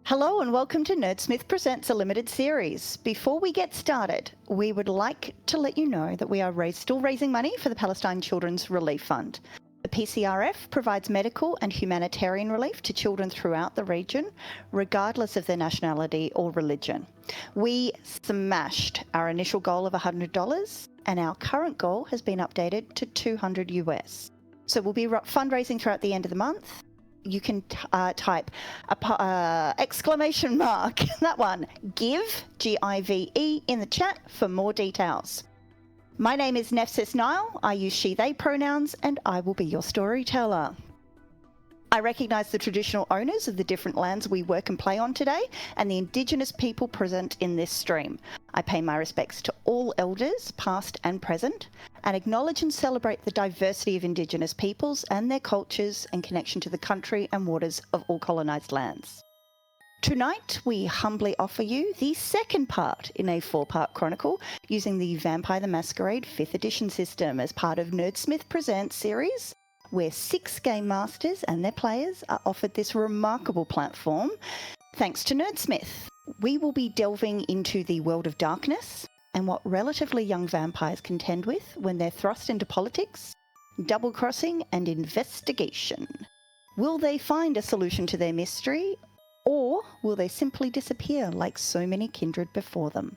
Hello and welcome to Nerdsmith Presents a limited series. Before we get started, we would like to let you know that we are still raising money for the Palestine Children's Relief Fund. The PCRF provides medical and humanitarian relief to children throughout the region, regardless of their nationality or religion. We smashed our initial goal of $100 and our current goal has been updated to $200 US. So we'll be fundraising throughout the end of the month. You can type exclamation mark, that one, give, G-I-V-E, in the chat for more details. My name is Nerdsmith Network. I use she, they pronouns, and I will be your storyteller. I recognise the traditional owners of the different lands we work and play on today and the Indigenous people present in this stream. I pay my respects to all elders, past and present, and acknowledge and celebrate the diversity of Indigenous peoples and their cultures and connection to the country and waters of all colonised lands. Tonight, we humbly offer you the second part in a 4-part chronicle using the Vampire the Masquerade 5th edition system as part of Nerdsmith Presents series, where 6 game masters and their players are offered this remarkable platform. Thanks to Nerdsmith, we will be delving into the world of darkness and what relatively young vampires contend with when they're thrust into politics, double-crossing and investigation. Will they find a solution to their mystery, or will they simply disappear like so many kindred before them?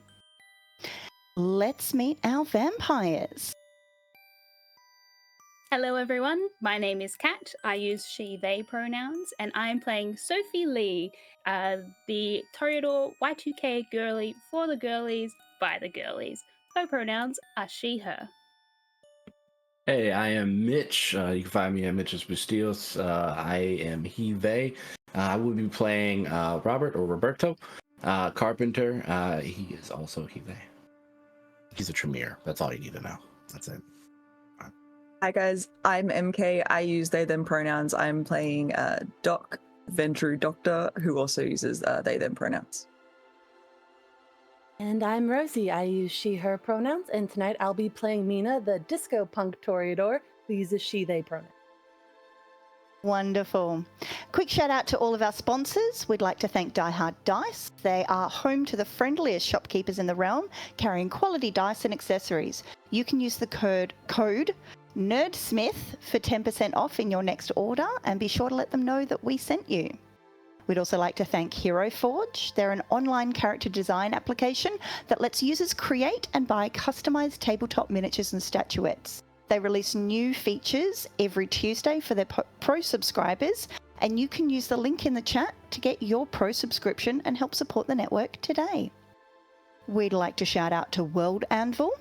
Let's meet our vampires. Hello everyone, my name is Kat. I use she, they pronouns, and I'm playing Sophie Lee, the Toreador Y2K girly for the girlies, by the girlies. Her pronouns are she, her. Hey, I am Mitch. You can find me at Mitch's Bustillos. I am he, they. I will be playing Robert or Roberto Carpenter. He is also he, they. He's a Tremere. That's all you need to know. That's it. Hi guys, I'm MK. I use they them pronouns. I'm playing Doc Ventru Doctor, who also uses they them pronouns. And I'm Rosie. I use she, her pronouns, and tonight I'll be playing Mina, the disco punk Toreador, who uses she, they pronouns. Wonderful. Quick shout out to all of our sponsors. We'd like to thank Die Hard Dice. They are home to the friendliest shopkeepers in the realm, carrying quality dice and accessories. You can use the code Nerdsmith for 10% off in your next order, and be sure to let them know that we sent you. We'd also like to thank Hero Forge. They're an online character design application that lets users create and buy customized tabletop miniatures and statuettes. They release new features every Tuesday for their pro subscribers, and you can use the link in the chat to get your pro subscription and help support the network today. We'd like to shout out to World ANVIL.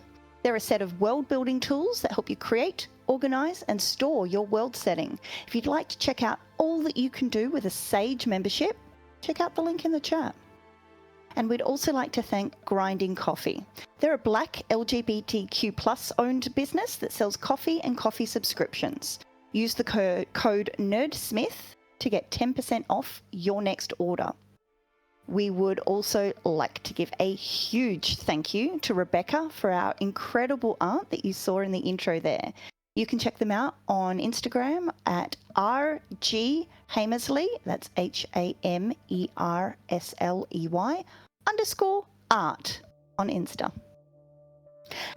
They're a set of world-building tools that help you create, organize, and store your world setting. If you'd like to check out all that you can do with a Sage membership, check out the link in the chat. And we'd also like to thank Grinding Coffee. They're a Black LGBTQ+ owned business that sells coffee and coffee subscriptions. Use the code NERDSMITH to get 10% off your next order. We would also like to give a huge thank you to Rebecca for our incredible art that you saw in the intro there. You can check them out on Instagram at RGHamersley, that's HAMERSLEY_art on Insta.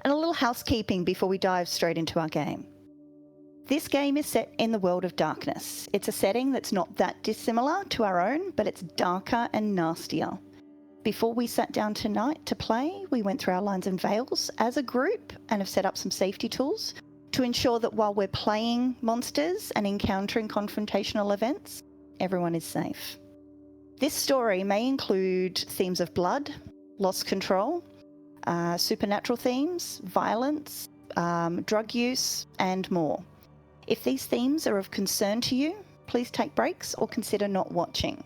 And a little housekeeping before we dive straight into our game. This game is set in the world of darkness. It's a setting that's not that dissimilar to our own, but it's darker and nastier. Before we sat down tonight to play, we went through our lines and veils as a group and have set up some safety tools to ensure that while we're playing monsters and encountering confrontational events, everyone is safe. This story may include themes of blood, lost control, supernatural themes, violence, drug use, and more. If these themes are of concern to you, please take breaks or consider not watching.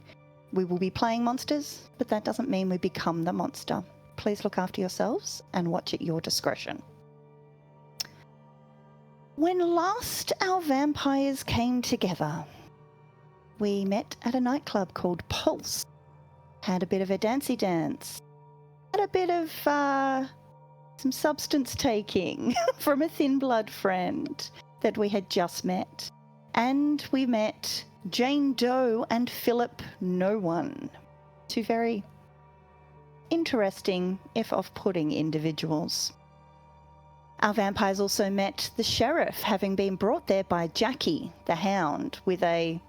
We will be playing monsters, but that doesn't mean we become the monster. Please look after yourselves and watch at your discretion. When last our vampires came together, we met at a nightclub called Pulse, had a bit of a dancey dance, had a bit of some substance taking from a thin blood friend that we had just met. And we met Jane Doe and Philip No One. Two very interesting, if off-putting, individuals. Our vampires also met the sheriff, having been brought there by Jackie, the hound, with a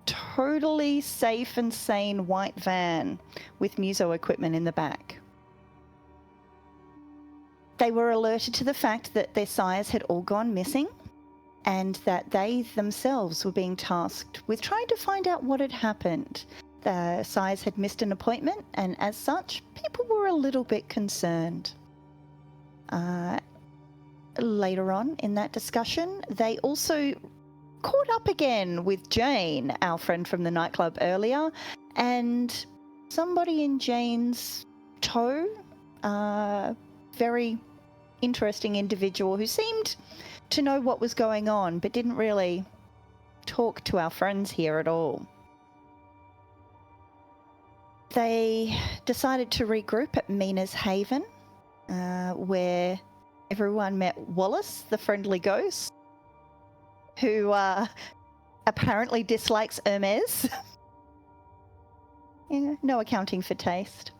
totally safe and sane white van with muso equipment in the back. They were alerted to the fact that their sires had all gone missing and that they themselves were being tasked with trying to find out what had happened. The sires had missed an appointment, and as such, people were a little bit concerned. Later on in that discussion, they also caught up again with Jane, our friend from the nightclub earlier, and somebody in Jane's tow, very interesting individual who seemed to know what was going on but didn't really talk to our friends here at all. They decided to regroup at Mina's Haven, where everyone met Wallace, the friendly ghost, who apparently dislikes Hermes. Yeah, no accounting for taste.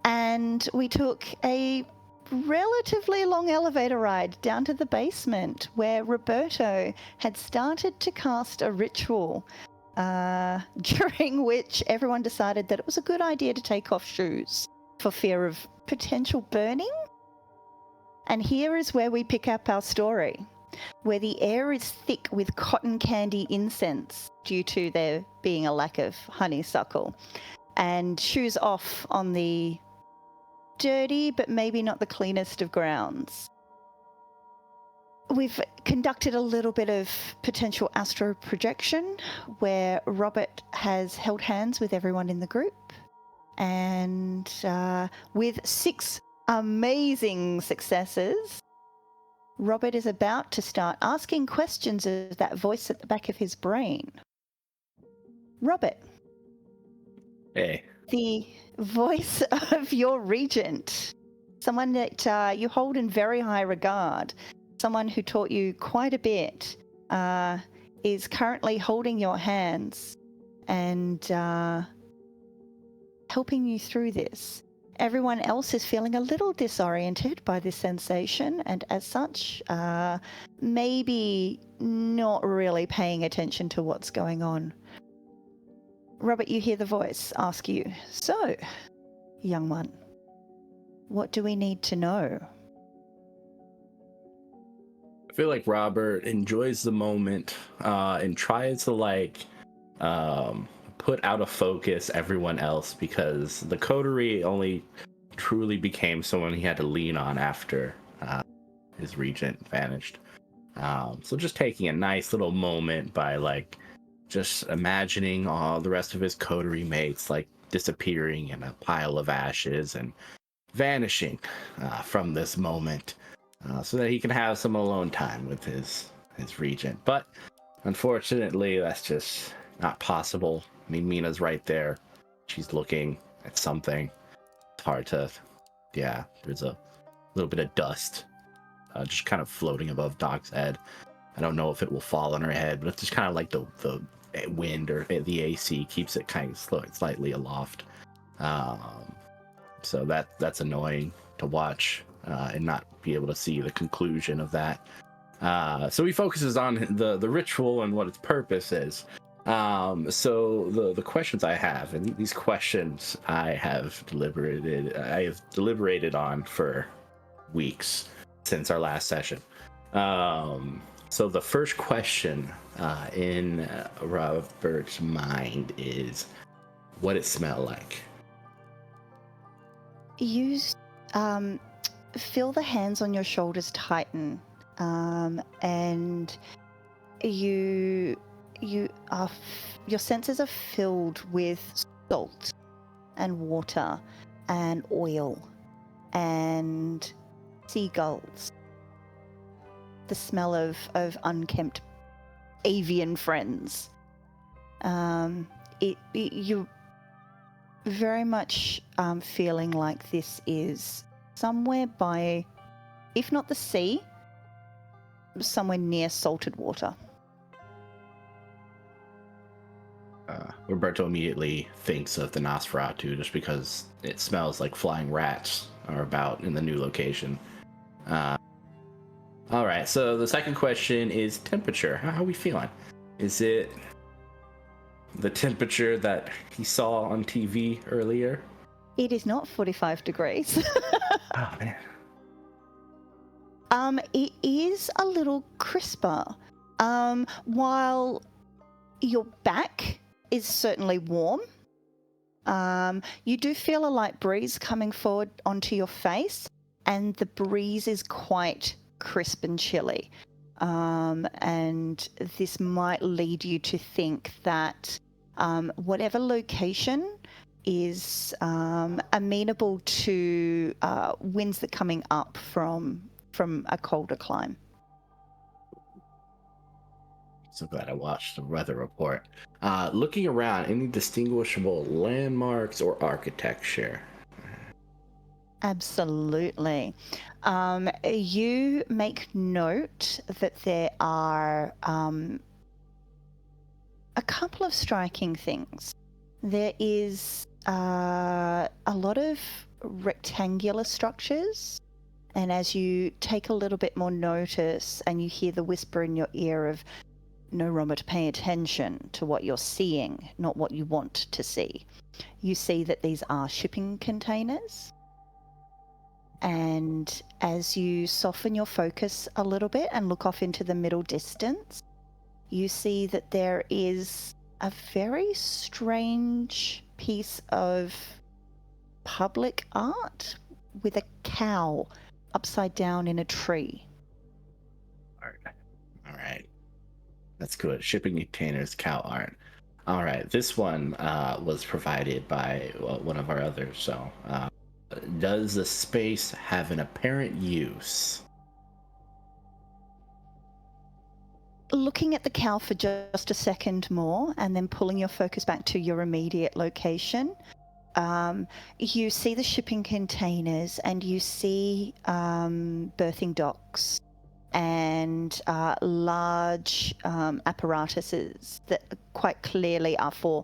And we took a relatively long elevator ride down to the basement where Roberto had started to cast a ritual, during which everyone decided that it was a good idea to take off shoes for fear of potential burning. And here is where we pick up our story, where the air is thick with cotton candy incense due to there being a lack of honeysuckle, and shoes off on the dirty but maybe not the cleanest of grounds. We've conducted a little bit of potential astro projection where Robert has held hands with everyone in the group, and with 6 amazing successes, Robert is about to start asking questions of that voice at the back of his brain. Robert. Hey. The voice of your regent, someone that you hold in very high regard, someone who taught you quite a bit, is currently holding your hands and helping you through this. Everyone else is feeling a little disoriented by this sensation, and as such, maybe not really paying attention to what's going on. Robert, you hear the voice ask you, "So, young one, what do we need to know?" I feel like Robert enjoys the moment and tries to put out of focus everyone else, because the coterie only truly became someone he had to lean on after his regent vanished. So just taking a nice little moment by just imagining all the rest of his coterie mates disappearing in a pile of ashes and vanishing from this moment, so that he can have some alone time with his regent. But unfortunately, that's just not possible. I mean, Mina's right there. She's looking at something. It's hard to... Yeah, there's a little bit of dust just kind of floating above Doc's head. I don't know if it will fall on her head, but it's just kind of like the wind or the AC keeps it kind of slightly aloft. So that's annoying to watch and not be able to see the conclusion of that. So he focuses on the ritual and what its purpose is. So the questions I have, and these questions I have deliberated on for weeks since our last session. So the first question in Robert's mind is, what it smell like? You feel the hands on your shoulders tighten, and your senses are filled with salt and water and oil and seagulls. The smell of unkempt avian friends. You're very much feeling like this is somewhere by, if not the sea, somewhere near salted water. Roberto immediately thinks of the Nosferatu just because it smells like flying rats are about in the new location. All right, so the second question is temperature. How are we feeling? Is it the temperature that he saw on TV earlier? It is not 45 degrees. Oh, man. It is a little crisper. While your back is certainly warm, you do feel a light breeze coming forward onto your face, and the breeze is quite crisp and chilly. And this might lead you to think that whatever location is amenable to winds that are coming up from a colder climb. So glad I watched the weather report. Looking around, any distinguishable landmarks or architecture? Absolutely. You make note that there are a couple of striking things. There is a lot of rectangular structures, and as you take a little bit more notice and you hear the whisper in your ear of, no, Robert, pay attention to what you're seeing, not what you want to see. You see that these are shipping containers. And as you soften your focus a little bit and look off into the middle distance, you see that there is a very strange piece of public art with a cow upside down in a tree. All right. That's good. Shipping containers, cow art. All right. This one was provided by one of our others. So, does the space have an apparent use? Looking at the cow for just a second more and then pulling your focus back to your immediate location, you see the shipping containers and you see berthing docks and large apparatuses that quite clearly are for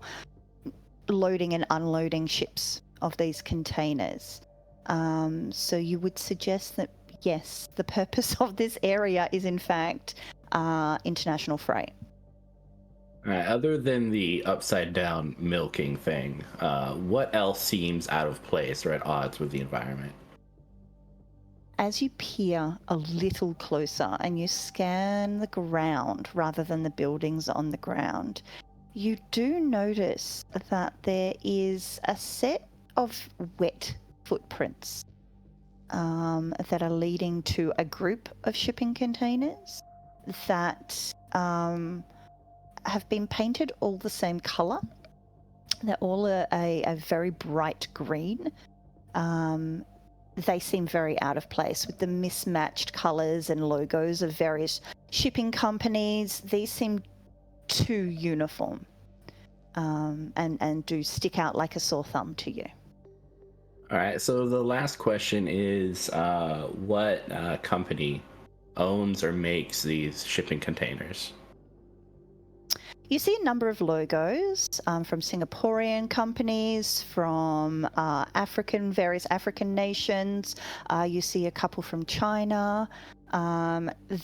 loading and unloading ships of these containers. So you would suggest that, yes, the purpose of this area is in fact international freight. All right. Other than the upside down milking thing, what else seems out of place or at odds with the environment? As you peer a little closer and you scan the ground rather than the buildings on the ground, you do notice that there is a set of wet footprints that are leading to a group of shipping containers that have been painted all the same color. They're all a very bright green. They seem very out of place with the mismatched colors and logos of various shipping companies. These seem too uniform and do stick out like a sore thumb to you. All right. So the last question is, what company owns or makes these shipping containers? You see a number of logos from Singaporean companies, from various African nations. You see a couple from China.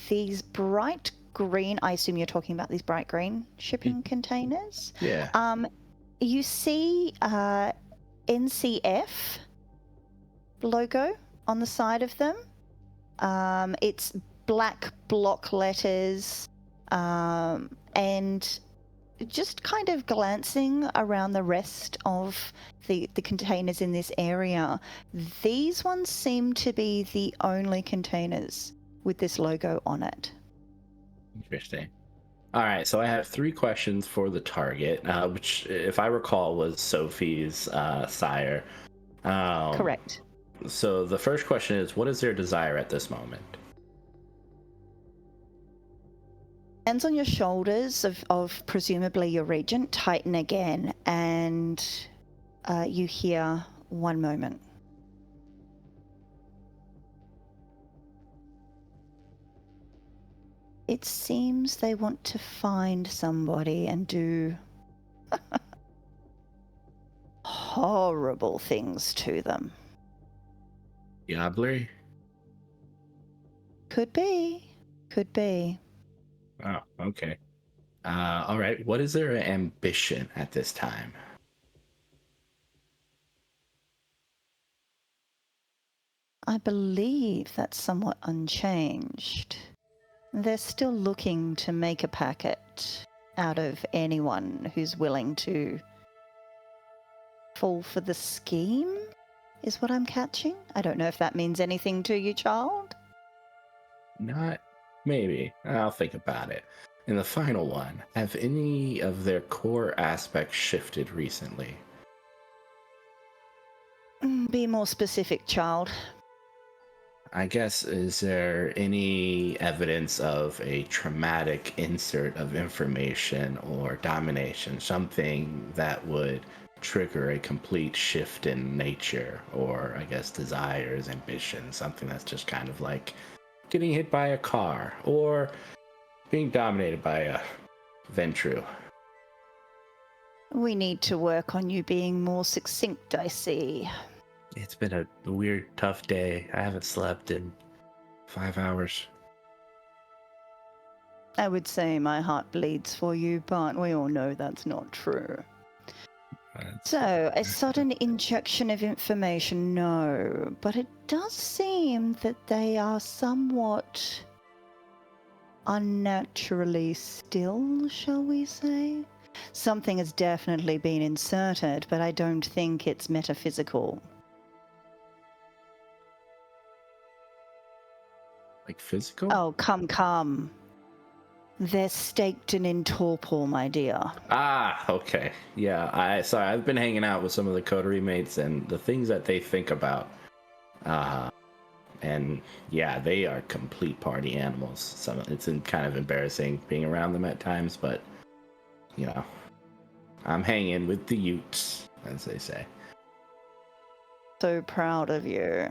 These bright green, I assume you're talking about these bright green shipping containers. Yeah. You see NCF logo on the side of them. It's black block letters, and just kind of glancing around the rest of the containers in this area, these ones seem to be the only containers with this logo on it. Interesting. All right, so I have 3 questions for the target, which, if I recall, was Sophie's sire. Correct. So the first question is, what is their desire at this moment? Hands on your shoulders of presumably your regent tighten again, and you hear, one moment. It seems they want to find somebody and do horrible things to them. Diablerie? Could be. Could be. Oh, okay. All right. What is their ambition at this time? I believe that's somewhat unchanged. They're still looking to make a packet out of anyone who's willing to fall for the scheme, is what I'm catching. I don't know if that means anything to you, child. Not maybe. I'll think about it. And the final one, have any of their core aspects shifted recently? Be more specific, child. I guess, is there any evidence of a traumatic insert of information or domination, something that would trigger a complete shift in nature, or I guess desires, ambitions, something that's just kind of like getting hit by a car or being dominated by a Ventru? We need to work on you being more succinct, I see. It's been a weird, tough day. I haven't slept in 5 hours. I would say my heart bleeds for you, but we all know that's not true. So, a sudden injection of information, no. But it does seem that they are somewhat unnaturally still, shall we say? Something has definitely been inserted, but I don't think it's metaphysical. Like physical? Oh, come. They're staked and in torpor, my dear. Ah, okay. Yeah, I've been hanging out with some of the coterie mates and the things that they think about. And yeah, they are complete party animals. It's kind of embarrassing being around them at times, but you know, I'm hanging with the Utes, as they say. So proud of you.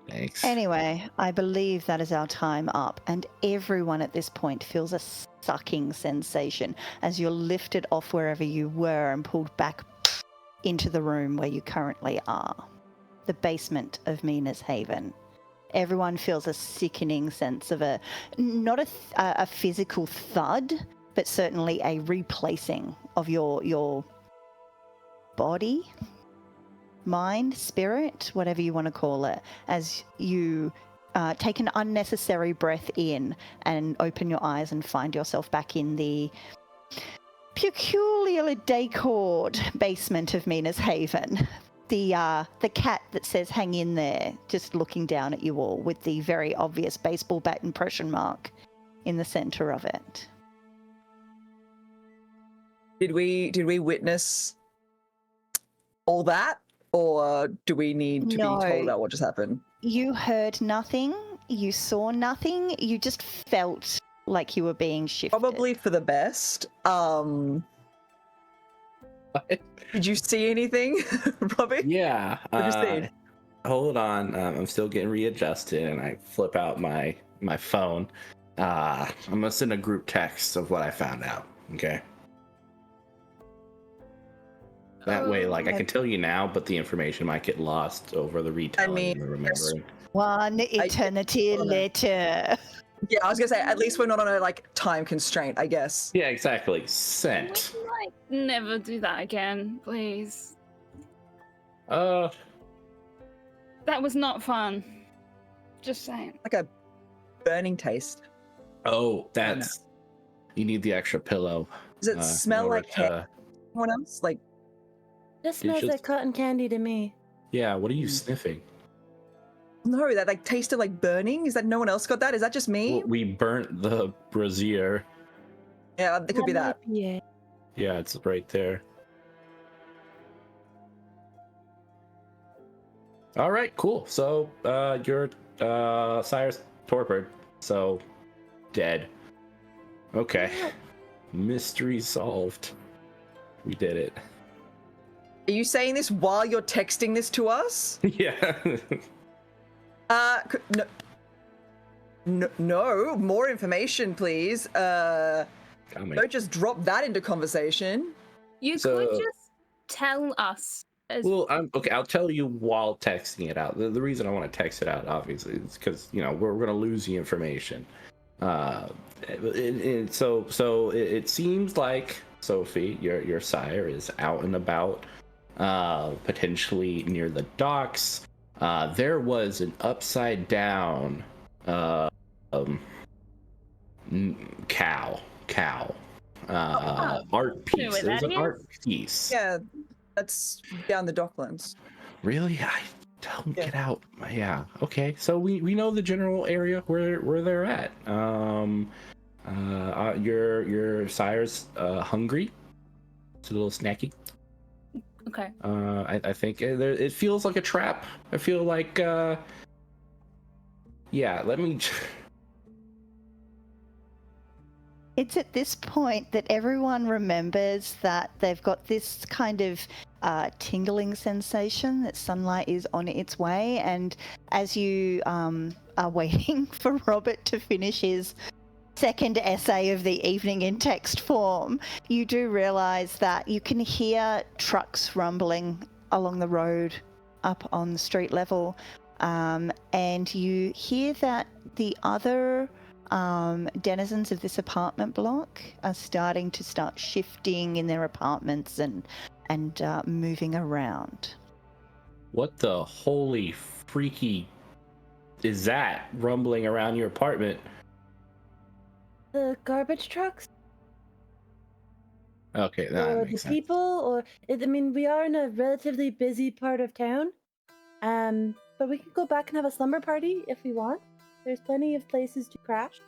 Thanks. Anyway, I believe that is our time up, and everyone at this point feels a sucking sensation as you're lifted off wherever you were and pulled back into the room where you currently are, the basement of Mina's Haven. Everyone feels a sickening sense of not a physical thud, but certainly a replacing of your body, mind, spirit, whatever you want to call it, as you take an unnecessary breath in and open your eyes and find yourself back in the peculiarly decored basement of Mina's Haven. The cat that says hang in there, just looking down at you all with the very obvious baseball bat impression mark in the center of it. Did we witness all that? Or do we need to be told about what just happened? You heard nothing. You saw nothing. You just felt like you were being shifted. Probably for the best. Did you see anything, Robbie? Yeah. What did you see? Hold on. I'm still getting readjusted, and I flip out my phone. I'm gonna send a group text of what I found out. Okay. That way, like, I can tell you now, but the information might get lost over the retelling and the remembering. One eternity later. Yeah, I was gonna say, at least we're not on a time constraint, I guess. Yeah, exactly. Sent. Never do that again, please. Uh, That was not fun. Just saying. Like a burning taste. oh, that's. You need the extra pillow. Does it smell like hair? Anyone else? This smells like cotton candy to me. Yeah, what are you sniffing? No, that taste of burning. Is that no one else got that? Is that just me? Well, we burnt the brazier. Yeah, it could be that. Yeah. Yeah, it's right there. All right, cool. So, your sire's torpid, so dead. Okay. Mystery solved. We did it. Are you saying this while you're texting this to us? Yeah. No, more information, please. Coming. Don't just drop that into conversation. You So- could just tell us. Well, okay. I'll tell you while texting it out. The reason I want to text it out, obviously, is because we're gonna lose the information. It seems like Sophie, your sire, is out and about, potentially near the docks. There was an upside down cow art piece. It was an art piece. Yeah, that's down the docklands. Really? I don't get out. Yeah. Okay. So we know the general area where they're at. Your sire's hungry. It's a little snacky. Okay. I think it feels like a trap. I feel like let me. It's at this point that everyone remembers that they've got this kind of tingling sensation that sunlight is on its way. And as you are waiting for Robert to finish his second essay of the evening in text form, you do realize that you can hear trucks rumbling along the road up on the street level. And you hear that the other denizens of this apartment block are starting to shifting in their apartments and moving around. What the holy freaky is that rumbling around your apartment? The garbage trucks? Okay, that or makes the sense. people, or we are in a relatively busy part of town. But we can go back and have a slumber party if we want. There's plenty of places to crash.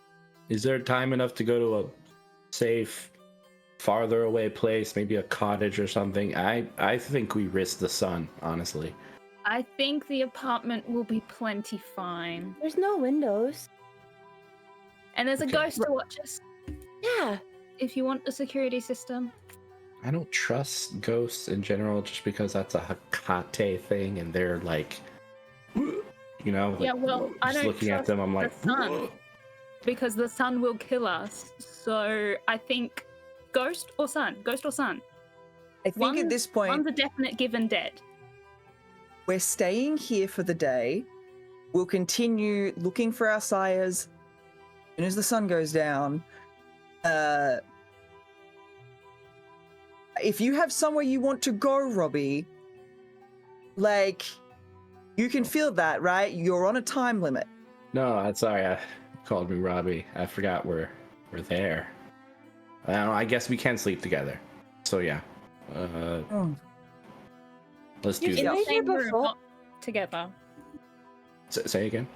Is there time enough to go to a safe, farther away place, maybe a cottage or something? I think we risk the sun, honestly. I think the apartment will be plenty fine. There's no windows. And there's a ghost to watch us. Yeah. If you want a security system. I don't trust ghosts in general just because that's a Hecate thing and they're like, Yeah, well, I just don't looking at trust them, I'm like, the sun, because the sun will kill us. So I think ghost or sun. I think at this point, one's a definite given dead. we're staying here for the day. We'll continue looking for our sires. As soon as the sun goes down, if you have somewhere you want to go, Robbie, like, you can feel that, right? You're on a time limit. No, I'm sorry. I called me Robbie. I forgot we're there. I guess we can sleep together. So yeah. Let's do In that. the same room, not together. Say again?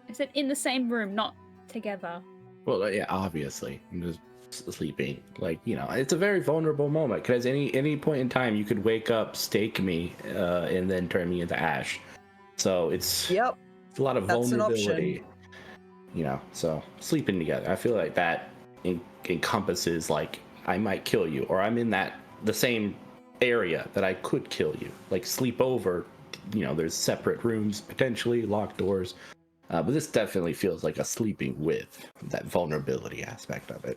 I said in the same room, not together. Well, yeah, obviously. I'm just sleeping. Like, it's a very vulnerable moment because any point in time you could wake up, stake me, and then turn me into ash. So it's a lot of vulnerability. So sleeping together. I feel like that encompasses, like, I might kill you, or I'm in the same area that I could kill you. Like, sleep over, there's separate rooms, potentially locked doors. But this definitely feels like a sleeping with that vulnerability aspect of it.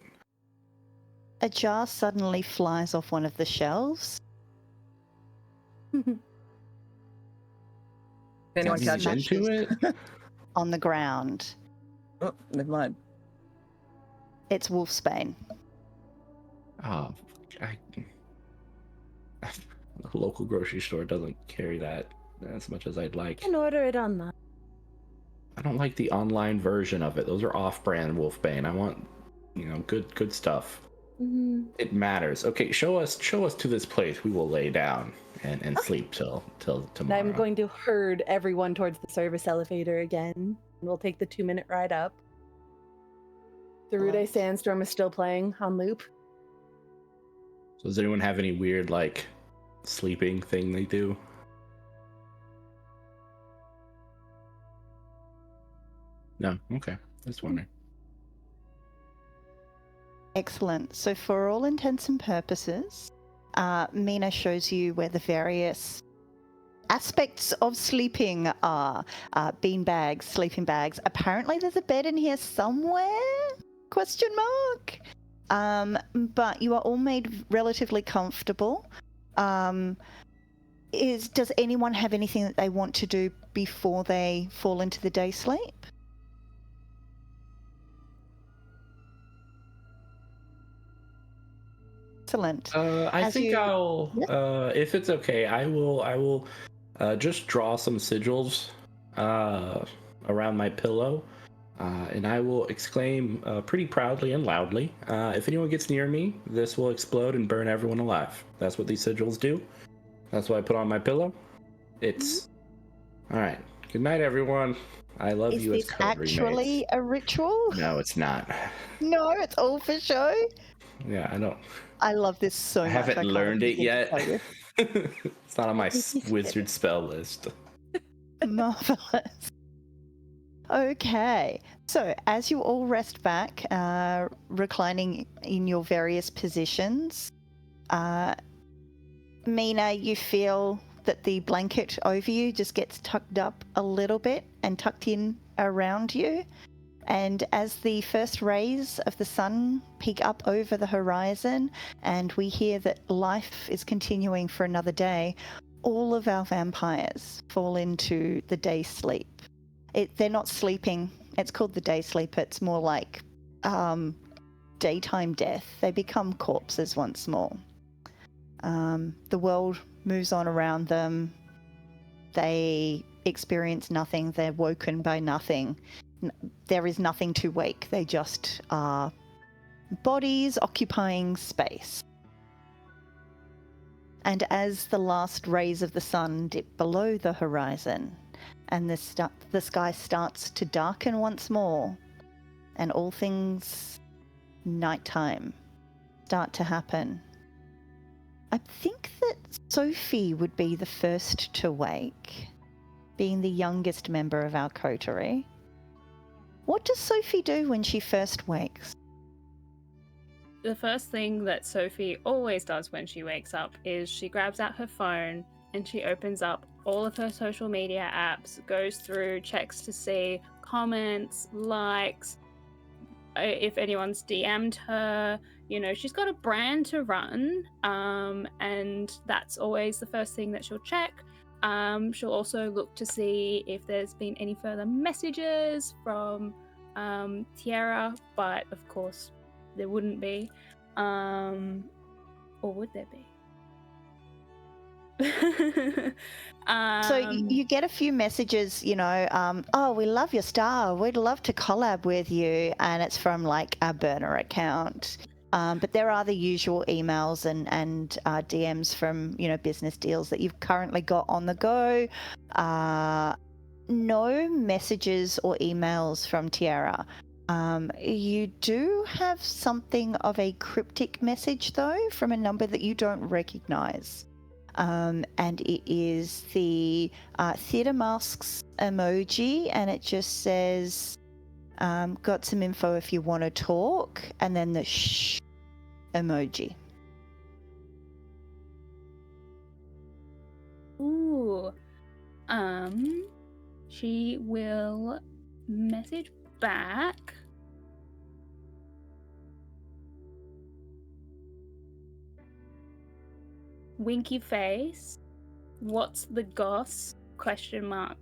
A jar suddenly flies off one of the shelves. Anyone Is catch he it? into it? On the ground. Oh, never mind. It's Wolfsbane. Oh, the local grocery store doesn't carry that as much as I'd like. You can order it online. I don't like the online version of it. Those are off-brand Wolfbane. I want, good stuff. Mm-hmm. It matters. Okay, show us to this place. We will lay down and sleep till tomorrow. And I'm going to herd everyone towards the service elevator again. And we'll take the 2-minute ride up. The Rude Sandstorm is still playing on loop. So does anyone have any weird, like, sleeping thing they do? No? Okay. Just wondering. Excellent. So for all intents and purposes, Mina shows you where the various aspects of sleeping are. Bean bags, sleeping bags. Apparently there's a bed in here somewhere? Question mark? But you are all made relatively comfortable. Does anyone have anything that they want to do before they fall into the day sleep? Excellent. I think I'll, Yeah. if it's okay, I will just draw some sigils around my pillow, and I will exclaim pretty proudly and loudly, if anyone gets near me, this will explode and burn everyone alive. That's what these sigils do. That's what I put on my pillow. It's all right. Good night, everyone. I love Is you as this coterie actually mates. a ritual? No, it's not. No, it's all for show. Yeah, I don't. I love this so I much. haven't can't learned even it begin to yet. tell you. It's not on my Let me just wizard spell list. Marvelous. Okay, so as you all rest back, reclining in your various positions, Mina, you feel that the blanket over you just gets tucked up a little bit and tucked in around you. And as the first rays of the sun peek up over the horizon and we hear that life is continuing for another day, all of our vampires fall into the day sleep. They're not sleeping. It's called the day sleep. It's more like daytime death. They become corpses once more. The world moves on around them. They experience nothing. They're woken by nothing. There is nothing to wake. They just are bodies occupying space. And as the last rays of the sun dip below the horizon and the sky starts to darken once more and all things nighttime start to happen, I think that Sophie would be the first to wake, being the youngest member of our coterie. What does Sophie do when she first wakes? The first thing that Sophie always does when she wakes up is she grabs out her phone and she opens up all of her social media apps, goes through, checks to see comments, likes, if anyone's DM'd her. You know, she's got a brand to run, and that's always the first thing that she'll check. She'll also look to see if there's been any further messages from Tiara, but of course there wouldn't be. Or would there be? So you get a few messages, oh, we love your style. We'd love to collab with you. And it's from like a burner account. But there are the usual emails and DMs from, business deals that you've currently got on the go. No messages or emails from Tiara. You do have something of a cryptic message, though, from a number that you don't recognize. And it is the theatre masks emoji, and it just says, got some info if you want to talk, and then the shh emoji. Ooh. She will message back. Winky face. What's the goss? Question mark.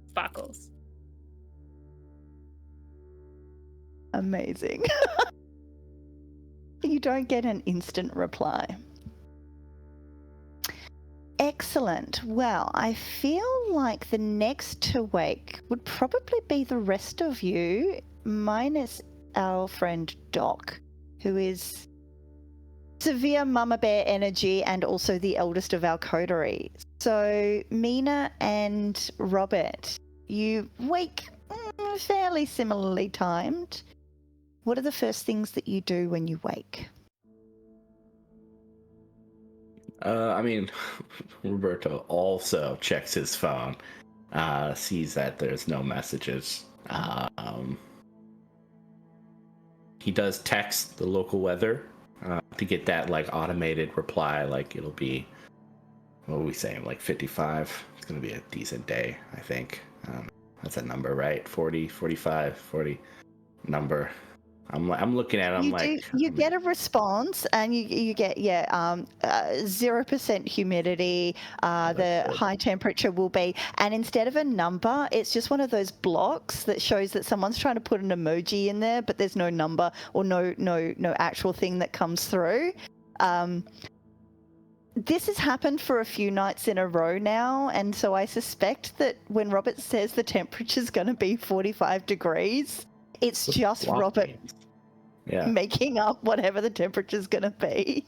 Sparkles. Amazing. You don't get an instant reply. Excellent. Well, I feel like the next to wake would probably be the rest of you, minus our friend Doc, who is severe mama bear energy and also the eldest of our coterie. So Mina and Robert, you wake fairly similarly timed. What are the first things that you do when you wake? Roberto also checks his phone, sees that there's no messages. He does text the local weather to get that like automated reply, like it'll be, what are we saying, like 55. It's gonna be a decent day, I think. That's a number, right? 40, 45, 40 number. I'm looking at it. I'm You like, you get a response, and you get 0% humidity. The good. high temperature will be, and instead of a number, it's just one of those blocks that shows that someone's trying to put an emoji in there, but there's no number or no actual thing that comes through. This has happened for a few nights in a row now, and so I suspect that when Robert says the temperature's going to be 45 degrees, it's just Block Robert names. Yeah. making up whatever the temperature's going to be.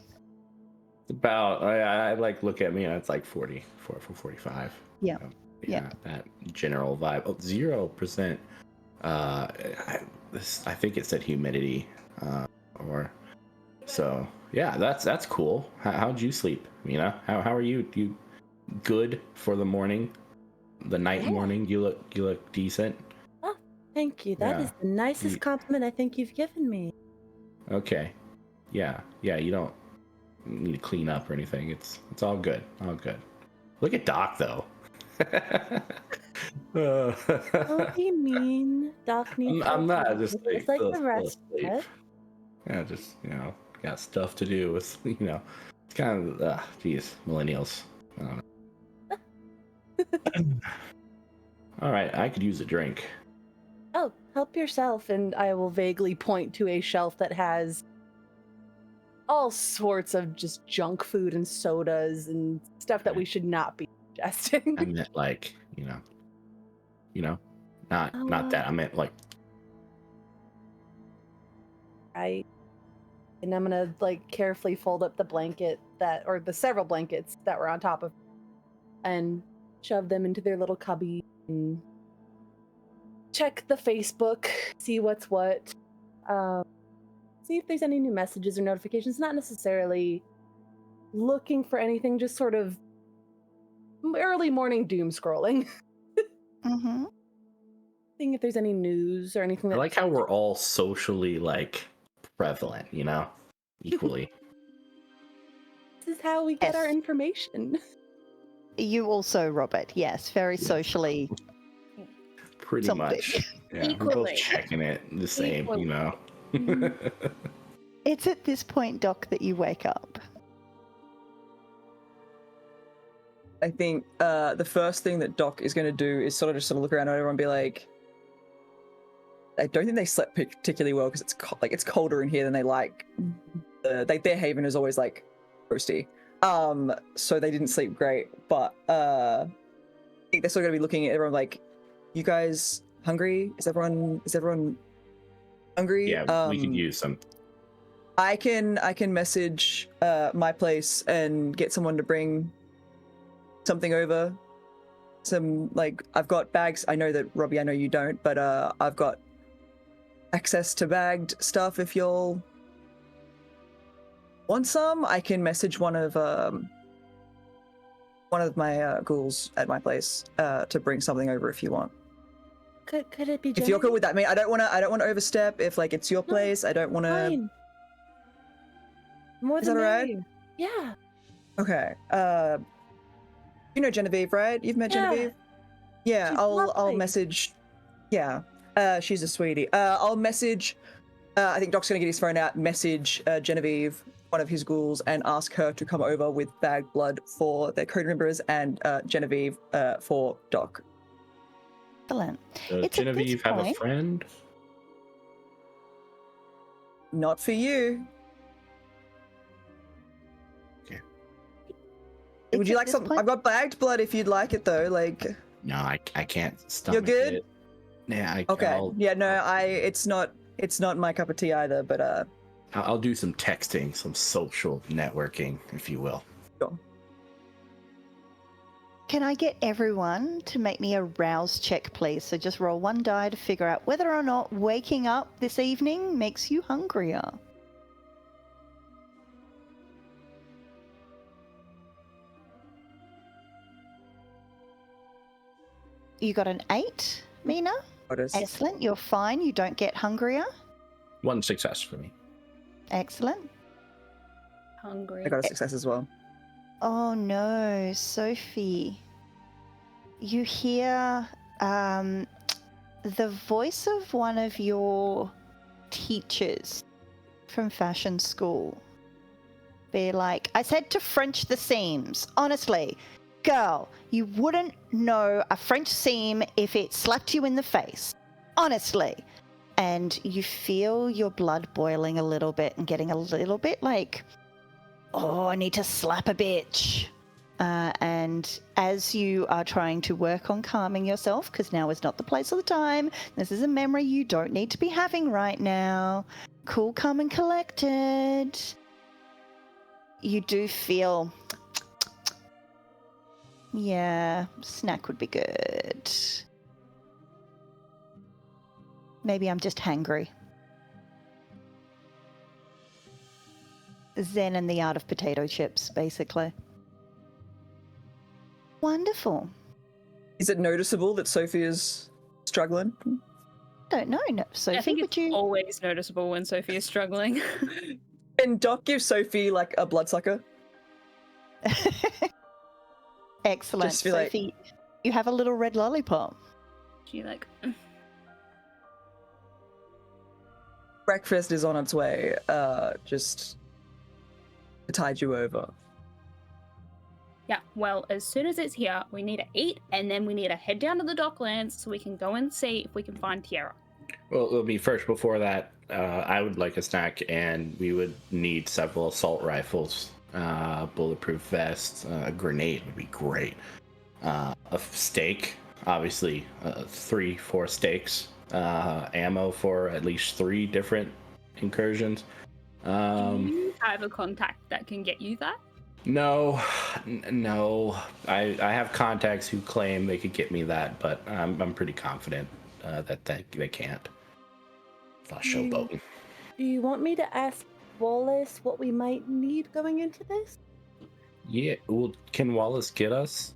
It's about I like look at me and it's like 44 from 45. Yeah. Yeah, that general vibe. 0%. I think it said humidity, or so. Yeah, that's cool. How'd you sleep, Mina? How are you? You good for the morning, the night and morning? You look decent. Oh, thank you. That is the nicest compliment I think you've given me. Okay. Yeah. You don't need to clean up or anything. It's all good. All good. Look at Doc though. Don't be mean. Doc needs I'm not just it's like the rest of it. Yeah, just got stuff to do with it's kind of geez, millennials. I don't know. All right, I could use a drink. Oh, help yourself, and I will vaguely point to a shelf that has all sorts of just junk food and sodas and stuff that we should not be ingesting. I meant like, not that. I meant like. And I'm gonna like carefully fold up the blanket or the several blankets that were on top of, and shove them into their little cubby and check the Facebook, see what's what, see if there's any new messages or notifications. Not necessarily looking for anything, just sort of early morning doom scrolling. Mm-hmm. Seeing if there's any news or anything. I like how we're all socially like prevalent, equally. This is how we get our information. You also, Robert. Yes, very socially. Pretty something. much. Yeah, we're both checking it the same, It's at this point, Doc, that you wake up. I think the first thing that Doc is going to do is sort of look around at everyone and be like, I don't think they slept particularly well because it's colder in here than they like. Their haven is always like roasty, so they didn't sleep great. But I think they're still going to be looking at everyone like, you guys hungry? Is everyone hungry? Yeah, we could use some. I can message my place and get someone to bring something over. Some I've got bags. I know that Robbie, I know you don't, but I've got access to bagged stuff if you'll want some. I can message one of my ghouls at my place to bring something over if you want. Could it be? If you're cool with that, I mean, I don't want to overstep. If it's your place, I don't want to. More Is than that alright? Yeah. Okay. You know Genevieve, right? You've met Genevieve. Yeah, She's I'll lovely. message. Yeah, she's a sweetie. I'll message. I think Doc's gonna get his phone out. Message Genevieve, one of his ghouls, and ask her to come over with bagged blood for their code members and Genevieve for Doc. Excellent. Does Genevieve have a friend? Not for you. Okay. Would you like some? I've got bagged blood if you'd like it though. No, I can't stomach You're good? it. Yeah, Okay. Yeah, no, it's not my cup of tea either, but I'll do some texting, some social networking, if you will. Sure. Can I get everyone to make me a rouse check, please? So just roll one die to figure out whether or not waking up this evening makes you hungrier. You got an 8, Mina? Excellent. You're fine. You don't get hungrier. One success for me. Excellent. Hungry. I got a success as well. Oh no, Sophie. You hear the voice of one of your teachers from fashion school. Be like, I said to French the seams. Honestly, girl, you wouldn't know a French seam if it slapped you in the face. Honestly. And you feel your blood boiling a little bit and getting a little bit like, oh, I need to slap a bitch. And as you are trying to work on calming yourself, because now is not the place or the time, this is a memory you don't need to be having right now. Cool, calm, and collected. You do feel, yeah, snack would be good. Maybe I'm just hangry. Zen and the art of potato chips, basically. Wonderful. Is it noticeable that Sophie is struggling? Don't know, no, Sophie, I think would it's you? always noticeable when Sophie is struggling. Can Doc give Sophie like a bloodsucker? Excellent, Just feel like- Sophie. You have a little red lollipop. She like, Breakfast is on its way. Just to tide you over. yeah, well, as soon as it's here, we need to eat, and then we need to head down to the docklands so we can go and see if we can find Tiara. Well, it'll be first before that. I would like a snack, and we would need several assault rifles, bulletproof vests, a grenade would be great. A steak, obviously, 3-4 steaks, ammo for at least 3 different incursions. Do you have a contact that can get you that? No. I have contacts who claim they could get me that, but I'm pretty confident that they can't. It's not showboating. Do you want me to ask Wallace what we might need going into this? Yeah. Well, can Wallace get us?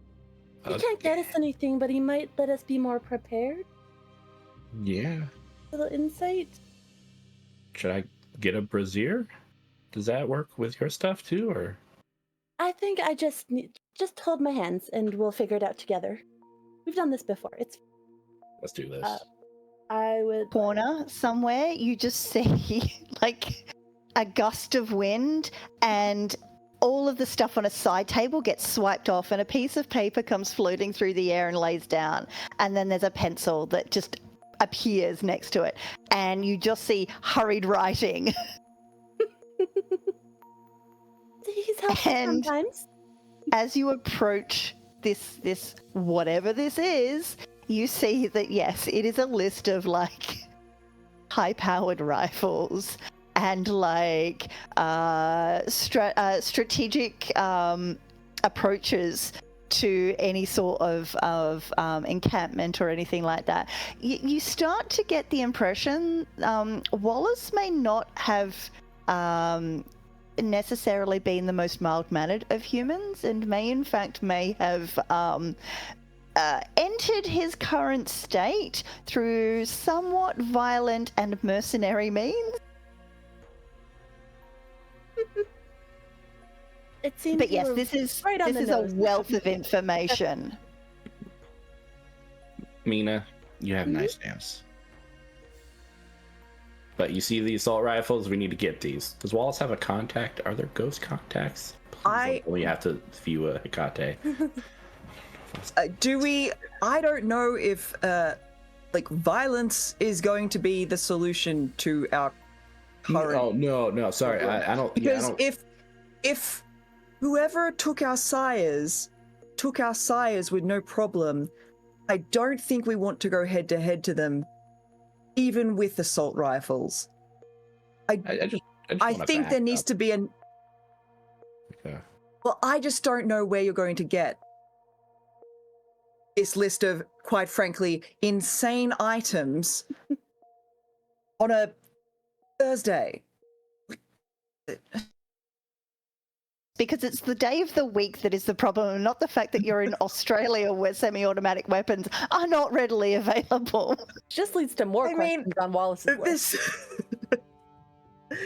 He can't get us anything, but he might let us be more prepared. Yeah. A little insight. Should I get a brazier? Does that work with your stuff too, or? I think I just hold my hands and we'll figure it out together. We've done this before. Let's do this. I would Corner somewhere, you just see like a gust of wind and all of the stuff on a side table gets swiped off and a piece of paper comes floating through the air and lays down. And then there's a pencil that just appears next to it. And you just see hurried writing. He's helpful And- sometimes. As you approach this whatever this is, you see that yes, it is a list of like high-powered rifles and like strategic approaches to any sort of encampment or anything like that. You start to get the impression Wallace may not have necessarily been the most mild-mannered of humans and may in fact have entered his current state through somewhat violent and mercenary means. It seems But you yes, were this is right on this the is a nose. wealth of information. Mina, you have nice stamps. But you see these assault rifles, we need to get these. Does Wallace have a contact? Are there ghost contacts? We have to view a Hecate. Do we? I don't know if like violence is going to be the solution to our current. Oh no, sorry, I don't. Because yeah, I don't... if whoever took our sires with no problem, I don't think we want to go head to head to them, even with assault rifles. I just I wanna think back there needs up. to be an. Okay. Well, I just don't know where you're going to get this list of, quite frankly, insane items on a Thursday. Because it's the day of the week that is the problem, and not the fact that you're in Australia where semi-automatic weapons are not readily available. Just leads to more I mean, questions on Wallace's list. This.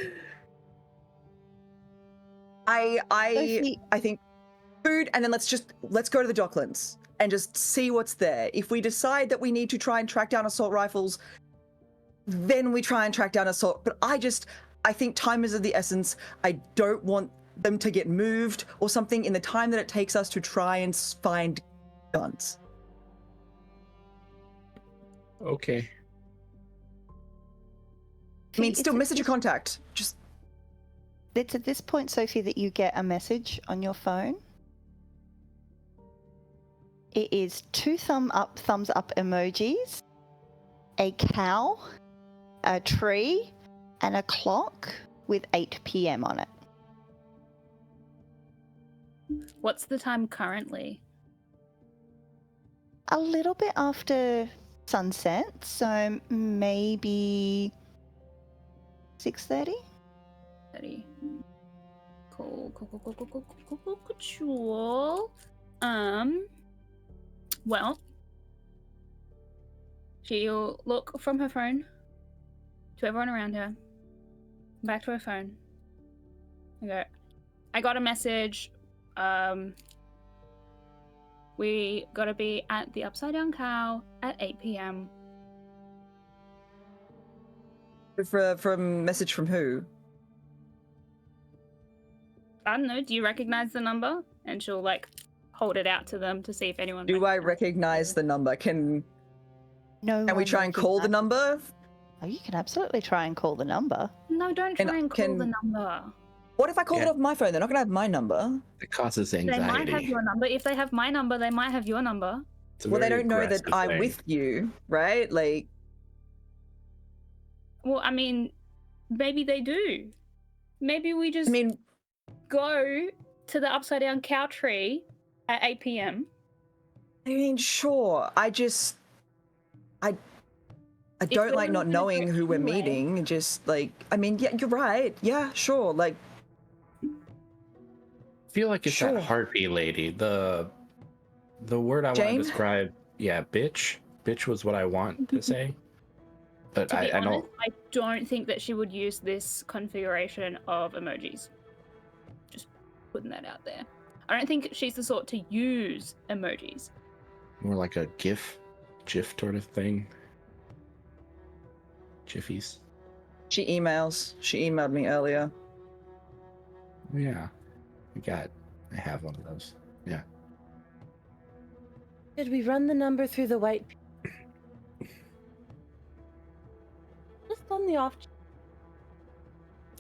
I Sophie, think food, and then let's go to the Docklands and just see what's there. If we decide that we need to try and track down assault rifles, then we try and track down a sort. But I think time is of the essence. I don't want them to get moved or something in the time that it takes us to try and find guns. Okay. I mean, still It's message your contact. Just It's at this point, Sophie, that you get a message on your phone. It is 2 thumbs up emojis, a cow, a tree, and a clock with 8 p.m. on it. What's the time currently? A little bit after sunset, so maybe 6:30. 30. Cool. Well, she'll look from her phone to everyone around her, back to her phone. I go, I got a message. We gotta be at the Upside Down Cow at 8 p.m. from message from who? I don't know, do you recognize the number? And she'll like hold it out to them to see if anyone Do I recognize the number? Can we try and call the number? Oh, you can absolutely try and call the number. No, don't try and call the number. What if I call it off my phone? They're not gonna have my number. It causes They anxiety. might have your number. If they have my number, they might have your number. Well, they don't know that I'm with you, right? Like, well, I mean, maybe they do. Maybe we just go to the Upside Down Cow tree at 8 p.m. I mean, sure. I don't like not knowing who we're meeting. Just like, I mean, yeah, you're right. Yeah, sure. Like, I feel like it's that harpy lady. The word I want to describe. Yeah, bitch. Bitch was what I want to say. But To be I honest, I don't think that she would use this configuration of emojis. Just putting that out there. I don't think she's the sort to use emojis. More like a GIF sort of thing. Jiffies. She emailed me earlier. Yeah. I have one of those. Yeah. Did we run the number through the white? Just on the off.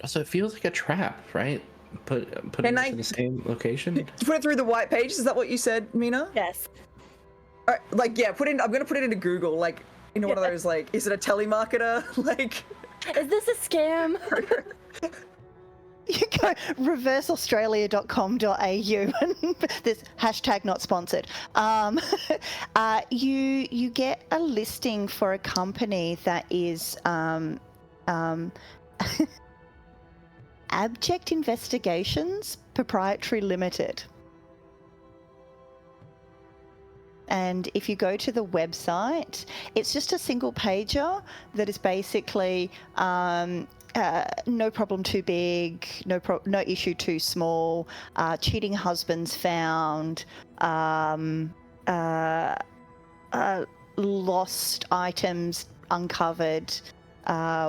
Also, it feels like a trap, right? Put it in the same location. Put it through the white page. Is that what you said, Mina? Yes. All right, like, yeah. I'm gonna put it into Google. Like, you know, one of those. Like, is it a telemarketer? Like, is this a scam? You go reverseaustralia.com.au and this hashtag not sponsored. You get a listing for a company that is Abject Investigations Proprietary Limited. And if you go to the website, it's just a single pager that is basically no problem too big, no issue too small, cheating husbands found, lost items uncovered.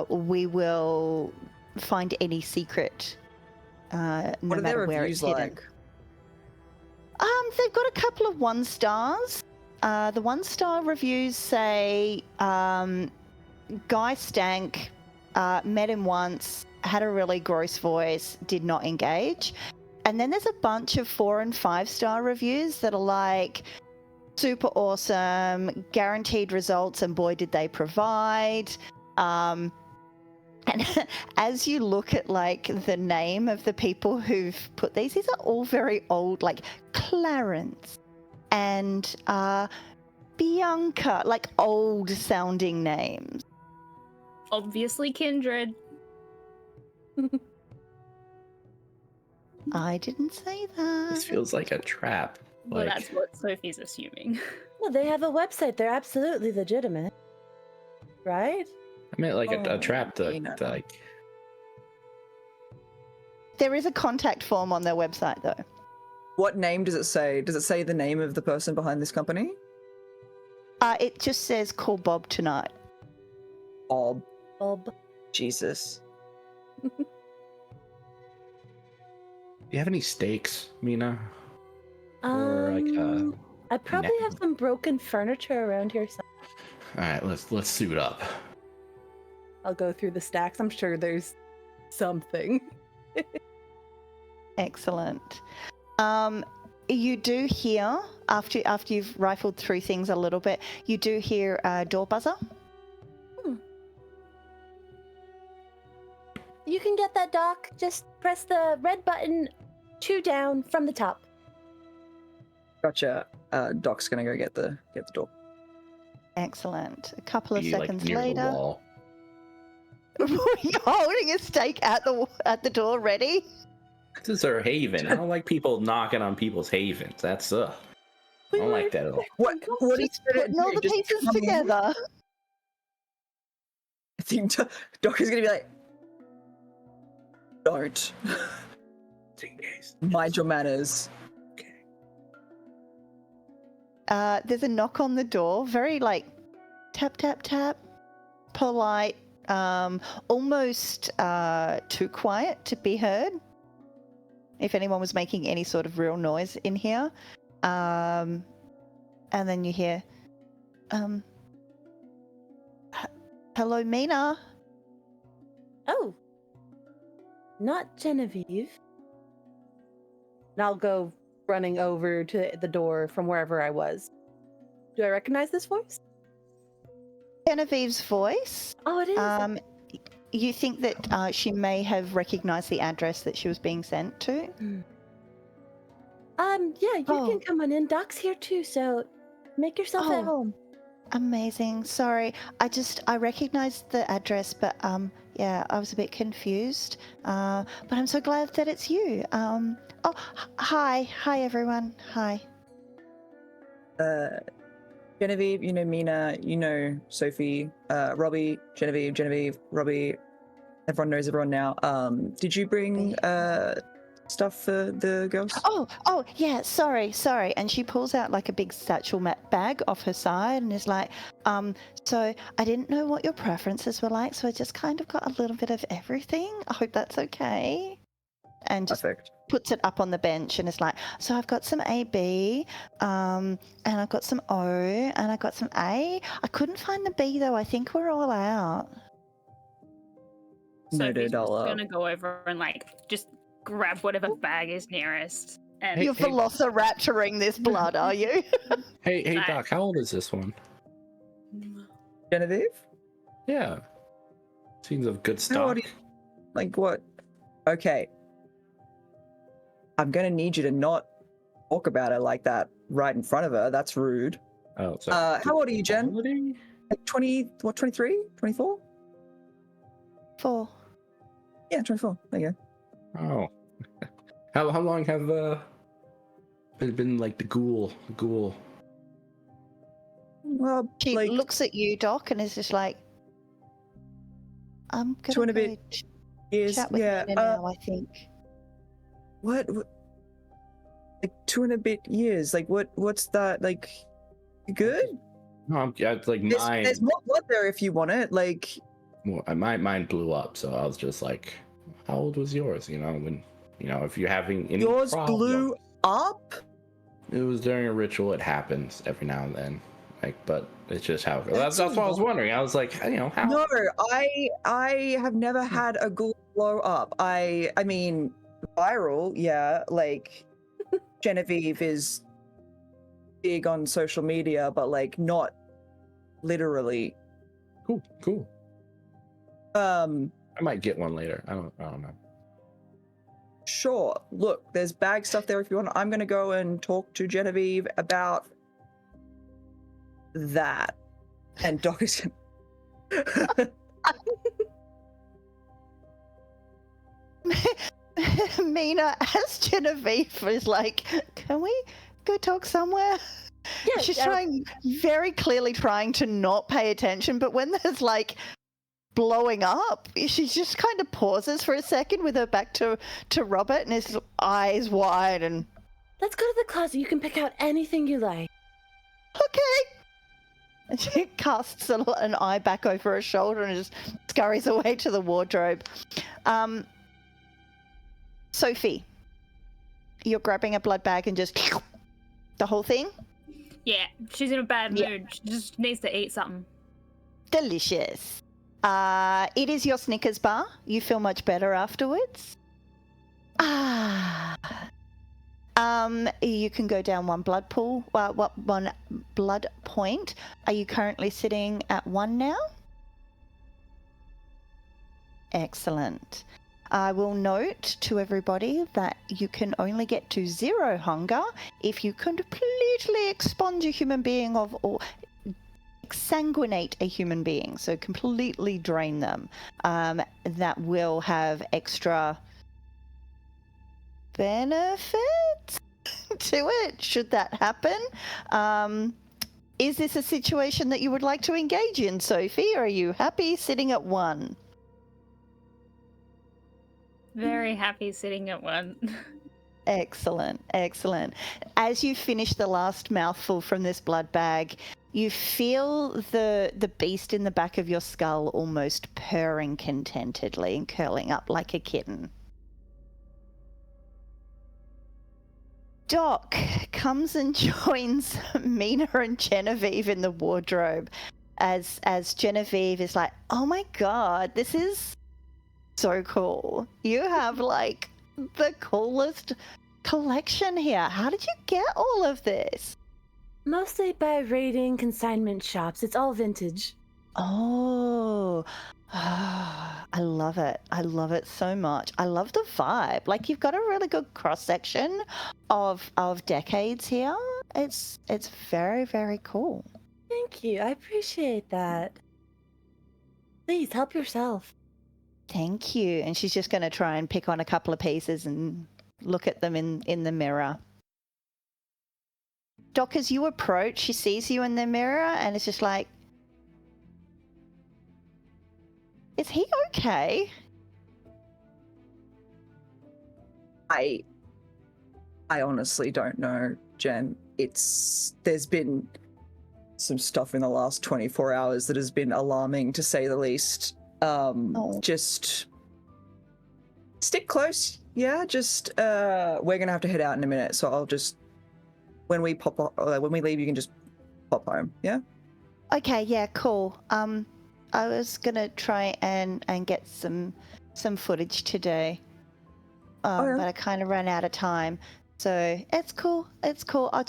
We will find any secret, no what are matter their where reviews it's hidden. like? They've got a couple of 1 stars. The 1-star reviews say, guy stank, met him once, had a really gross voice, did not engage. And then there's a bunch of 4 and 5-star reviews that are like, super awesome, guaranteed results, and boy did they provide. And as you look at like the name of the people who've put these are all very old, like Clarence and Bianca, like old sounding names. Obviously kindred. I didn't say that. This feels like a trap. Well, that's what Sophie's assuming. Well, they have a website. They're absolutely legitimate, right? I meant like a trap to like. There is a contact form on their website, though. What name does it say? Does it say the name of the person behind this company? It just says call Bob tonight. Bob. bulb. Jesus. Do you have any stakes, Mina? Or like I probably have some broken furniture around here. So all right, let's suit up. I'll go through the stacks. I'm sure there's something. Excellent. You do hear, after you've rifled through things a little bit, you do hear a door buzzer. You can get that, Doc. Just press the red button 2 down from the top. Gotcha. Doc's gonna go get the door. Excellent. A couple of Be, seconds like, near the later, wall. you're holding a stake at the door, ready. This is our haven. I don't like people knocking on people's havens. That's I don't like that at all. What is Just putting all the pieces together. I think Doc is gonna be like, don't. Mind your manners. There's a knock on the door, very like tap tap tap, polite, almost too quiet to be heard. If anyone was making any sort of real noise in here, and then you hear, hello, Mina. Oh, not Genevieve. And I'll go running over to the door from wherever I was. Do I recognize this voice? Genevieve's voice. Oh, it is. You think that she may have recognized the address that she was being sent to? Yeah, you Oh. can come on in. Doc's here too, so make yourself at Oh. home. Amazing. Sorry, I recognized the address, but yeah, I was a bit confused. But I'm so glad that it's you. Hi everyone. Hi. Genevieve, you know Mina, you know Sophie, Robbie, Genevieve, Robbie. Everyone knows everyone now. Did you bring stuff for the girls? Oh yeah. Sorry. And she pulls out like a big satchel bag off her side and is like, so I didn't know what your preferences were like, so I just kind of got a little bit of everything. I hope that's okay. And just Perfect. puts it up on the bench and is like, so I've got some AB, and I've got some O, and I've got some A. I couldn't find the B though. I think we're all out. So Noted, he's just I'll, gonna go over and like just grab whatever bag is nearest. And You're velociraptoring this blood, are you? Hey Nice. Doc, how old is this one? Genevieve? Yeah. Seems of good How old stock. are you? Like what? Okay. I'm gonna need you to not talk about her like that right in front of her. That's rude. Oh, so How old are you, Jen? quality? Like 23? 24? 4. Yeah, 24. There you go. Oh. How long have been like the ghoul? Well, She like looks at you, Doc, and is just like, I'm Two gonna and a go bit years. chat with Yeah. Nina now, I think. What? Like 2 and a bit years. Like what's that? Like you good? No, it's like mine. There's more blood there if you want it. Like Mine blew up, so I was just like, how old was yours? When if you're having any yours problems. blew up. It was during a ritual. It happens every now and then. But it's just how it goes. That's That's what I was wondering. I was like, how? No, I have never had a ghoul blow up. I mean, viral, yeah. Like Genevieve is big on social media, but like not literally. Cool. I might get one later. I don't know. Sure. Look, there's bag stuff there if you want. I'm gonna go and talk to Genevieve about that. And Doc is gonna... Mina, as Genevieve is like, can we go talk somewhere? Yeah, She's very clearly trying to not pay attention, but when there's like blowing up, she just kind of pauses for a second with her back to Robert and his eyes wide and, Let's go to the closet. You can pick out anything you like. okay. And she casts an eye back over her shoulder and just scurries away to the wardrobe. Sophie, you're grabbing a blood bag and just the whole thing? Yeah, she's in a bad Yeah. mood. She just needs to eat something. Delicious. It is your Snickers bar. You feel much better afterwards. You can go down one blood pool. One blood point. Are you currently sitting at 1 now? Excellent. I will note to everybody that you can only get to 0 hunger if you completely expunge a human being or exsanguinate a human being, so completely drain them. That will have extra benefits to it should that happen. Is this a situation that you would like to engage in, Sophie? Or are you happy sitting at 1? Very happy sitting at 1. Excellent, excellent. As you finish the last mouthful from this blood bag, you feel the beast in the back of your skull almost purring contentedly and curling up like a kitten. Doc comes and joins Mina and Genevieve in the wardrobe as Genevieve is like, oh my god, this is so cool. You have like the coolest collection here. How did you get all of this? Mostly by raiding consignment shops. It's all vintage. Oh, I love it. I love it so much. I love the vibe. Like you've got a really good cross section of decades here. It's very, very cool. Thank you. I appreciate that. Please help yourself. Thank you. And she's just going to try and pick on a couple of pieces and look at them in the mirror. Doc, as you approach, she sees you in the mirror and it's just like, is he okay? I honestly don't know, Jen. There's been some stuff in the last 24 hours that has been alarming, to say the least. Just stick close. Yeah, just we're gonna have to head out in a minute, so I'll just when we leave, you can just pop home. Yeah. Okay. Yeah. Cool. I was gonna try and get some footage today, but I kind of ran out of time. So it's cool. It's cool. I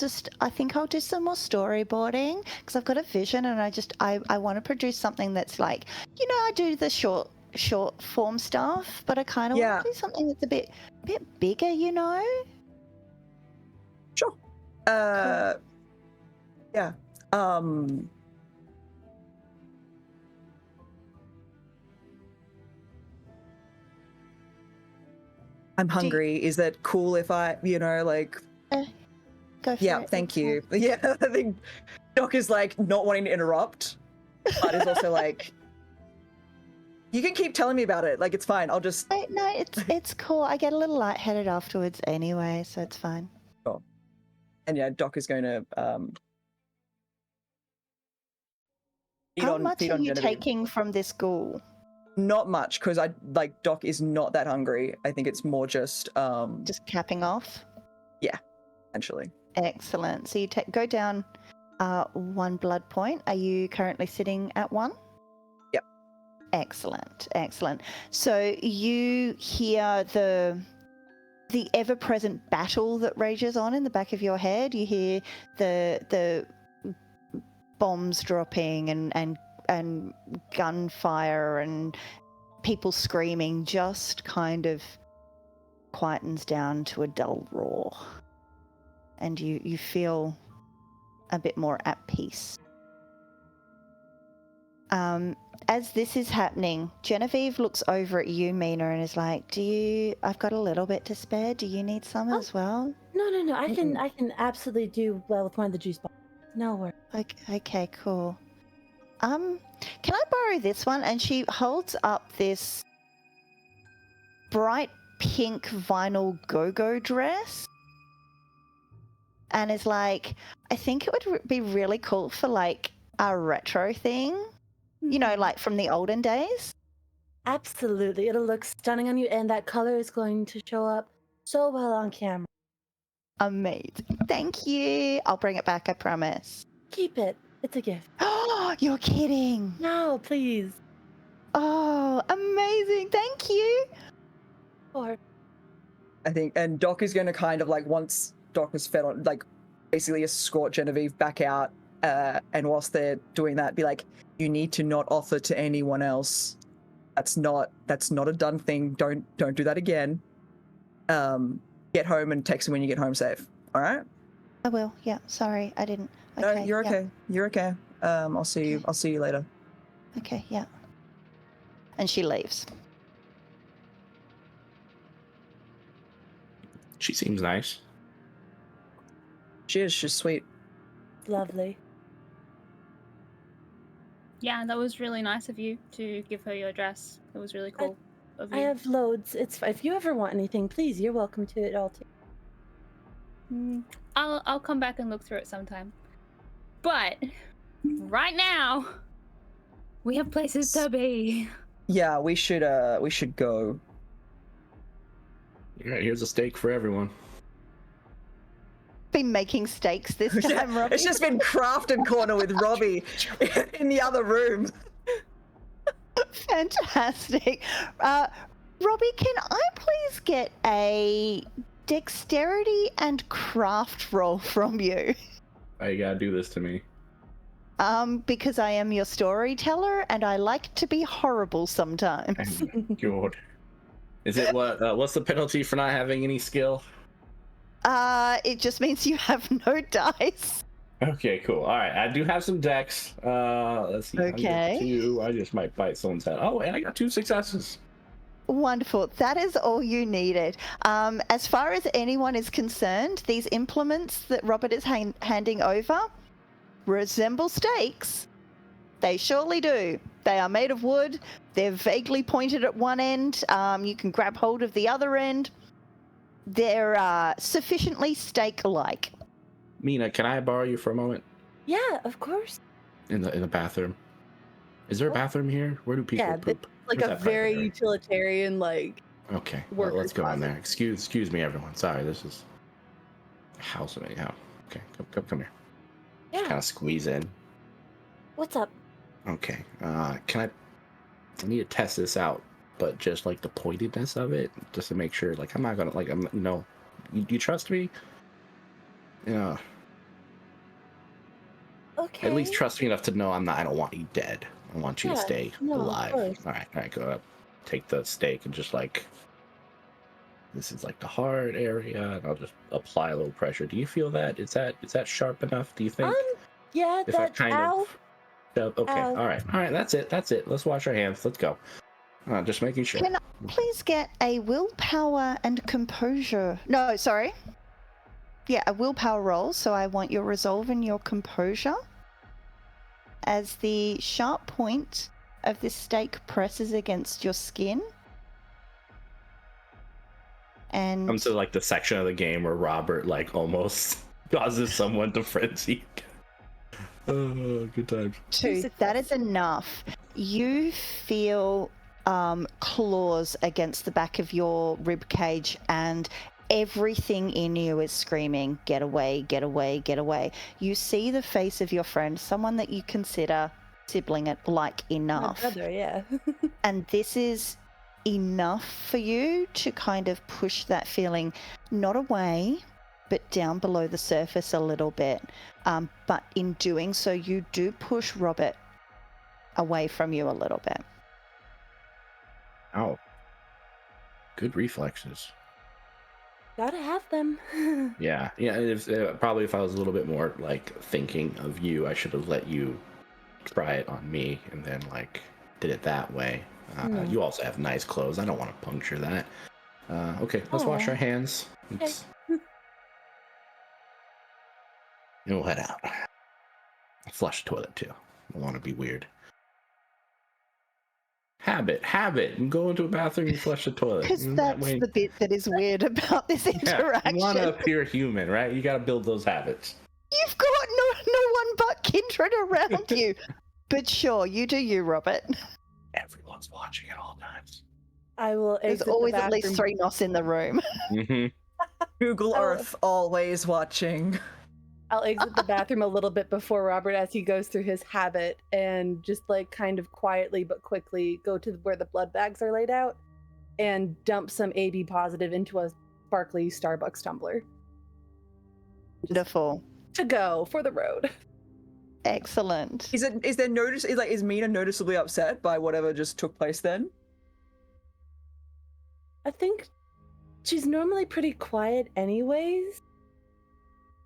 think I'll do some more storyboarding because I've got a vision and I want to produce something that's like, I do the short form stuff, but I kind of want to do something that's a bit bigger, Sure. Cool. Yeah. I'm hungry. Is that cool if I, like... Go for it. Yeah, thank you. Yeah, I think Doc is like not wanting to interrupt, but is also like, you can keep telling me about it. Like, it's fine. I'll just... No, it's cool. I get a little lightheaded afterwards anyway, so it's fine. Sure. And yeah, Doc is going to How much are you Genevieve. taking from this ghoul? Not much, because Doc is not that hungry. I think it's more just capping off? Yeah, essentially. Excellent. So you go down 1 blood point. Are you currently sitting at 1? Yep. Excellent. So you hear the ever-present battle that rages on in the back of your head. You hear the bombs dropping and gunfire and people screaming just kind of quietens down to a dull roar. And you feel a bit more at peace. As this is happening, Genevieve looks over at you, Mina, and is like, I've got a little bit to spare. Do you need some as well? No. I can absolutely do well with one of the juice bottles. No worries. Okay, cool. Can I borrow this one? And she holds up this bright pink vinyl go-go dress. And is like, I think it would be really cool for like a retro thing? You know, like from the olden days? Absolutely. It'll look stunning on you, and that color is going to show up so well on camera. Amazing. Thank you. I'll bring it back, I promise. Keep it. It's a gift. Oh, you're kidding. No, please. Oh, amazing. Thank you. Or I think, and Doc is going to kind of like, once Doc has fed on, like, basically escort Genevieve back out, and whilst they're doing that, be like, you need to not offer to anyone else. That's not a done thing. Don't do that again. Get home and text me when you get home safe. All right? I will. Yeah. Sorry, I didn't. Okay, No, you're yeah. okay. You're okay. I'll see you. I'll see you later. Okay. Yeah. And she leaves. She seems nice. She's sweet. lovely. Yeah, that was really nice of you to give her your address. That was really cool of I you. have loads. It's if you ever want anything, please, you're welcome to it all too. I'll come back and look through it sometime. But right now, we have places to be. Yeah, we should go. All right, here's a steak for everyone. Been making steaks this time, Robbie. It's just been crafted corner with Robbie in the other room. Fantastic. Robbie, can I please get a dexterity and craft roll from you? Why you gotta do this to me? Because I am your storyteller and I like to be horrible sometimes. God. Is it what's the penalty for not having any skill? It just means you have no dice. Okay, cool. All right, I do have some dex. Let's see. Okay. I just might bite someone's head. Oh, and I got 2 successes. Wonderful. That is all you needed. As far as anyone is concerned, these implements that Robert is handing over resemble stakes. They surely do. They are made of wood. They're vaguely pointed at one end. You can grab hold of the other end. They're sufficiently stake-like. Mina, can I borrow you for a moment? Yeah, of course. In the bathroom. Is there a bathroom here? Where do people Yeah, poop? Like Where's a that very bathroom? utilitarian, like. Okay, well, let's workers' go in closet. there. Excuse me, everyone. Sorry, this is house of anyhow. Okay, come here. Yeah. Kind of squeeze in. What's up? Okay. I need to test this out, but just like the pointedness of it, just to make sure. Like I'm not gonna you trust me? Yeah. Okay. At least trust me enough to know I don't want you dead. I want you to Yeah, stay no, of alive. course. All right, go up. Take the stake and just like, this is like the hard area, and I'll just apply a little pressure. Do you feel that? Is that sharp enough? Do you think? Yeah, If I that kind ow. of okay, Ow. all right, that's it. Let's wash our hands. Let's go. Just making sure. Can I please get a willpower and composure? No, sorry. Yeah, a willpower roll. So I want your resolve and your composure. As the sharp point of this stake presses against your skin. And Comes to like the section of the game where Robert like almost causes someone to frenzy. Oh, good times. 2, that is enough. You feel claws against the back of your rib cage, and everything in you is screaming, get away, get away, get away. You see the face of your friend, someone that you consider sibling-like My enough. brother, yeah. And this is enough for you to kind of push that feeling not away, but down below the surface a little bit. But in doing so, you do push Robert away from you a little bit. Ow. Good reflexes. Gotta have them. Yeah. Probably if I was a little bit more like thinking of you, I should have let you try it on me and then like did it that way. You also have nice clothes. I don't want to puncture that. Okay, let's wash Aw. our hands. Let's... And we'll head out. Flush the toilet too. I don't want to be weird. Habit. And go into a bathroom and flush the toilet. Because And that's that way- the bit that is weird about this Yeah, interaction. you want to appear human, right? You got to build those habits. You've got no everyone but Kindred around you. But sure, you do you, Robert. Everyone's watching at all times. I will There's exit always the at least bathroom. 3 Nos in the room. Google Oh. Earth always watching. I'll exit the bathroom a little bit before Robert as he goes through his habit and just like kind of quietly but quickly go to where the blood bags are laid out and dump some AB positive into a sparkly Starbucks tumbler. Wonderful. To go for the road. Excellent. Is Mina noticeably upset by whatever just took place then? I think she's normally pretty quiet anyways.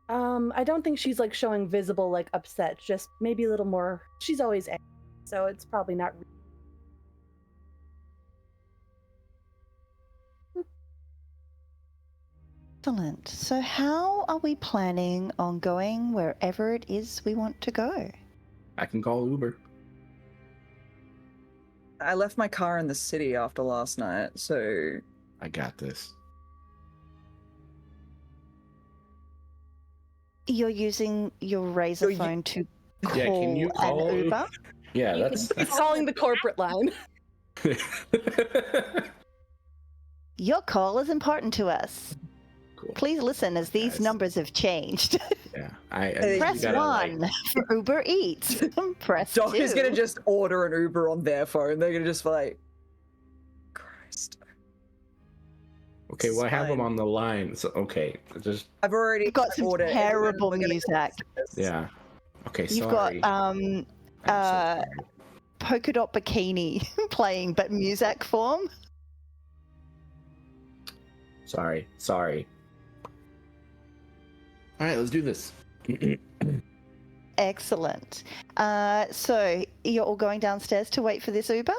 I don't think she's like showing visible like upset, just maybe a little more. She's always angry, so it's probably not. Excellent. So how are we planning on going wherever it is we want to go? I can call Uber. I left my car in the city after last night, so I got this. You're using your Razor you- phone to call, Yeah, can you call an Uber? Yeah, You that's. He's calling the corporate line. Your call is important to us. Cool. Please listen as these Guys. numbers have changed. Yeah, Hey, Press you gotta, 1 like- for Uber Eats. Press Doc 2. is gonna just order an Uber on their phone. They're gonna just be like, Christ. Okay, well, I have them Fine. on the line. So okay, just I've already You've got some ordered. terrible We're gonna- music. yeah. Okay, You've sorry. got I'm so sorry. Polka Dot Bikini playing, but music form. Sorry. All right, let's do this. Excellent. So you're all going downstairs to wait for this Uber?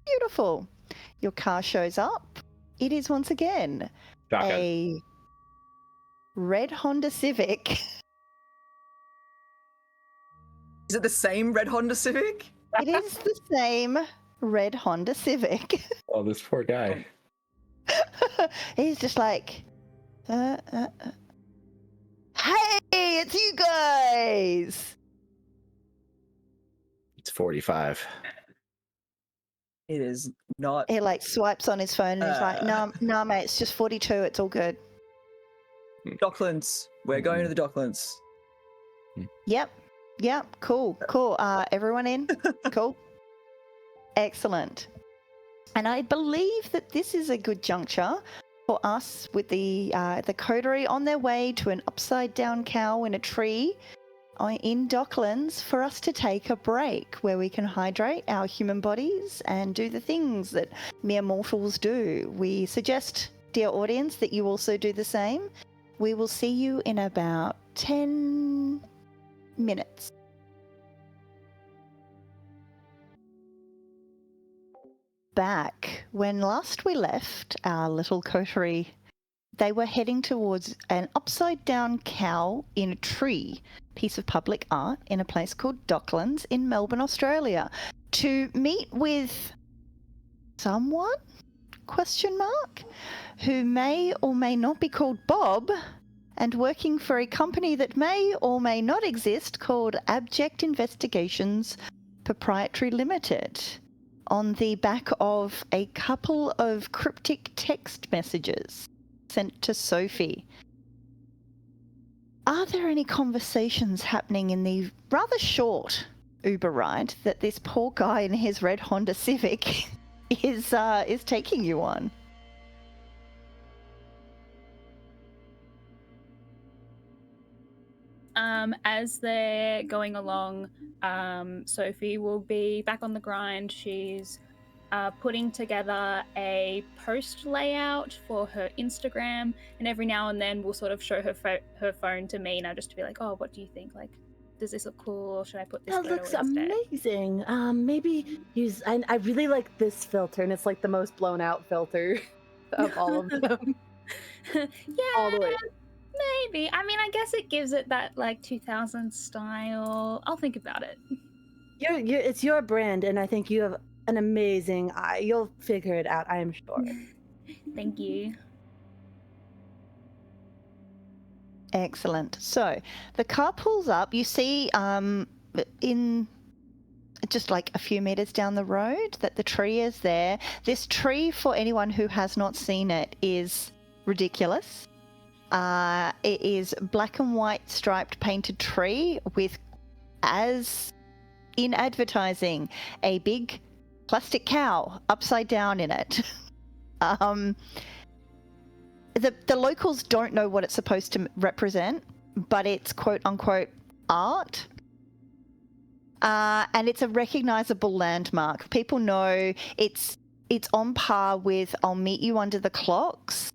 Beautiful. Your car shows up. It is once again Shotgun. a red Honda Civic. Is it the same red Honda Civic? It is the same red Honda Civic. Oh, this poor guy. He's just like, hey, it's you guys. It's 45. It is not. He like swipes on his phone and he's like, nah, mate, it's just 42. It's all good. Docklands. We're going to the Docklands. Yep. Cool. Everyone in? Cool. Excellent. And I believe that this is a good juncture for us with the coterie on their way to an upside down cow in a tree in Docklands for us to take a break where we can hydrate our human bodies and do the things that mere mortals do. We suggest, dear audience, that you also do the same. We will see you in about 10 minutes. Back when last we left our little coterie, they were heading towards an upside down cow in a tree, piece of public art in a place called Docklands in Melbourne, Australia, to meet with someone, who may or may not be called Bob, and working for a company that may or may not exist called Abject Investigations Proprietary Limited, on the back of a couple of cryptic text messages sent to Sophie. Are there any conversations happening in the rather short Uber ride that this poor guy in his red Honda Civic is taking you on? As they're going along, Sophie will be back on the grind. She's putting together a post layout for her Instagram, and every now and then we'll sort of show her phone to Mina just to be like, oh, what do you think? Like, does this look cool, or should I put this That photo looks instead? amazing. Maybe use. I really like this filter, and it's like the most blown out filter of all of them. Yeah, All the way. maybe. I mean, I guess it gives it that like 2000 style. I'll think about it. It's your brand, and I think you have an amazing eye. You'll figure it out, I am sure. Thank you. Excellent. So the car pulls up. You see in just like a few meters down the road that the tree is there. This tree, for anyone who has not seen it, is ridiculous. It is black and white striped painted tree with, as in advertising, a big plastic cow upside down in it. The locals don't know what it's supposed to represent, but it's quote unquote art. And it's a recognizable landmark. People know it's on par with "I'll meet you under the clocks"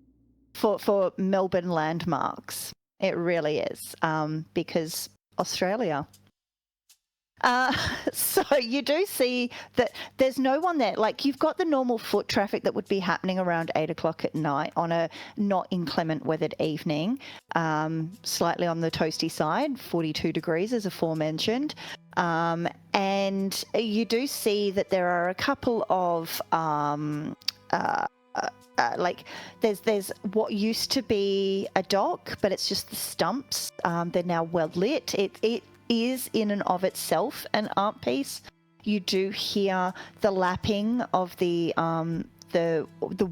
for Melbourne landmarks. It really is, because Australia. So you do see that there's no one there. Like, you've got the normal foot traffic that would be happening around 8 o'clock at night on a not inclement weathered evening, slightly on the toasty side, 42 degrees as aforementioned. And you do see that there are a couple of like there's what used to be a dock, but it's just the stumps. They're now well lit. It is in and of itself an art piece. You do hear the lapping of the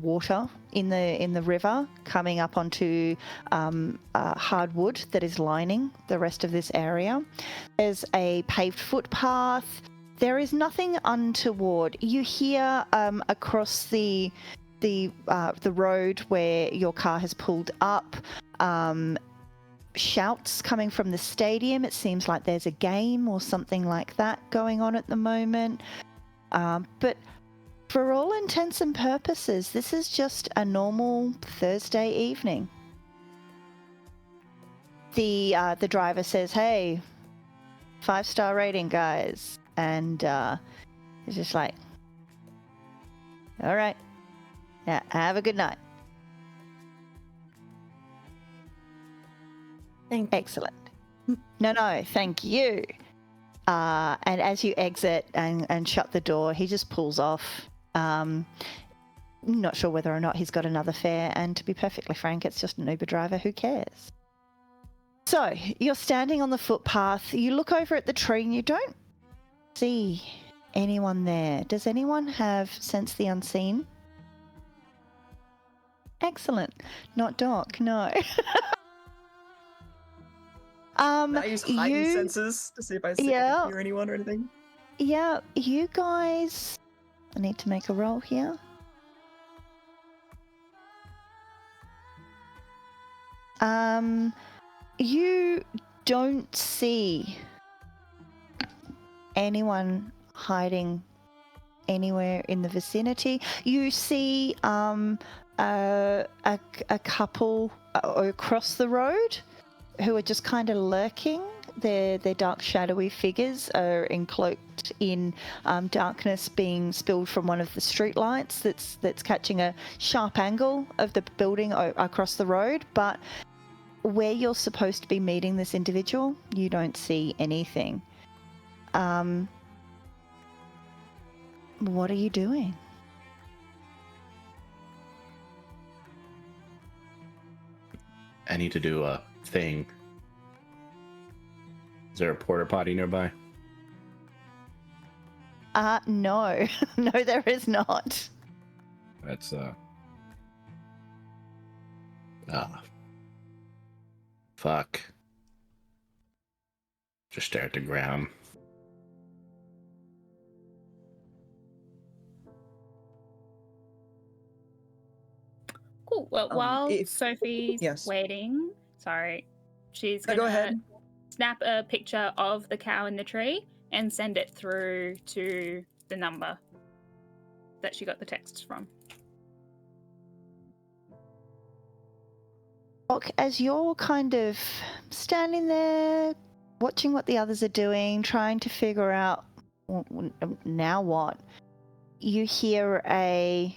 water in the river coming up onto hardwood that is lining the rest of this area. There's a paved footpath. There is nothing untoward. You hear across the road where your car has pulled up, shouts coming from the stadium. It seems like there's a game or something like that going on at the moment. But for all intents and purposes, this is just a normal Thursday evening. The driver says, "Hey, 5-star rating, guys," and he's just like, "All right, yeah, have a good night." Thank you. Excellent. No, thank you. And as you exit and shut the door, he just pulls off. Not sure whether or not he's got another fare, and to be perfectly frank, it's just an Uber driver. Who cares? So you're standing on the footpath. You look over at the tree and you don't see anyone there. Does anyone have sense the unseen? Excellent. Not Doc, no. I use heightened senses to see if I hear anyone or anything. Yeah, you guys. I need to make a roll here. You don't see anyone hiding anywhere in the vicinity. You see a couple across the road who are just kind of lurking. Their dark, shadowy figures are encloaked in darkness being spilled from one of the street lights that's catching a sharp angle of the building across the road. But where you're supposed to be meeting this individual, you don't see anything. What are you doing? I need to do a thing. Is there a porta potty nearby? No. No, there is not. That's fuck. Just stare at the ground. Cool. Well, while Sophie's yes. waiting, she's No, gonna go ahead. snap a picture of the cow in the tree and send it through to the number that she got the texts from. As you're kind of standing there, watching what the others are doing, trying to figure out now what, you hear "Well,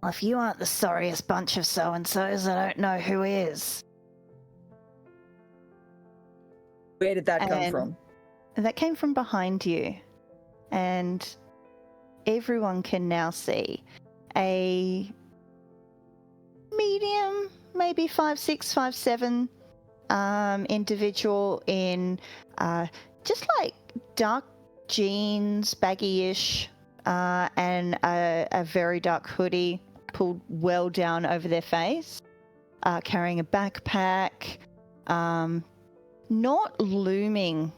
if you aren't the sorriest bunch of so-and-sos, I don't know who is." Where did that come from? That came from behind you. And everyone can now see a maybe 5'6", 5'7", individual in just like dark jeans, baggy-ish, and a very dark hoodie pulled well down over their face, carrying a backpack, not looming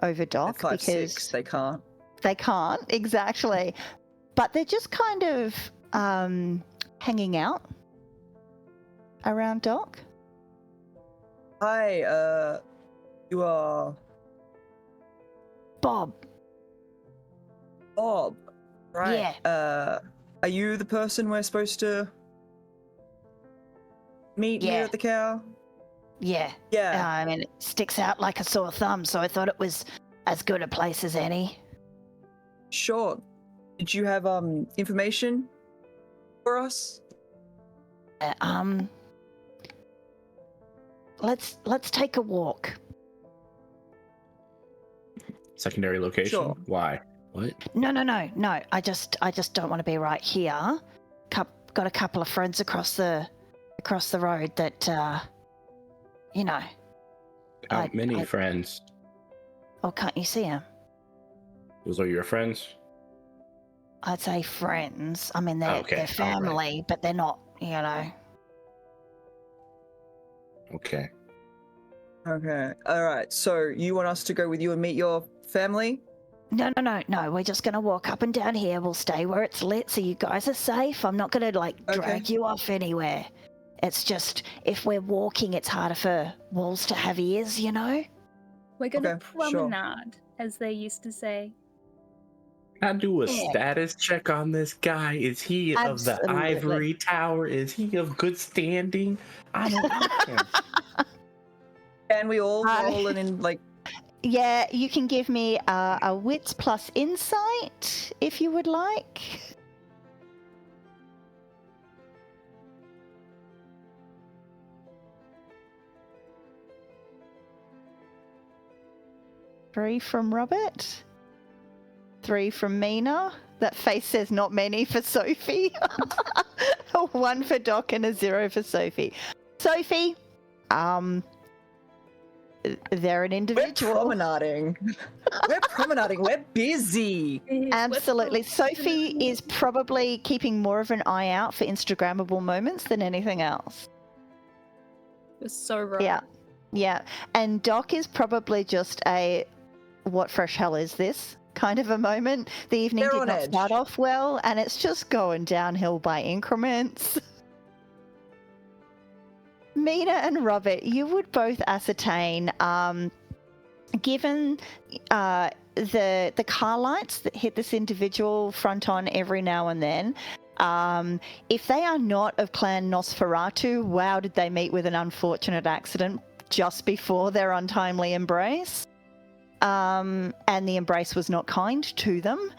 over Doc At 5'6", because they can't. they can't, exactly. But they're just kind of hanging out around Doc. Hi, you are Bob. Bob, right? Yeah. Are you the person we're supposed to meet Yeah. here at the cow? Yeah. Yeah. I mean, it sticks out like a sore thumb, so I thought it was as good a place as any. Sure. Did you have information for us? Let's take a walk. Secondary location? Sure. Why? What? No. I just don't want to be right here. Got a couple of friends across the road that, you know. How many friends? Oh, can't you see them? Those are your friends? I'd say friends. I mean, they're Okay, family, but they're not, you know. Okay. Okay. All right. So you want us to go with you and meet your family? No. We're just going to walk up and down here. We'll stay where it's lit so you guys are safe. I'm not going to, like, drag you off anywhere. It's just, if we're walking, it's harder for walls to have ears, you know? We're gonna Okay, sure. promenade, as they used to say. I do a Yeah. status check on this guy. Is he of the Absolutely. ivory tower? Is he of good standing? I don't know him. Can we all roll and in like? Yeah, you can give me a wits plus insight if you would like. Three from Robert. 3 from Mina. That face says not many for Sophie. 1 for Doc and a 0 for Sophie. Sophie, they're an individual. We're promenading. We're promenading. We're busy. Absolutely. Sophie is probably keeping more of an eye out for Instagrammable moments than anything else. You're so right. Yeah. And Doc is probably just a what fresh hell is this kind of a moment. The evening They're did on not edge. start off well, and it's just going downhill by increments. Mina and Robert, you would both ascertain, given the car lights that hit this individual front on every now and then, if they are not of Clan Nosferatu, wow, did they meet with an unfortunate accident just before their untimely embrace. And the embrace was not kind to them.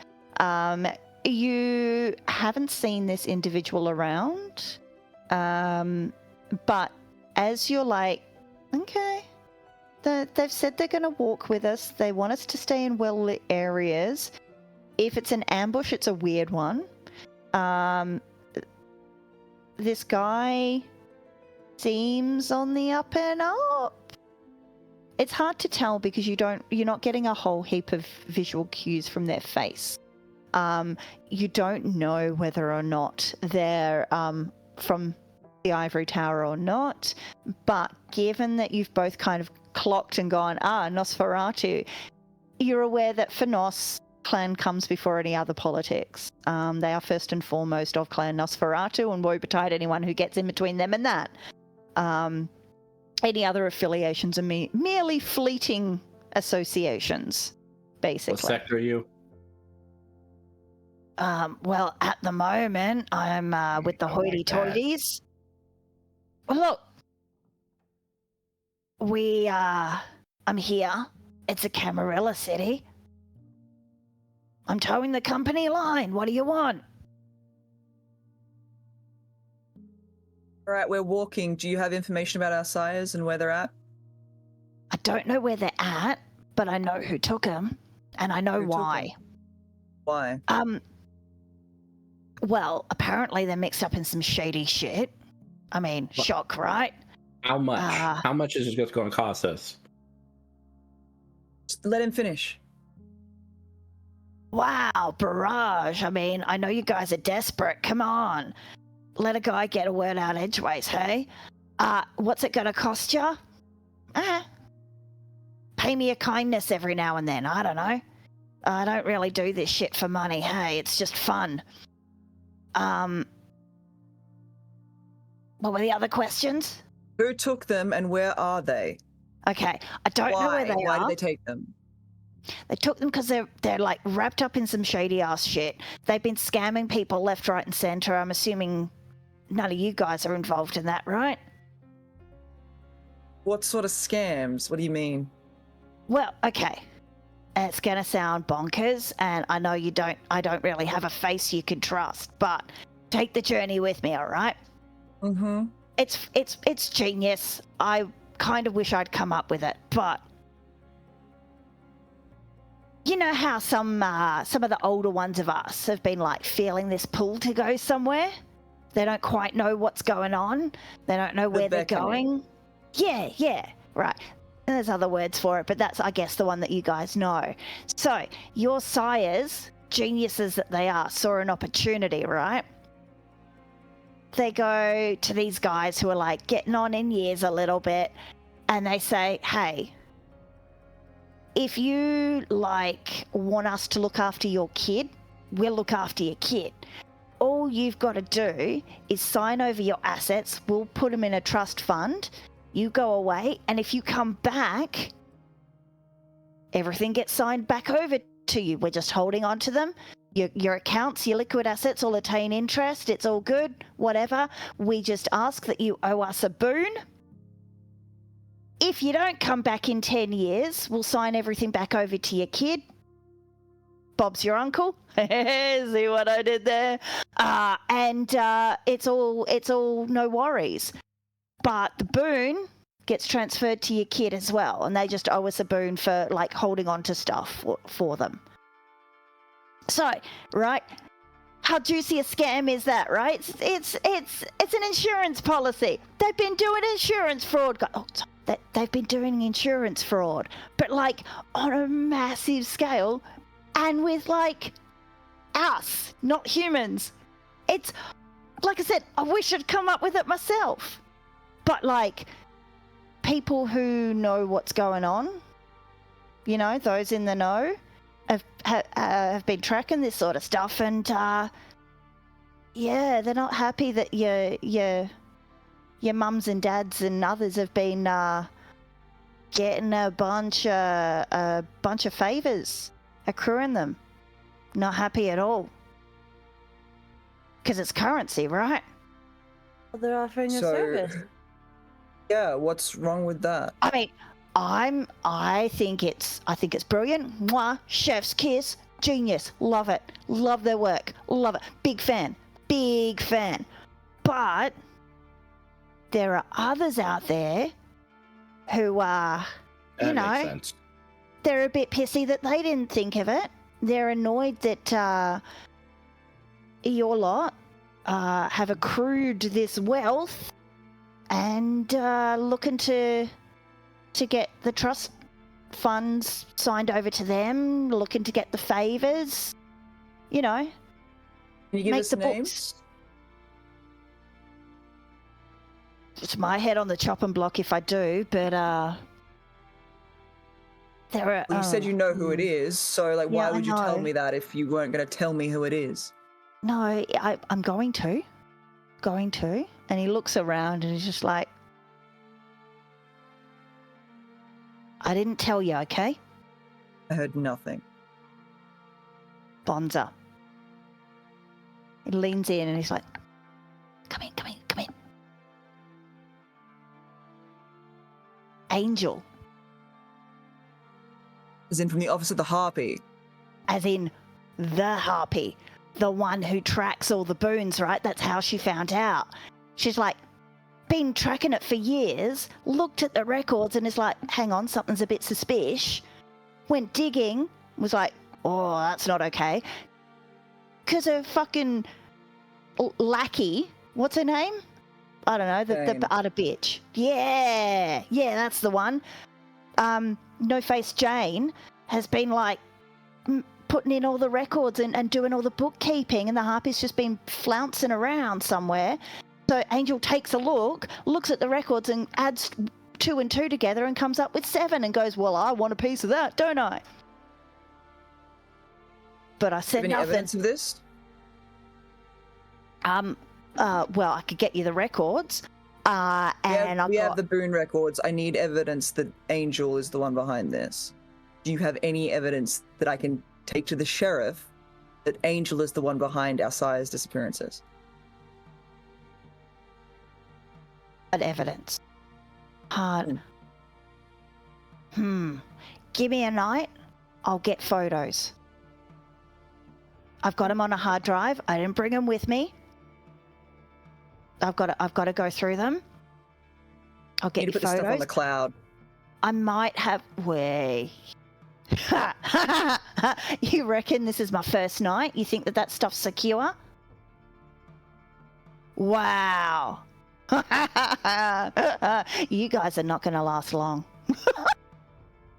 You haven't seen this individual around, but as you're like, okay, they've said they're going to walk with us. They want us to stay in well-lit areas. If it's an ambush, it's a weird one. This guy seems on the up and up. It's hard to tell because you're not getting a whole heap of visual cues from their face. You don't know whether or not they're from the Ivory Tower or not, but given that you've both kind of clocked and gone, Nosferatu, you're aware that for Nos, clan comes before any other politics. They are first and foremost of Clan Nosferatu, and woe betide anyone who gets in between them and that. Any other affiliations are merely fleeting associations, basically. What sector are you? Well, at the moment, I'm with the I like hoity-toities. Well, look, I'm here. It's a Camarilla city. I'm towing the company line. What do you want? All right, we're walking. Do you have information about our sires and where they're at? I don't know where they're at, but I know who took them, and I know Who took why. Why? Well, apparently they're mixed up in some shady shit. I mean, shock, right? How much? Ah. How much is it just going to cost us? Just let him finish. Wow, barrage. I mean, I know you guys are desperate. Come on. Let a guy get a word out edgeways, hey? What's it gonna cost you? Pay me a kindness every now and then. I don't know. I don't really do this shit for money, hey? It's just fun. What were the other questions? Who took them and where are they? Okay, I don't know where they are. Why did they take them? They took them because they're like wrapped up in some shady ass shit. They've been scamming people left, right, and center. I'm assuming none of you guys are involved in that, right? What sort of scams? What do you mean? Well, okay. It's gonna sound bonkers, and I know I don't really have a face you can trust, but take the journey with me, all right? Mm-hmm. It's genius. I kind of wish I'd come up with it, but you know how some of the older ones of us have been like feeling this pull to go somewhere? They don't quite know what's going on. They don't know where they're going. Yeah, right. And there's other words for it, but that's, I guess, the one that you guys know. So your sires, geniuses that they are, saw an opportunity, right? They go to these guys who are like getting on in years a little bit, and they say, hey, if you like want us to look after your kid, we'll look after your kid. All you've got to do is sign over your assets. We'll put them in a trust fund. You go away, and if you come back, everything gets signed back over to you. We're just holding on to them. Your accounts, your liquid assets all attain interest. It's all good, whatever. We just ask that you owe us a boon. If you don't come back in 10 years, we'll sign everything back over to your kid. Bob's your uncle. See what I did there? And it's all no worries. But the boon gets transferred to your kid as well, and they just owe us a boon for like holding on to stuff for them. So, right, how juicy a scam is that, right? It's an insurance policy. They've been doing insurance fraud. They've been doing insurance fraud, but like on a massive scale, and with like us, not humans. It's like I said, I wish I'd come up with it myself. But like people who know what's going on, you know, those in the know, have been tracking this sort of stuff, and yeah, they're not happy that your mums and dads and others have been getting a bunch of favors accruing them. Not happy at all. Because it's currency, right? Well, they're offering a service. Yeah, what's wrong with that? I mean, I think it's brilliant. Mwah, chef's kiss, genius. Love it. Love their work. Love it. Big fan. But there are others out there who are, That makes sense. they're a bit pissy that they didn't think of it. They're annoyed that your lot have accrued this wealth and looking to get the trust funds signed over to them, looking to get the favors, you know. Can you give make us the names? books. It's my head on the chopping block if I do, but there are. Well, you said you know who it is, so like, why Yeah, would you I tell know. me that if you weren't going to tell me who it is? No, I'm going to. And he looks around and he's just like, I didn't tell you, okay? I heard nothing. Bonza. He leans in and he's like, come in. Angel, As in from the office of the Harpy. as in the harpy, the one who tracks all the boons, right? That's how she found out. She's like, been tracking it for years, looked at the records and is like, hang on, something's a bit suspicious. Went digging, was like, oh, that's not okay. Because her fucking lackey, what's her name? I don't know, Jane. the utter bitch. Yeah, that's the one. No Face Jane has been like putting in all the records and doing all the bookkeeping, and the harpy's just been flouncing around somewhere. So Angel takes a look, looks at the records and adds 2 and 2 together and comes up with 7 and goes, well, I want a piece of that, don't I? But I said Any nothing. evidence of this? Well, I could get you the records. And we have the Boone records. I need evidence that Angel is the one behind this. Do you have any evidence that I can take to the sheriff that Angel is the one behind our sire's disappearances? Hard evidence. Hard. Give me a night. I'll get photos. I've got them on a hard drive. I didn't bring them with me. I've got to go through them. I'll get You need you to put the photos. stuff on the cloud. I might have. Way. You reckon this is my first night? You think that stuff's secure? Wow. You guys are not going to last long.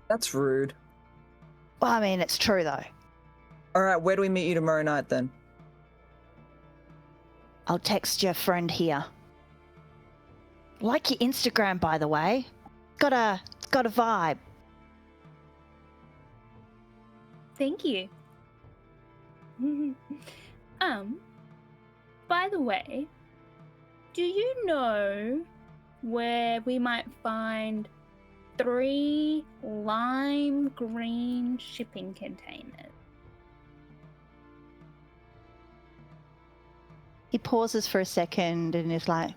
That's rude. Well, I mean, it's true though. All right, where do we meet you tomorrow night then? I'll text your friend here. Like your Instagram, by the way. Got a vibe. Thank you. By the way, do you know where we might find 3 lime green shipping containers? He pauses for a second and is like,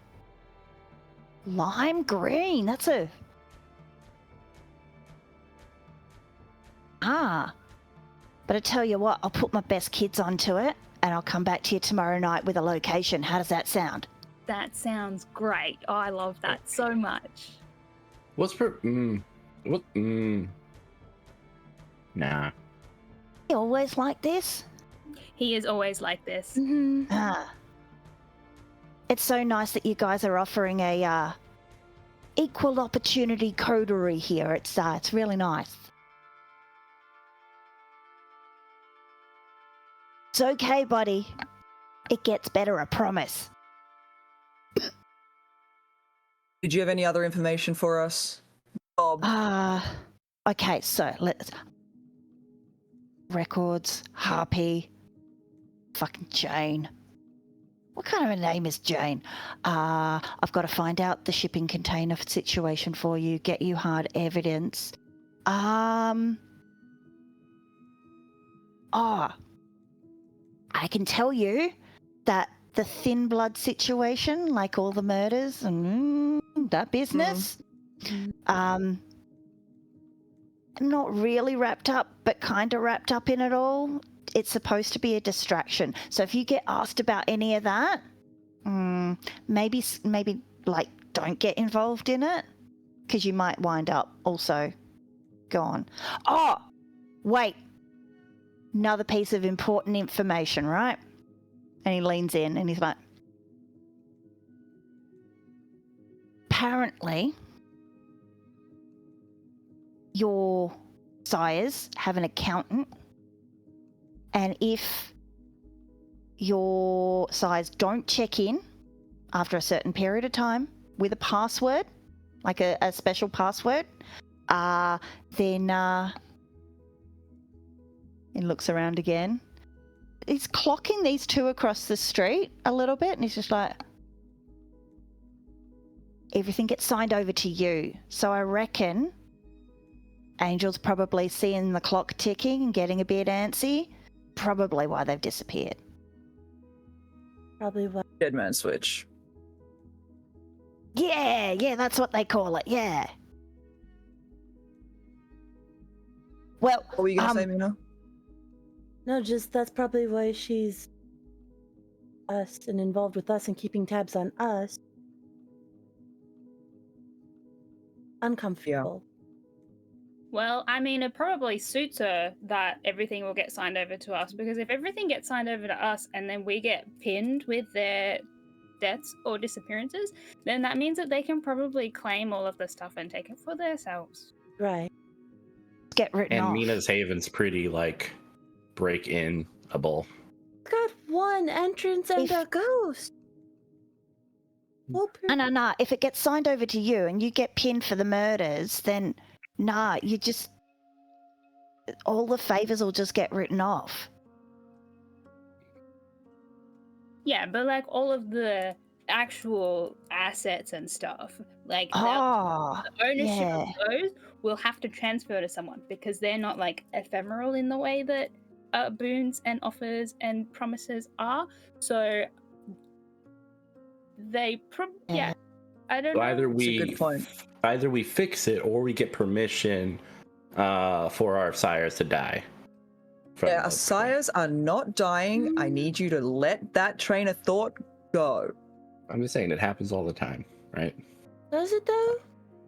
lime green, that's a... But I tell you what, I'll put my best kids onto it and I'll come back to you tomorrow night with a location. How does that sound? That sounds great. Oh, I love that so much. Nah. You always like this? He is always like this. It's so nice that you guys are offering a equal opportunity coterie here. It's really nice. It's okay, buddy. It gets better, I promise. Did you have any other information for us, Bob? Okay, so let's... Records, Harpy, fucking Jane. What kind of a name is Jane? I've got to find out the shipping container situation for you, get you hard evidence. I can tell you that the thin blood situation, like all the murders and that business, not really wrapped up, but kind of wrapped up in it all. It's supposed to be a distraction. So if you get asked about any of that, maybe like don't get involved in it, because you might wind up also gone. Oh, wait. Another piece of important information, right? And he leans in and he's like, apparently your sires have an accountant, and if your sires don't check in after a certain period of time with a password, like a special password, then he looks around again. He's clocking these 2 across the street a little bit, and he's just like, everything gets signed over to you. So I reckon Angel's probably seeing the clock ticking and getting a bit antsy. Probably why they've disappeared. Probably what. Dead man switch. Yeah, that's what they call it, yeah. Well, What were you going to say, Mina? No, just that's probably why she's us and involved with us and keeping tabs on us. Uncomfortable. Well, I mean, it probably suits her that everything will get signed over to us, because if everything gets signed over to us and then we get pinned with their deaths or disappearances, then that means that they can probably claim all of the stuff and take it for themselves. Right. Get written And off. Mina's Haven's pretty like break-in-able. Got one entrance and If- a ghost. No. If it gets signed over to you and you get pinned for the murders, then you just all the favors will just get written off. Yeah, but like all of the actual assets and stuff, like Oh, the ownership yeah. of those will have to transfer to someone because they're not like ephemeral in the way that boons and offers and promises are. So they Yeah. I don't So know. It's a good point. either we fix it or we get permission for our sires to die. Yeah, our sires are not dying. I need you to let that train of thought go. I'm just saying it happens all the time, right? Does it though?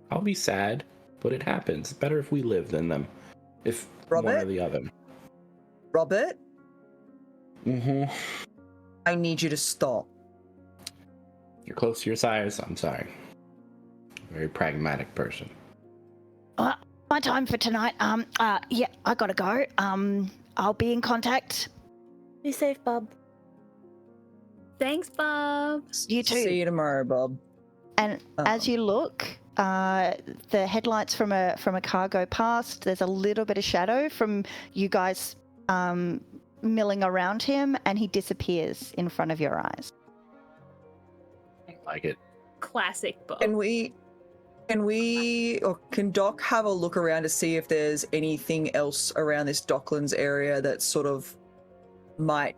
I'll be sad, but it happens. It's better if we live than them. If one Robert? or the other. Robert, Mm-hmm. I need you to stop. You're close to your sires. I'm sorry. Very pragmatic person. My time for tonight. Yeah, I gotta go. I'll be in contact. Be safe, Bob. Thanks, Bob. You too. See you tomorrow, Bob. And as you look, the headlights from a car go past. There's a little bit of shadow from you guys milling around him, and he disappears in front of your eyes. Like it. Classic Bob. Can Doc have a look around to see if there's anything else around this Docklands area that sort of might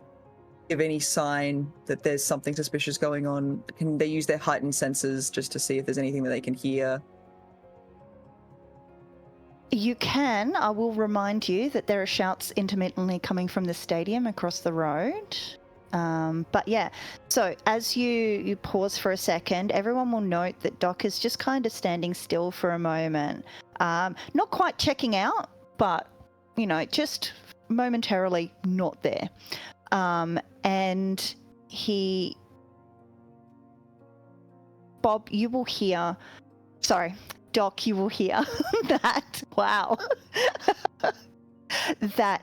give any sign that there's something suspicious going on? Can they use their heightened senses just to see if there's anything that they can hear? You can. I will remind you that there are shouts intermittently coming from the stadium across the road. But yeah, so as you pause for a second, everyone will note that Doc is just kind of standing still for a moment. Not quite checking out, but, just momentarily not there. And Bob, you will hear, sorry, Doc, you will hear that, wow. That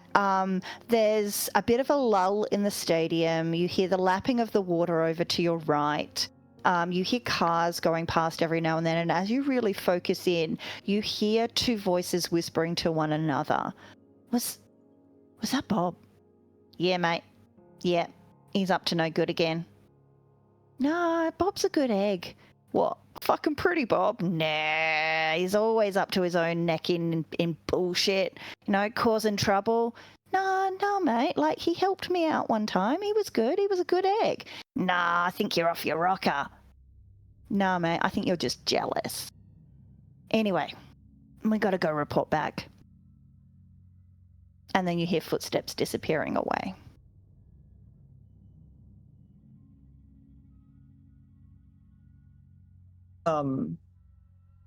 there's a bit of a lull in the stadium. You hear the lapping of the water over to your right. You hear cars going past every now and then, and as you really focus in, you hear two voices whispering to one another. Was that Bob? Yeah, mate. Yeah, he's up to no good again. No, Bob's a good egg. What? Fucking pretty Bob? Nah, he's always up to his own neck in bullshit, causing trouble. No, mate, like he helped me out one time. He was good. He was a good egg. Nah, I think you're off your rocker. Nah, mate, I think you're just jealous. Anyway, we gotta go report back. And then you hear footsteps disappearing away.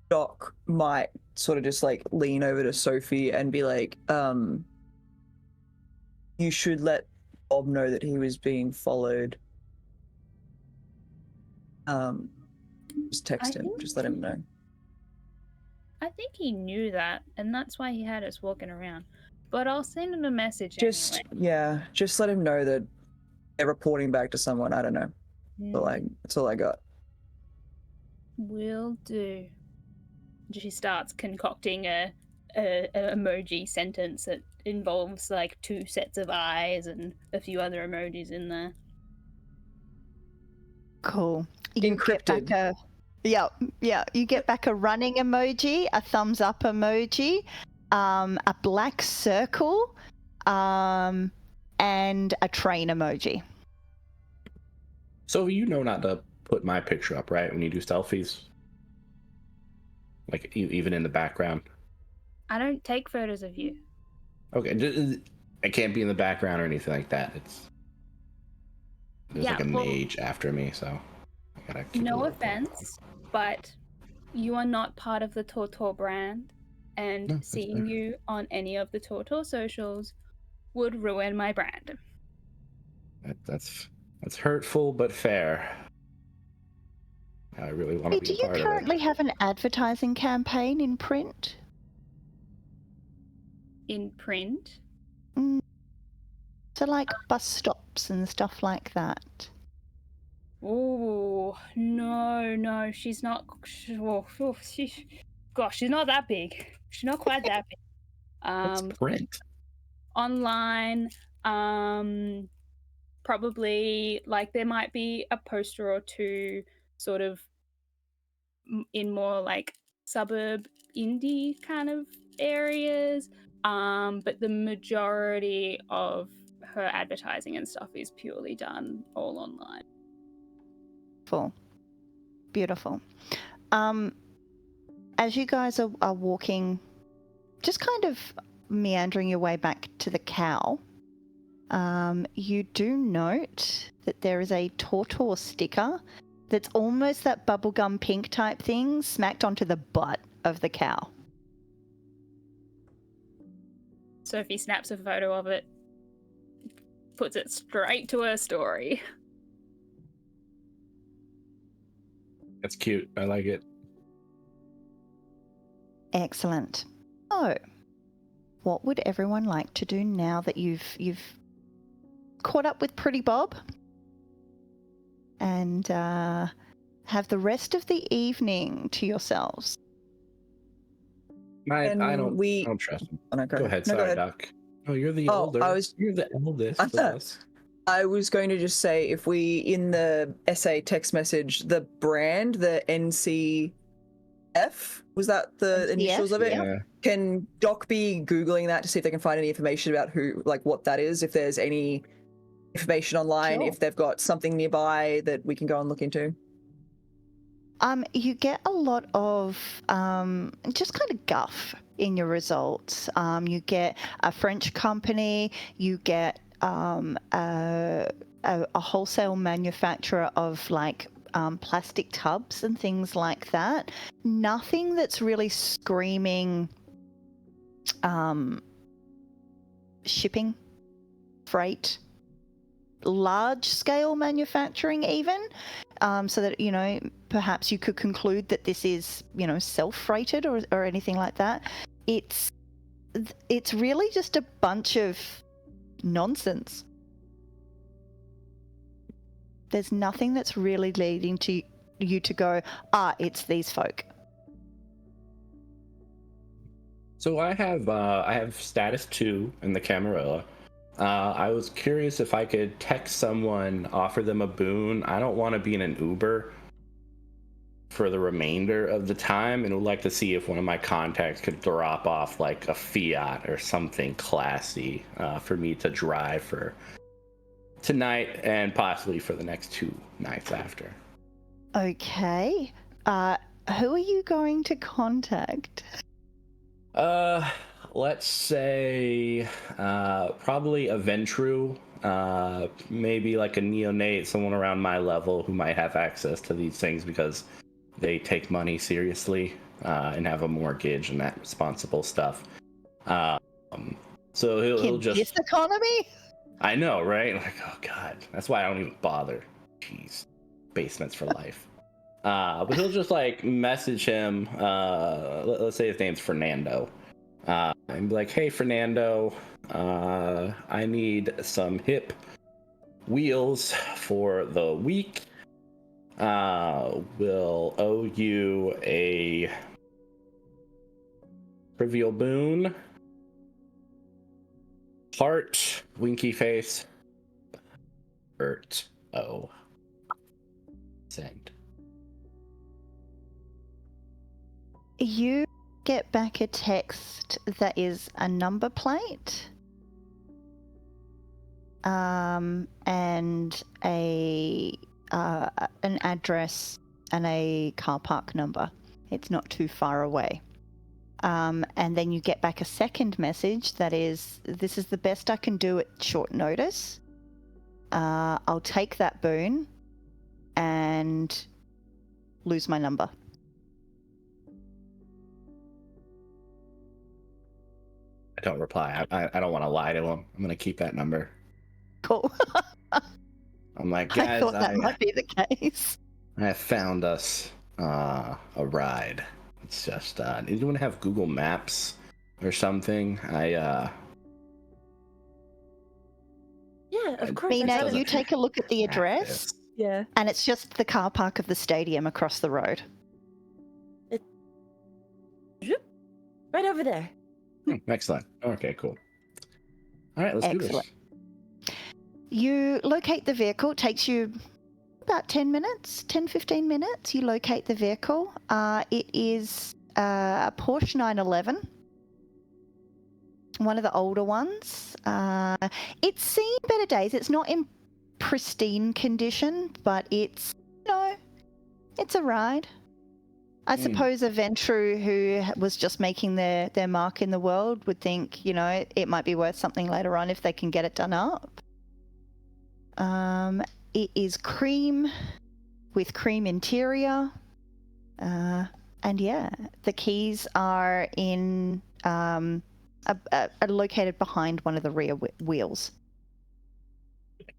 Doc might sort of just like lean over to Sophie and be like, you should let Bob know that he was being followed. Just text him, just let him know. I think he knew that, and that's why he had us walking around. But I'll send him a message Just anyway. just let him know that they're reporting back to someone. I don't know. That's all I got. Will do. She starts concocting a emoji sentence that involves like 2 sets of eyes and a few other emojis in there. Cool. You Encrypted. get back you get back a running emoji, a thumbs up emoji, a black circle, and a train emoji. So you know not to put my picture up, right? When you do selfies, like even in the background. I don't take photos of you. Okay, I can't be in the background or anything like that. There's like a mage after me, so I gotta keep No offense, but you are not part of the Tortor brand, and No, seeing you on any of the Tortor socials would ruin my brand. That's hurtful but fair. I really want Hey, to do be a you part of it. currently have an advertising campaign in print? In print. So like bus stops and stuff like that. Oh no, she's not. Gosh, she's not that big. She's not quite that big. It's print. Online, probably like there might be a poster or two, sort of in more like suburb indie kind of areas. But the majority of her advertising and stuff is purely done all online. Beautiful. As you guys are walking, just kind of meandering your way back to the cow, you do note that there is a Tortor sticker that's almost that bubblegum pink type thing smacked onto the butt of the cow. Sophie snaps a photo of it, puts it straight to her story. That's cute. I like it. Excellent. So, what would everyone like to do now that you've caught up with Pretty Bob and have the rest of the evening to yourselves? I And don't trust him. Oh, no, Go ahead. No, Sorry, Doc. Oh, you're the older. You're the eldest of us. I was going to just say, if we, in the essay text message, the brand, the NCF, was that the initials of it? Yeah. Can Doc be Googling that to see if they can find any information about who, like what that is, if there's any information online, Sure. if they've got something nearby that we can go and look into? You get a lot of just kind of guff in your results. You get a French company, you get a wholesale manufacturer of like plastic tubs and things like that. Nothing that's really screaming shipping, freight, large scale manufacturing even, so that, you know, perhaps you could conclude that this is, you know, self-freighted or anything like that. It's really just a bunch of nonsense. There's nothing that's really leading to you to go, it's these folk. So I have status 2 in the Camarilla. I was curious if I could text someone, offer them a boon. I don't want to be in an Uber for the remainder of the time, and would like to see if one of my contacts could drop off like a Fiat or something classy for me to drive for tonight and possibly for the next 2 nights after. Okay. Who are you going to contact? Let's say probably a Ventru, maybe like a neonate, someone around my level who might have access to these things because they take money seriously and have a mortgage and that responsible stuff. So he'll just... This economy? I know, right? Like, oh god, that's why I don't even bother. Jeez, basements for life. But he'll just like message him. Let's say his name's Fernando, and be like, "Hey, Fernando, I need some hip wheels for the week. We'll owe you a trivial boon. Heart, winky face, hurt. Oh, send." You get back a text that is a number plate, and an address and a car park number. It's not too far away. And then you get back a second message that is, "This is the best I can do at short notice. I'll take that boon and lose my number." I don't reply. I don't want to lie to him. I'm gonna keep that number. Cool. I'm like, I guys, thought that might be the case. I found us a ride. It's just anyone have Google Maps or something? Yeah, of course. I Mina, got you it. take a look at the address, Access. Yeah. and it's just the car park of the stadium across the road. Right over there. Excellent. Okay, cool. All right, let's do Excellent. this. You locate the vehicle. It takes you about 10 minutes, 10, 15 minutes. You locate the vehicle. It is a Porsche 911, one of the older ones. It's seen better days. It's not in pristine condition, but it's, it's a ride. I suppose a Ventru who was just making their mark in the world would think, it might be worth something later on if they can get it done up. It is cream with cream interior. And yeah, the keys are in are located behind one of the rear wheels.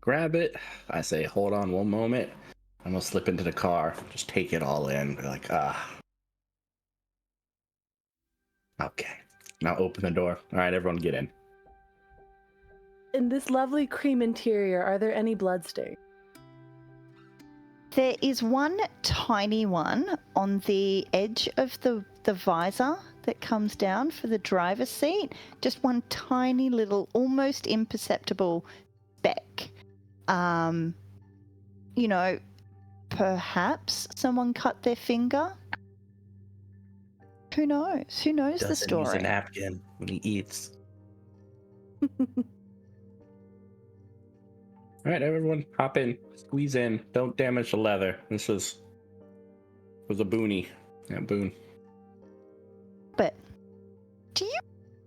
Grab it. I say, hold on one moment. I'm gonna slip into the car. Just take it all in. Be like, Okay. Now open the door. All right, everyone, get in. In this lovely cream interior, are there any bloodstains? There is one tiny one on the edge of the visor that comes down for the driver's seat. Just one tiny little, almost imperceptible speck. Perhaps someone cut their finger. Who knows? Who knows the story? Use a napkin when he eats. All right, everyone, hop in, squeeze in. Don't damage the leather. This was a boonie. Yeah, boon. But do you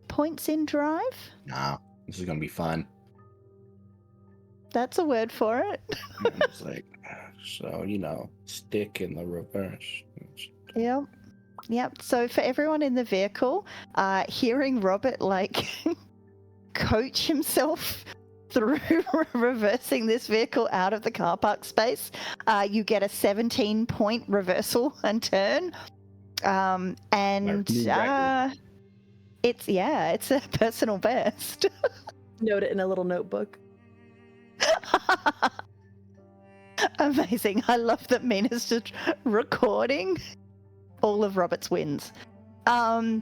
points in drive? Nah, this is gonna be fun. That's a word for it. It's like, so stick in the reverse. Yep. So for everyone in the vehicle, hearing Robert coach himself through reversing this vehicle out of the car park space, you get a 17-point reversal and turn. It's a personal best. Note it in a little notebook. Amazing. I love that Mina's just recording all of Robert's wins. Where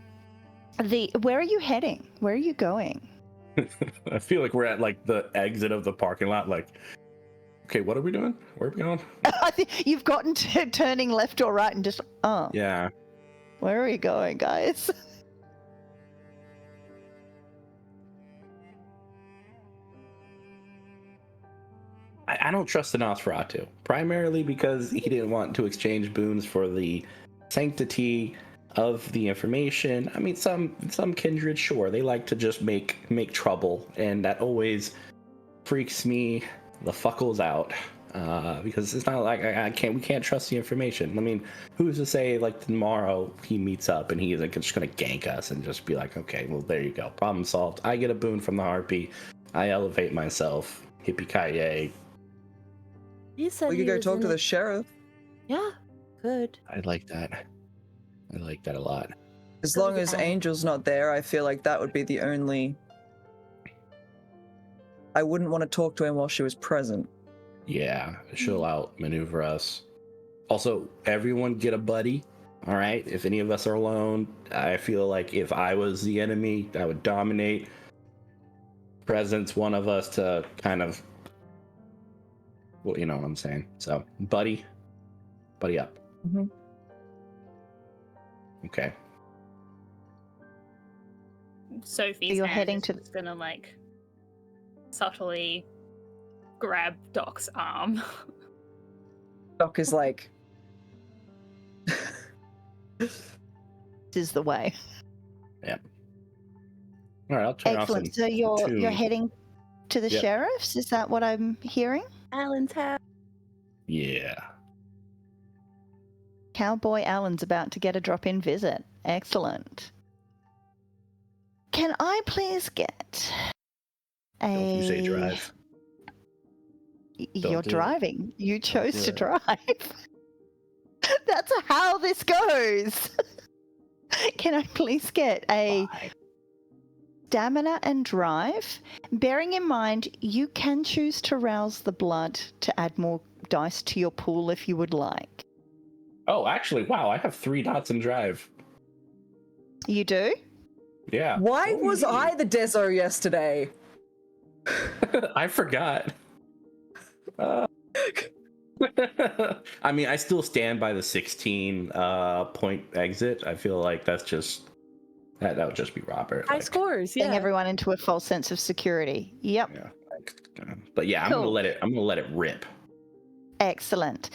are you heading? Where are you going? I feel like we're at the exit of the parking lot. Okay, what are we doing? Where are we going? I think you've gotten to turning left or right and just Yeah. Where are we going, guys? I don't trust the Nosferatu, primarily because he didn't want to exchange boons for the sanctity of the information. I mean, some kindred, sure, they like to just make trouble, and that always freaks me the fuckles out, because it's not like we can't trust the information. I mean, who's to say tomorrow he meets up and he's just gonna gank us and just be like, okay, well, there you go, problem solved. I get a boon from the harpy, I elevate myself, hippie-ki-yay. You said We could go talk to the sheriff. Yeah, good. I like that. I like that a lot. As long as Angel's not there, I feel like that would be the only... I wouldn't want to talk to him while she was present. Yeah, she'll outmaneuver us. Also, everyone get a buddy, all right? If any of us are alone, I feel like if I was the enemy, I would dominate. Presence one of us to kind of... Well, you know what I'm saying. So, buddy up. Mm-hmm. Okay. Sophie's You're hand heading is to just gonna subtly grab Doc's arm. Doc is like... This is the way. Yeah. All right, I'll turn off Excellent. some So you're tunes. heading to the Yep. sheriff's? Is that what I'm hearing? Alan's house. Yeah. Cowboy Alan's about to get a drop-in visit. Excellent. Can I please get a... Don't you say drive. You're do it. driving. You chose to Yeah. drive. That's how this goes. Can I please get a stamina and drive? Bearing in mind, you can choose to rouse the blood to add more dice to your pool if you would like. Oh, actually, wow, I have 3 dots in drive. You do? Yeah. Why Oh, was yeah. I the Deso yesterday? I forgot. I mean, I still stand by the 16 point exit. I feel like that would just be Robert. High Like, scores, Putting yeah. everyone into a false sense of security. Yep. yeah. But yeah, Cool. I'm gonna let it rip. Excellent.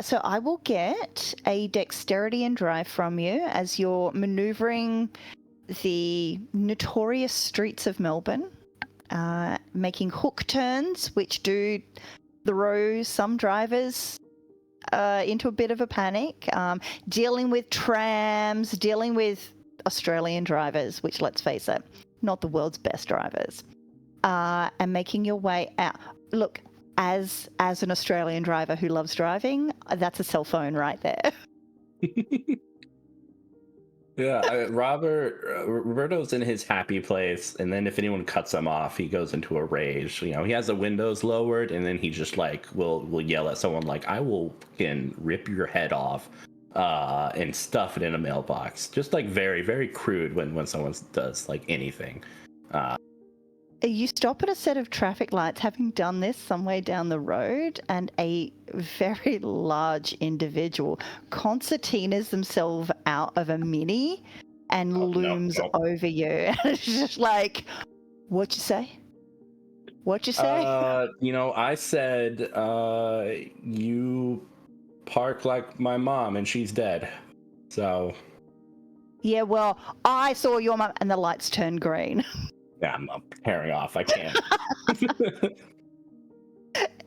So I will get a dexterity and drive from you as you're maneuvering the notorious streets of Melbourne, making hook turns, which do throw some drivers into a bit of a panic, dealing with trams, dealing with Australian drivers, which, let's face it, not the world's best drivers, and making your way out. Look, as an Australian driver who loves driving, that's a cell phone right there. Yeah, Roberto's in his happy place, and then if anyone cuts him off, he goes into a rage. You know, he has the windows lowered, and then he just like will yell at someone like, "I will fucking rip your head off," and stuff it in a mailbox. Just like very, very crude when someone does like anything. You stop at a set of traffic lights, having done this some way down the road, and a very large individual concertinas themselves out of a mini and looms over you. And it's just like, what'd you say? What'd you say? You know, I said, you park like my mom and she's dead. So. Yeah, well, I saw your mum, and the lights turned green. Yeah, I'm tearing off. I can't. Forgive my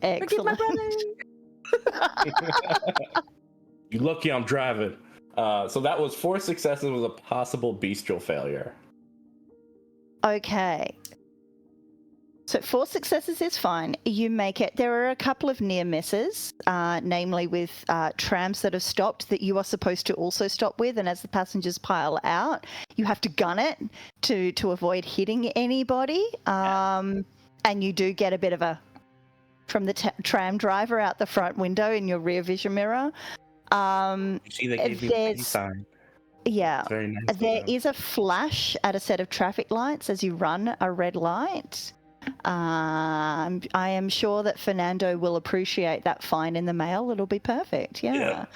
Excellent. brother. You lucky I'm driving. So that was 4 successes with a possible bestial failure. Okay. So 4 successes is fine. You make it. There are a couple of near misses, namely with trams that have stopped that you are supposed to also stop with, and as the passengers pile out, you have to gun it to avoid hitting anybody. And you do get a bit of a from the tram driver out the front window in your rear vision mirror. You see, they gave me a peace sign. Yeah, It's very nice. there is a flash at a set of traffic lights as you run a red light. I am sure that Fernando will appreciate that fine in the mail. It'll be perfect. Yeah.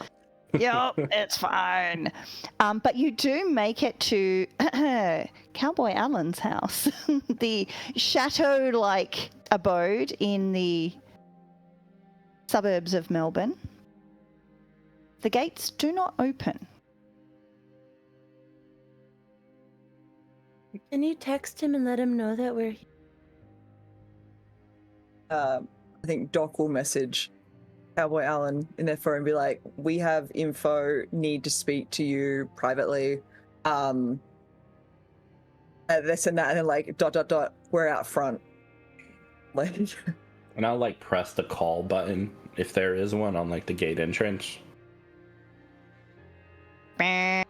Yep, it's fine. But you do make it to Cowboy Allen's house, the chateau-like abode in the suburbs of Melbourne. The gates do not open. Can you text him and let him know that we're here? I think Doc will message Cowboy Allen in their phone and be like, "We have info, need to speak to you privately." This and that, and then like ... we're out front. Like, And I'll like press the call button if there is one on like the gate entrance. Yeah,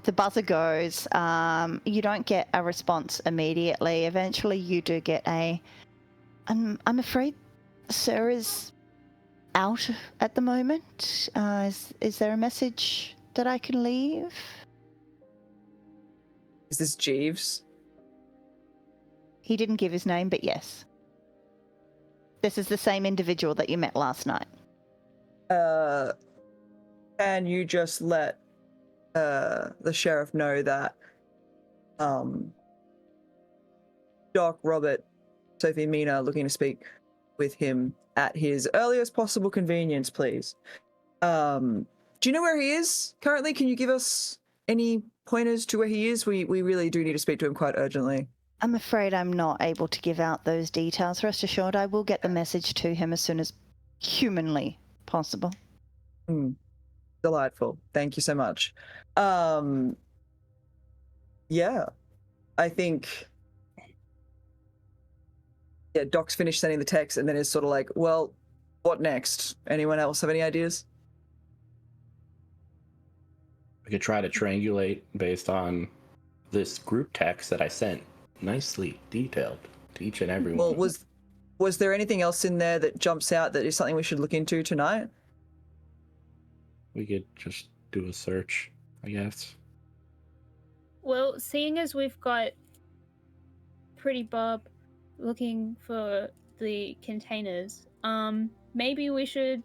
the buzzer goes. You don't get a response immediately. Eventually, you do get a. I'm afraid Sir is out at the moment. Is there a message that I can leave? is this Jeeves? He didn't give his name, but yes. This is the same individual that you met last night. Can you just let the sheriff know that Doc, Robert, Sophie, Mina are looking to speak with him at his earliest possible convenience, please? Do you know where he is currently? Can you give us any pointers to where he is? We really do need to speak to him quite urgently. I'm afraid I'm not able to give out those details. Rest assured, I will get the message to him as soon as humanly possible. Delightful. Thank you so much. Yeah, I think. Yeah, Doc's finished sending the text and then is sort of like, well, what next? Anyone else have any ideas? We could try to triangulate based on this group text that I sent, nicely detailed to each and every Well, one. was there anything else in there that jumps out that is something we should look into tonight? We could just do a search, I guess. Well, seeing as we've got Pretty Bob looking for the containers, maybe we should,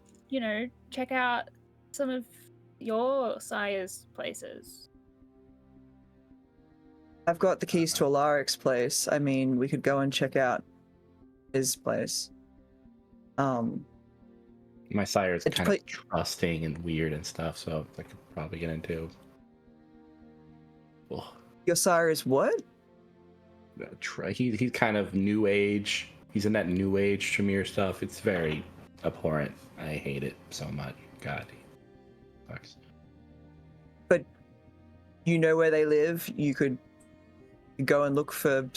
check out some of your sire's places. I've got the keys to Alaric's place. I mean, we could go and check out his place. My sire is It's kind quite- of trusting and weird and stuff, so I could probably get into. Well, Your sire is what? he's kind of new age. He's in that new age Tremere stuff. It's very abhorrent. I hate it so much. God, he sucks. But you know where they live? You could go and look for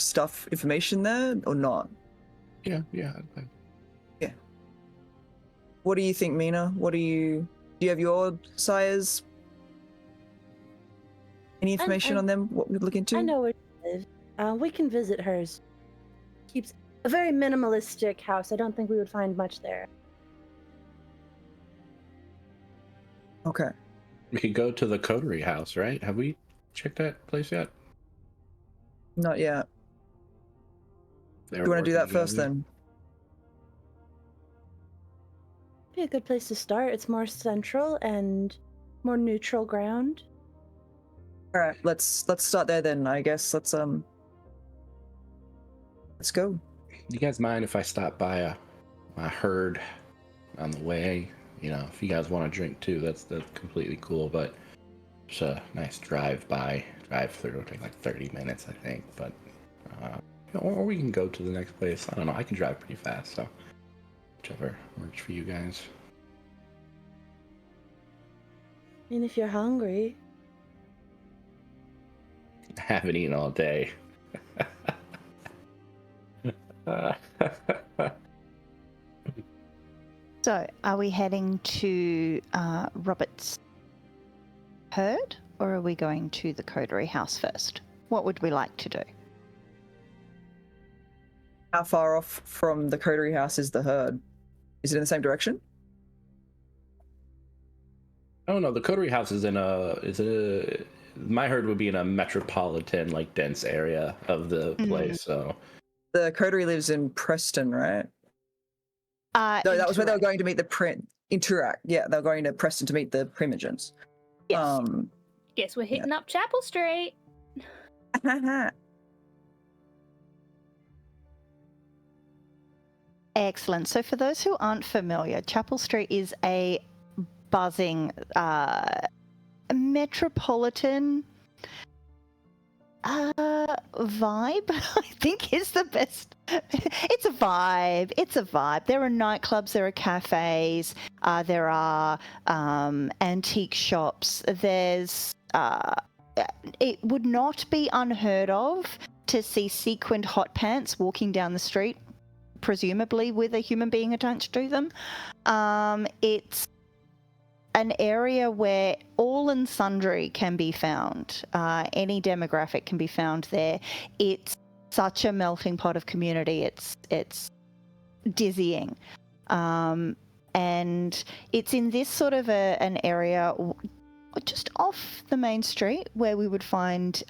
information there, or not? Yeah. What do you think, Mina? Do you have your sires? Any information on them? What we'd look into? I know where she lives. We can visit hers. Keeps a very minimalistic house. I don't think we would find much there. Okay. We could go to the coterie house, right? Have we checked that place yet? Not yet. Do you want to do that first then? Be a good place to start. It's more central and more neutral ground. All right, let's start there then. I guess let's go. Do you guys mind if I stop by my herd on the way? If you guys want to drink too, that's completely cool. But it's a nice drive through. It'll take like 30 minutes, I think. But or we can go to the next place. I don't know. I can drive pretty fast, so whichever works for you guys. I mean, if you're hungry. I haven't eaten all day. So, are we heading to Robert's herd, or are we going to the coterie house first? What would we like to do? How far off from the coterie house is the herd? Is it in the same direction? Oh no, the coterie house is my herd would be in a metropolitan, like dense area of the place. So The coterie lives in Preston, right? No, that was where they were going to meet the Interact. Yeah, they were going to Preston to meet the Primogens. Yes. Guess we're hitting up Chapel Street. Excellent. So for those who aren't familiar, Chapel Street is a buzzing metropolitan vibe, I think is the best. It's a vibe. There are nightclubs, there are cafes, there are antique shops. There's it would not be unheard of to see sequined hot pants walking down the street, presumably with a human being attached to them. It's an area where all and sundry can be found. Any demographic can be found there. It's such a melting pot of community. It's dizzying. And it's in this sort of an area just off the main street where we would find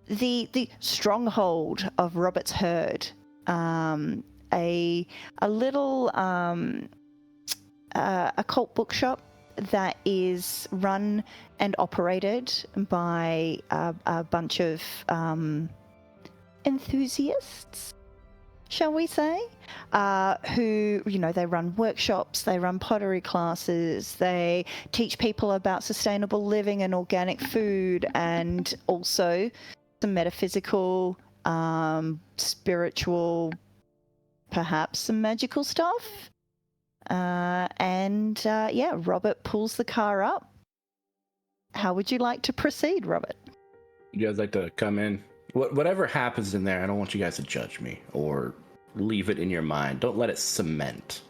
the stronghold of Robert's herd. A little occult bookshop that is run and operated by a bunch of enthusiasts, shall we say, who, they run workshops, they run pottery classes, they teach people about sustainable living and organic food, and also some metaphysical, spiritual, perhaps some magical stuff. Robert pulls the car up. How would you like to proceed, Robert? you guys like to come in? Whatever happens in there, I don't want you guys to judge me or leave it in your mind. Don't let it cement.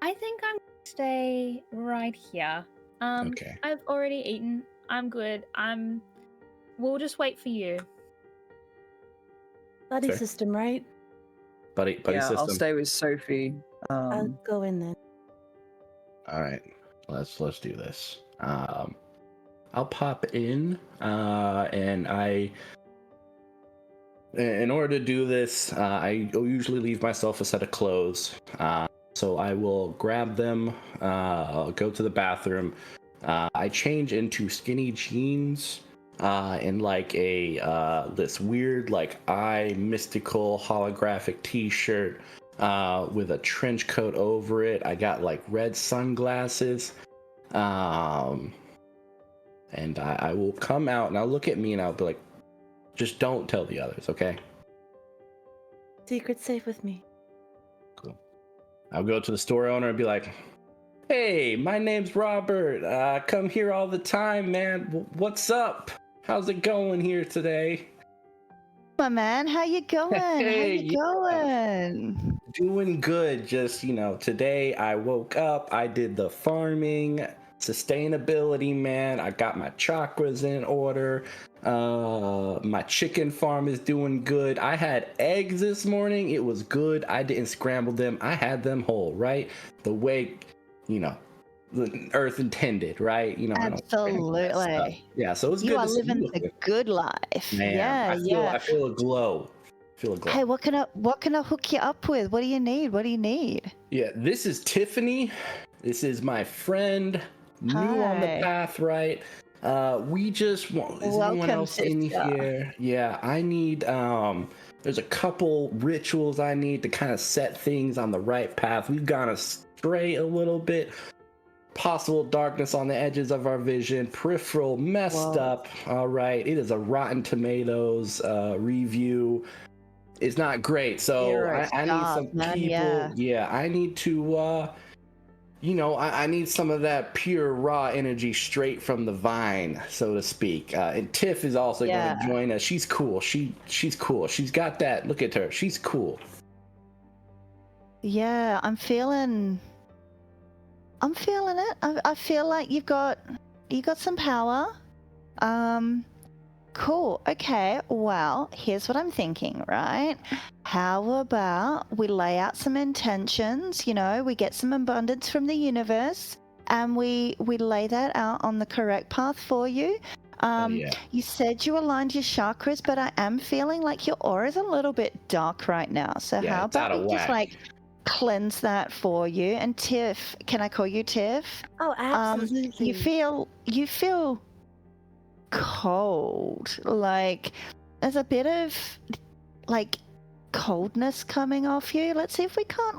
I think I'm gonna stay right here. Okay. I've already eaten. I'm good. We'll just wait for you. Buddy Fair. system, right? Buddy Yeah, system. I'll stay with Sophie. I'll go in then. All right, let's do this. I'll pop in, and in order to do this, I usually leave myself a set of clothes. So I will grab them, I'll go to the bathroom. I change into skinny jeans, and like a this weird like mystical holographic T-shirt, with a trench coat over it. I got like red sunglasses, and I will come out and I'll look at me and I'll be like, just don't tell the others, okay? Secret safe with me. Cool. I'll go to the store owner and be like, hey, my name's Robert. I come here all the time, man. What's up? How's it going here today? My man, how you going? Hey, how you going? Doing good. Just, today I woke up, I did the farming, sustainability, man. I got my chakras in order. My chicken farm is doing good. I had eggs this morning. It was good. I didn't scramble them. I had them whole, right? The way, the earth intended, right? I don't scramble that stuff. Absolutely. Yeah, so it's You good are to see living you. the good life. Man, I feel a glow. Hey, what can I hook you up with? What do you need? Yeah, this is Tiffany. This is my friend. New on the Hi. path, right? We just want. Is anyone Welcome, else in sister. here? Yeah, I need. There's a couple rituals I need to kind of set things on the right path. We've gone astray a little bit. Possible darkness on the edges of our vision. Peripheral messed up. All right, it is a Rotten Tomatoes review. It's not great, so I need some people. Yeah, I need to. I need some of that pure raw energy straight from the vine, so to speak. And Tiff is also going to join us. She's cool. She's cool. She's got that. Look at her. She's cool. Yeah, I'm feeling it. I feel like you got some power. Cool. Okay. Well, here's what I'm thinking, right? How about we lay out some intentions, we get some abundance from the universe and we lay that out on the correct path for you. You said you aligned your chakras, but I am feeling like your aura is a little bit dark right now. So how about we just cleanse that for you? And Tiff, can I call you Tiff? Oh, absolutely. You feel cold, like there's a bit of like coldness coming off you. Let's see if we can't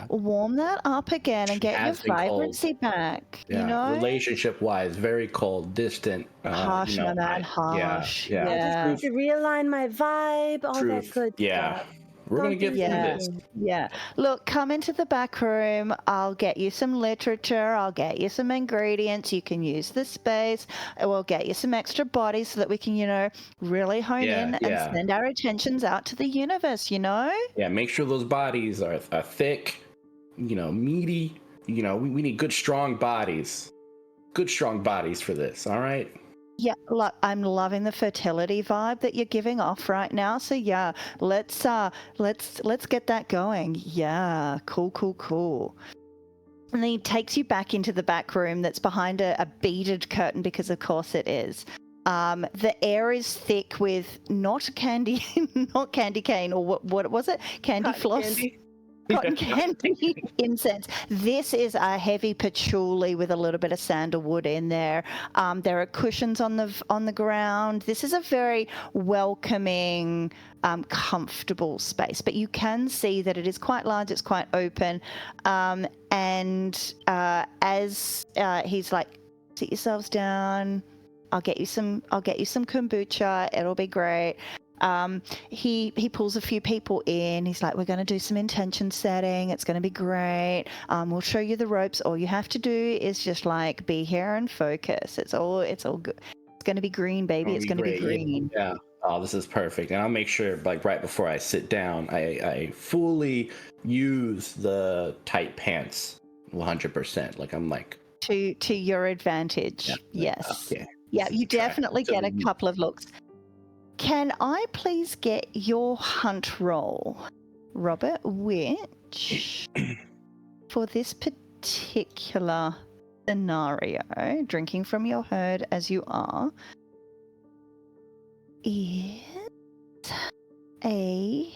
warm that up again and get your vibrancy back. Relationship wise, very cold, distant, harsh, my man, harsh. I just need to realign my vibe, all that good stuff. We're going to get through this. Yeah. Look, come into the back room. I'll get you some literature. I'll get you some ingredients. You can use the space. We'll get you some extra bodies so that we can, really hone in and send our attentions out to the universe, Yeah, make sure those bodies are thick, meaty. We need good, strong bodies. Good, strong bodies for this, all right? Yeah, look, I'm loving the fertility vibe that you're giving off right now. So yeah, let's get that going. Yeah, cool. And then he takes you back into the back room that's behind a beaded curtain, because of course it is. The air is thick with not candy cane, or what was it? Candy floss. Candy. Cotton candy incense. This is a heavy patchouli with a little bit of sandalwood in there. There are cushions on the ground. This is a very welcoming, comfortable space. But you can see that it is quite large. It's quite open. And as he's like, sit yourselves down. I'll get you some kombucha. It'll be great. He pulls a few people in. He's like, we're going to do some intention setting. It's going to be great. We'll show you the ropes. All you have to do is just be here and focus. It's all good. It's going to be green, baby. It's going to be green. Yeah. Oh, this is perfect. And I'll make sure, right before I sit down, I fully use the tight pants 100%. I'm to your advantage. Yeah, Yes. okay. Yeah, you Try. definitely So get a you- couple of looks. Can I please get your hunt roll, Robert, which for this particular scenario, drinking from your herd as you are, is a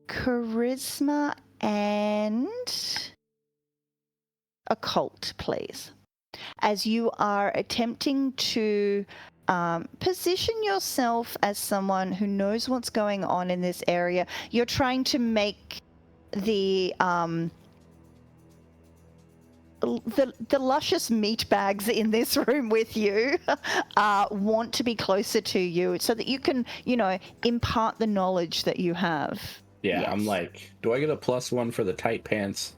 charisma and occult, please. As you are attempting to position yourself as someone who knows what's going on in this area, you're trying to make the luscious meat bags in this room with you want to be closer to you so that you can, impart the knowledge that you have. Yeah, Yes. I'm like, do I get a +1 for the tight pants?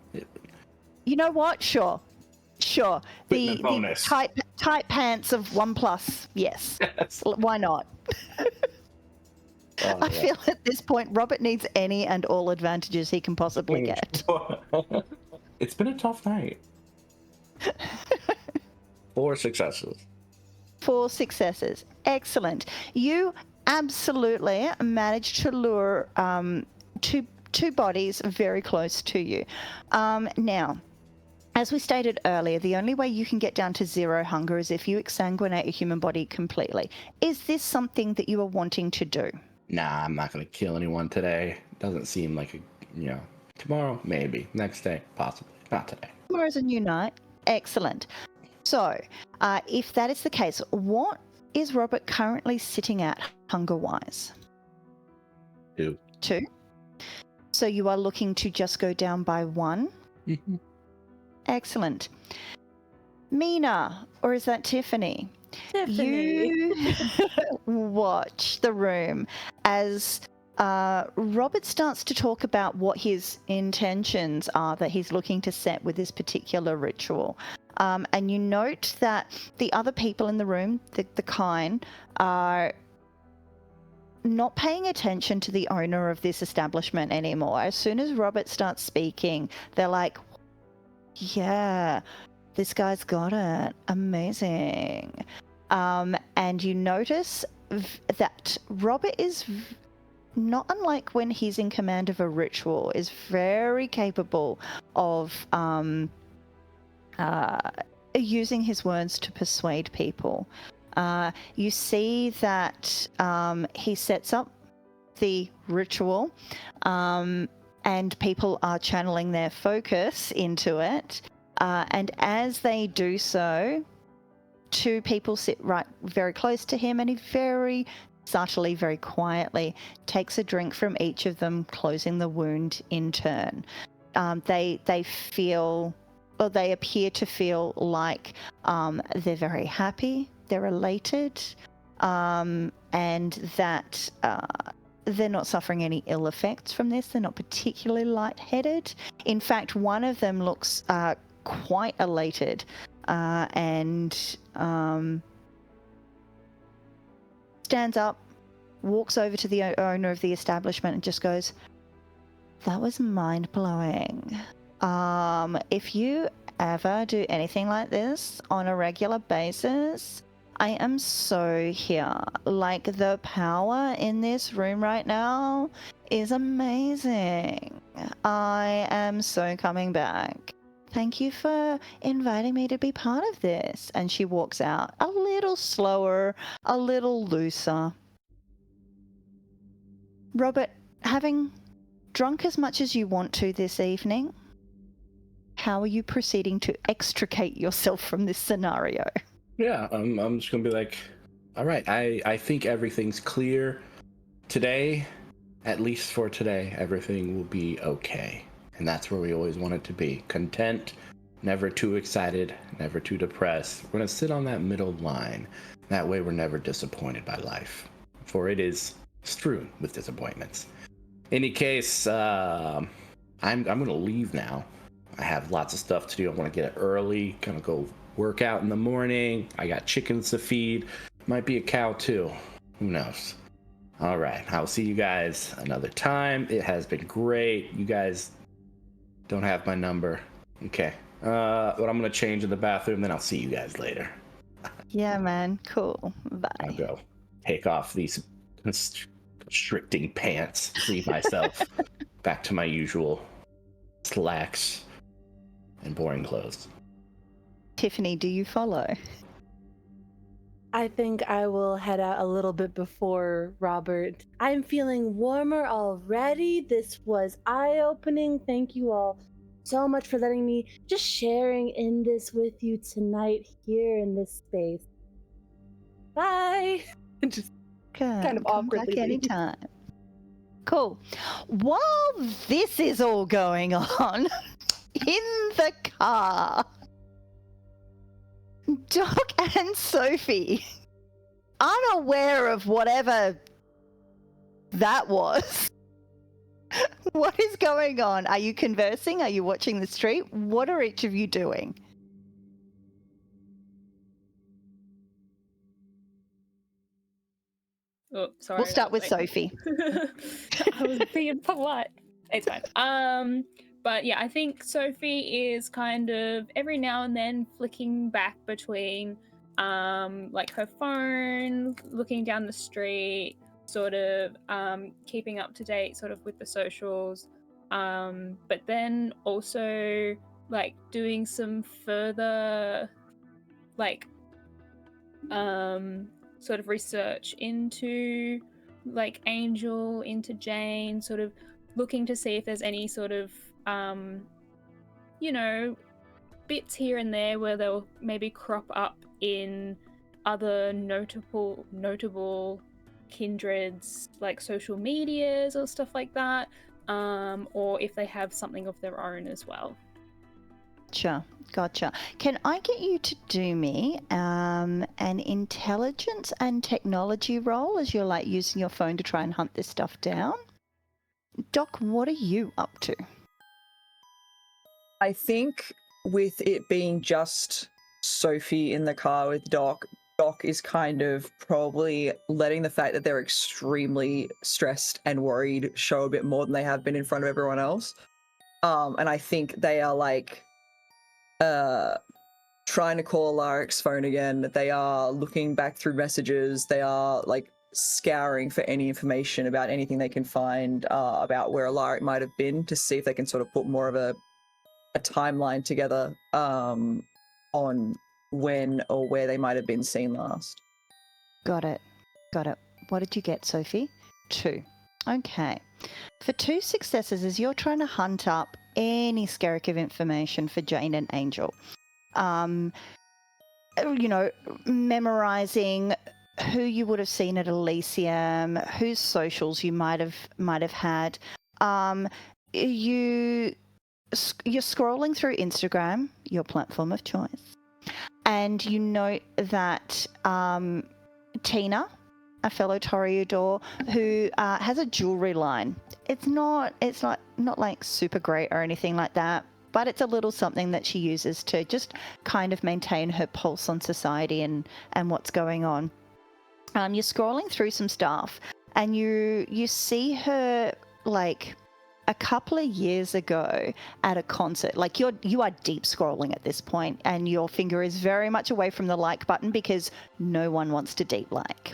You know what? Sure. Equipment bonus. The tight pants of 1+. Yes. Yes. Why not? Oh, I yeah. feel at this point Robert needs any and all advantages he can possibly get. It's been a tough night. 4 successes. 4 successes. Excellent. You absolutely managed to lure two bodies very close to you. Now, as we stated earlier, the only way you can get down to 0 hunger is if you exsanguinate a human body completely. Is this something that you are wanting to do? Nah, I'm not gonna kill anyone today. Doesn't seem like tomorrow maybe, next day possibly, not today. Tomorrow's a new night. Excellent. So, if that is the case, what is Robert currently sitting at hunger-wise? 2. 2. So you are looking to just go down by 1? Mm-hmm. Excellent. Mina, or is that Tiffany? Tiffany. You watch the room as Robert starts to talk about what his intentions are that he's looking to set with this particular ritual. And you note that the other people in the room, the kine, are not paying attention to the owner of this establishment anymore. As soon as Robert starts speaking, they're like, yeah, this guy's got it. Amazing. And you notice that Robert is not unlike when he's in command of a ritual, is very capable of using his words to persuade people. You see that he sets up the ritual and people are channeling their focus into it. And as they do so, 2 people sit right very close to him, and he very subtly, very quietly takes a drink from each of them, closing the wound in turn. They appear to feel like they're very happy, they're elated, and that they're not suffering any ill effects from this. They're not particularly lightheaded. In fact, one of them looks quite elated and stands up, walks over to the owner of the establishment and just goes, "That was mind-blowing. If you ever do anything like this on a regular basis, I am so here. Like, the power in this room right now is amazing. I am so coming back. Thank you for inviting me to be part of this." And she walks out a little slower, a little looser. Robert, having drunk as much as you want to this evening, how are you proceeding to extricate yourself from this scenario? Yeah, I'm just gonna be like, all right, I think everything's clear today. At least for today, everything will be okay. And that's where we always want it to be. Content, never too excited, never too depressed. We're gonna sit on that middle line. That way we're never disappointed by life, for it is strewn with disappointments. Any case, I'm gonna leave now. I have lots of stuff to do. I want to get it early, gonna go work out in the morning. I got chickens to feed. Might be a cow too. Who knows? All right. I'll see you guys another time. It has been great. You guys don't have my number. Okay. But I'm going to change in the bathroom, then I'll see you guys later. Yeah, man. Cool. Bye. I'll go take off these constricting pants, free myself back to my usual slacks and boring clothes. Tiffany, do you follow? I think I will head out a little bit before Robert. I'm feeling warmer already. This was eye-opening. Thank you all so much for letting me just sharing in this with you tonight here in this space. Bye. Just kind of Come awkwardly back leave. anytime. Cool. While this is all going on, in the car, Doc and Sophie, unaware of whatever that was, what is going on? Are you conversing? Are you watching the street? What are each of you doing? Oh, sorry. We'll start with wait. Sophie. I was being polite. It's fine. But yeah, I think Sophie is kind of every now and then flicking back between like her phone, looking down the street, sort of keeping up to date sort of with the socials. But then also like doing some further like sort of research into like Angel, into Jane, sort of looking to see if there's any sort of you know, bits here and there where they'll maybe crop up in other notable kindreds like social medias or stuff like that, or if they have something of their own as well. Gotcha. Can I get you to do me an intelligence and technology roll as you're like using your phone to try and hunt this stuff down? Doc, what are you up to? I think with it being just Sophie in the car with Doc, Doc is kind of probably letting the fact that they're extremely stressed and worried show a bit more than they have been in front of everyone else. And I think they are like trying to call Alaric's phone again. They are looking back through messages. They are like scouring for any information about anything they can find about where Alaric might have been to see if they can sort of put more of a timeline together on when or where they might have been seen last. Got it. What did you get, Sophie? 2. Okay. For 2 successes, as you're trying to hunt up any skerrick of information for Jane and Angel, memorizing who you would have seen at Elysium, whose socials you might have had. You're scrolling through Instagram, your platform of choice, and you note that Tina, a fellow Toreador, who has a jewelry line. It's not like super great or anything like that, but it's a little something that she uses to just kind of maintain her pulse on society and what's going on. You're scrolling through some stuff, and you see her like a couple of years ago at a concert. Like you are deep scrolling at this point, and your finger is very much away from the like button because no one wants to deep like.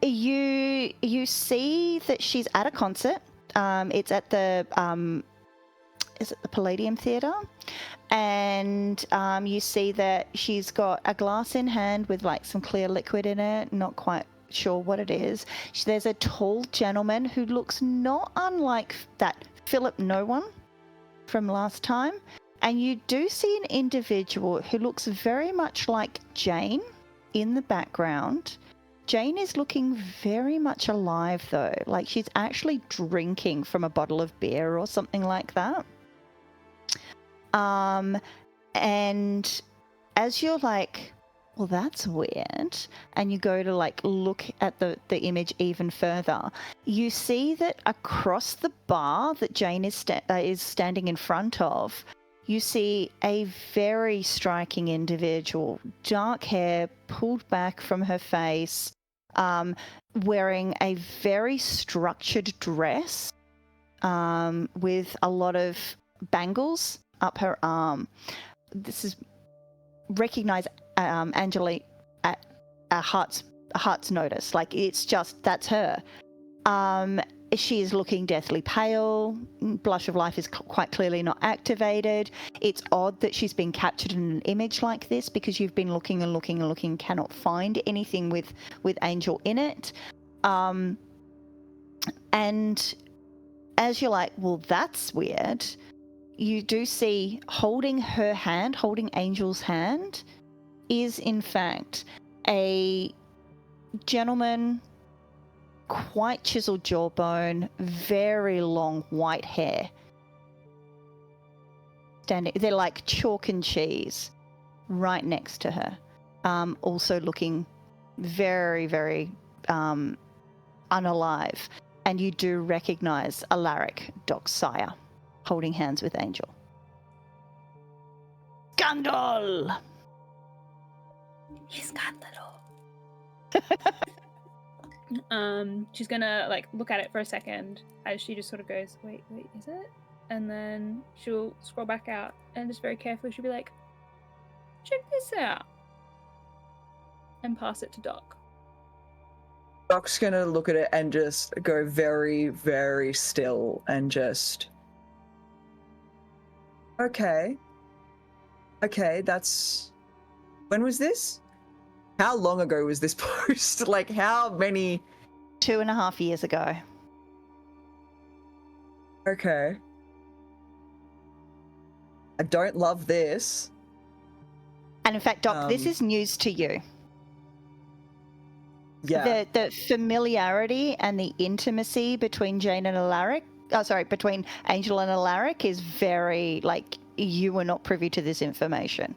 You see that she's at a concert. It's at the is it the Palladium Theatre? And you see that she's got a glass in hand with like some clear liquid in it. Not quite sure what it is. There's a tall gentleman who looks not unlike that Philip No One from last time. And you do see an individual who looks very much like Jane in the background. Jane is looking very much alive though, like she's actually drinking from a bottle of beer or something like that. And as you're like, well, that's weird, and you go to like look at the image even further, you see that across the bar that Jane is standing in front of, you see a very striking individual, dark hair pulled back from her face, wearing a very structured dress with a lot of bangles up her arm. This is recognize Angela at a heart's notice. Like, it's just, that's her. She is looking deathly pale. Blush of life is quite clearly not activated. It's odd that she's been captured in an image like this, because you've been looking and looking and looking, cannot find anything with Angel in it. And as you're like, well, that's weird, you do see holding Angel's hand, is in fact a gentleman, quite chiseled jawbone, very long white hair. They're like chalk and cheese right next to her. Also looking very, very unalive. And you do recognize Alaric, Doc's sire, holding hands with Angel. Scandal! He's got little. She's gonna like look at it for a second as she just sort of goes, wait, is it? And then she'll scroll back out and just very carefully she'll be like, check this out, and pass it to Doc. Doc's gonna look at it and just go very, very still and just, okay, that's, when was this? How long ago was this post? Like, how many? 2.5 years ago. Okay. I don't love this. And in fact, Doc, this is news to you. Yeah. The familiarity and the intimacy between between Angel and Alaric is very, like, you were not privy to this information.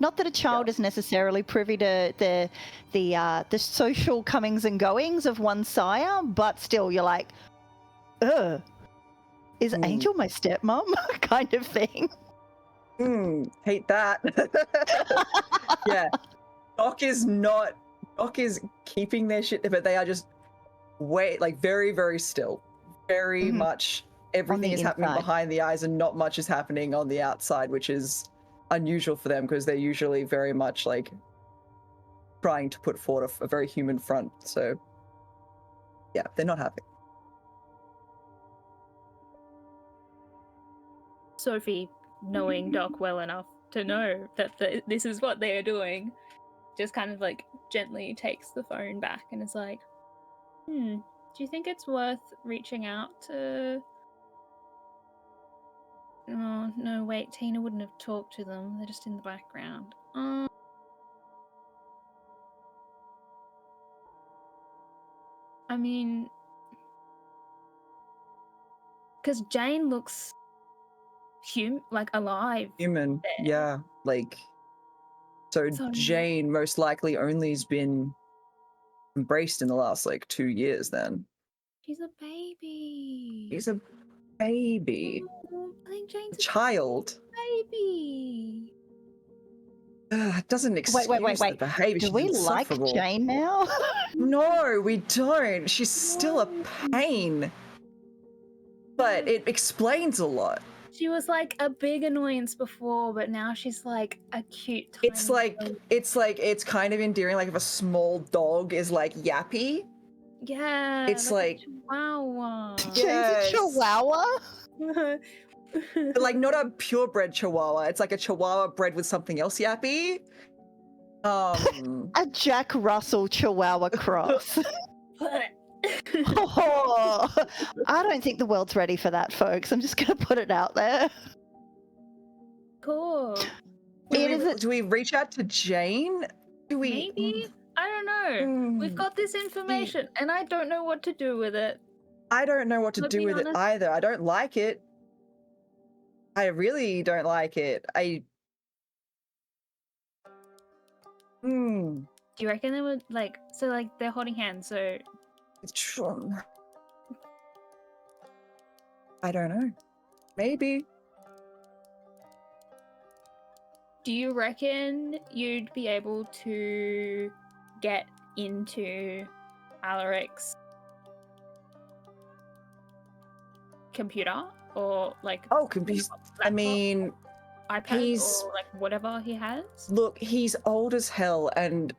Not that a child is necessarily privy to the social comings and goings of one sire, but still, you're like, is Angel my stepmom? kind of thing. Hate that. Yeah. Doc is keeping their shit, but they are just very, very still. Very much everything is happening behind the eyes and not much is happening on the outside, which is unusual for them because they're usually very much like trying to put forward a very human front. So yeah, they're not happy. Sophie, knowing Doc well enough to know that this is what they are doing, just kind of like gently takes the phone back and is like, do you think it's worth reaching out to... Oh, no, wait, Tina wouldn't have talked to them. They're just in the background. I mean... Because Jane looks... alive. Human, there. Yeah. Like... So Jane most likely only has been embraced in the last, 2 years then. She's a baby. She's a baby. Oh, I think Jane's a child. Baby. It doesn't excuse the behavior. Do we like Jane now? No, we don't. She's still a pain. But it explains a lot. She was like a big annoyance before, but now she's like a cute tiny it's kind of endearing, like if a small dog is like yappy. Yeah. It's like Chihuahua. Yes. Jane's a Chihuahua? But like not a purebred Chihuahua. It's like a Chihuahua bred with something else yappy. A Jack Russell Chihuahua cross. Oh, I don't think the world's ready for that, folks. I'm just going to put it out there. Cool. Do we reach out to Jane? Maybe? I don't know. We've got this information, and I don't know what to do with it. I don't know what to do with it either. I don't like it. I really don't like it. Do you reckon they would, they're holding hands, so... I don't know. Maybe. Do you reckon you'd be able to get into Alaric's computer or like Oh, computer. I laptop, mean, iPad he's- or like whatever he has. look, he's old as hell and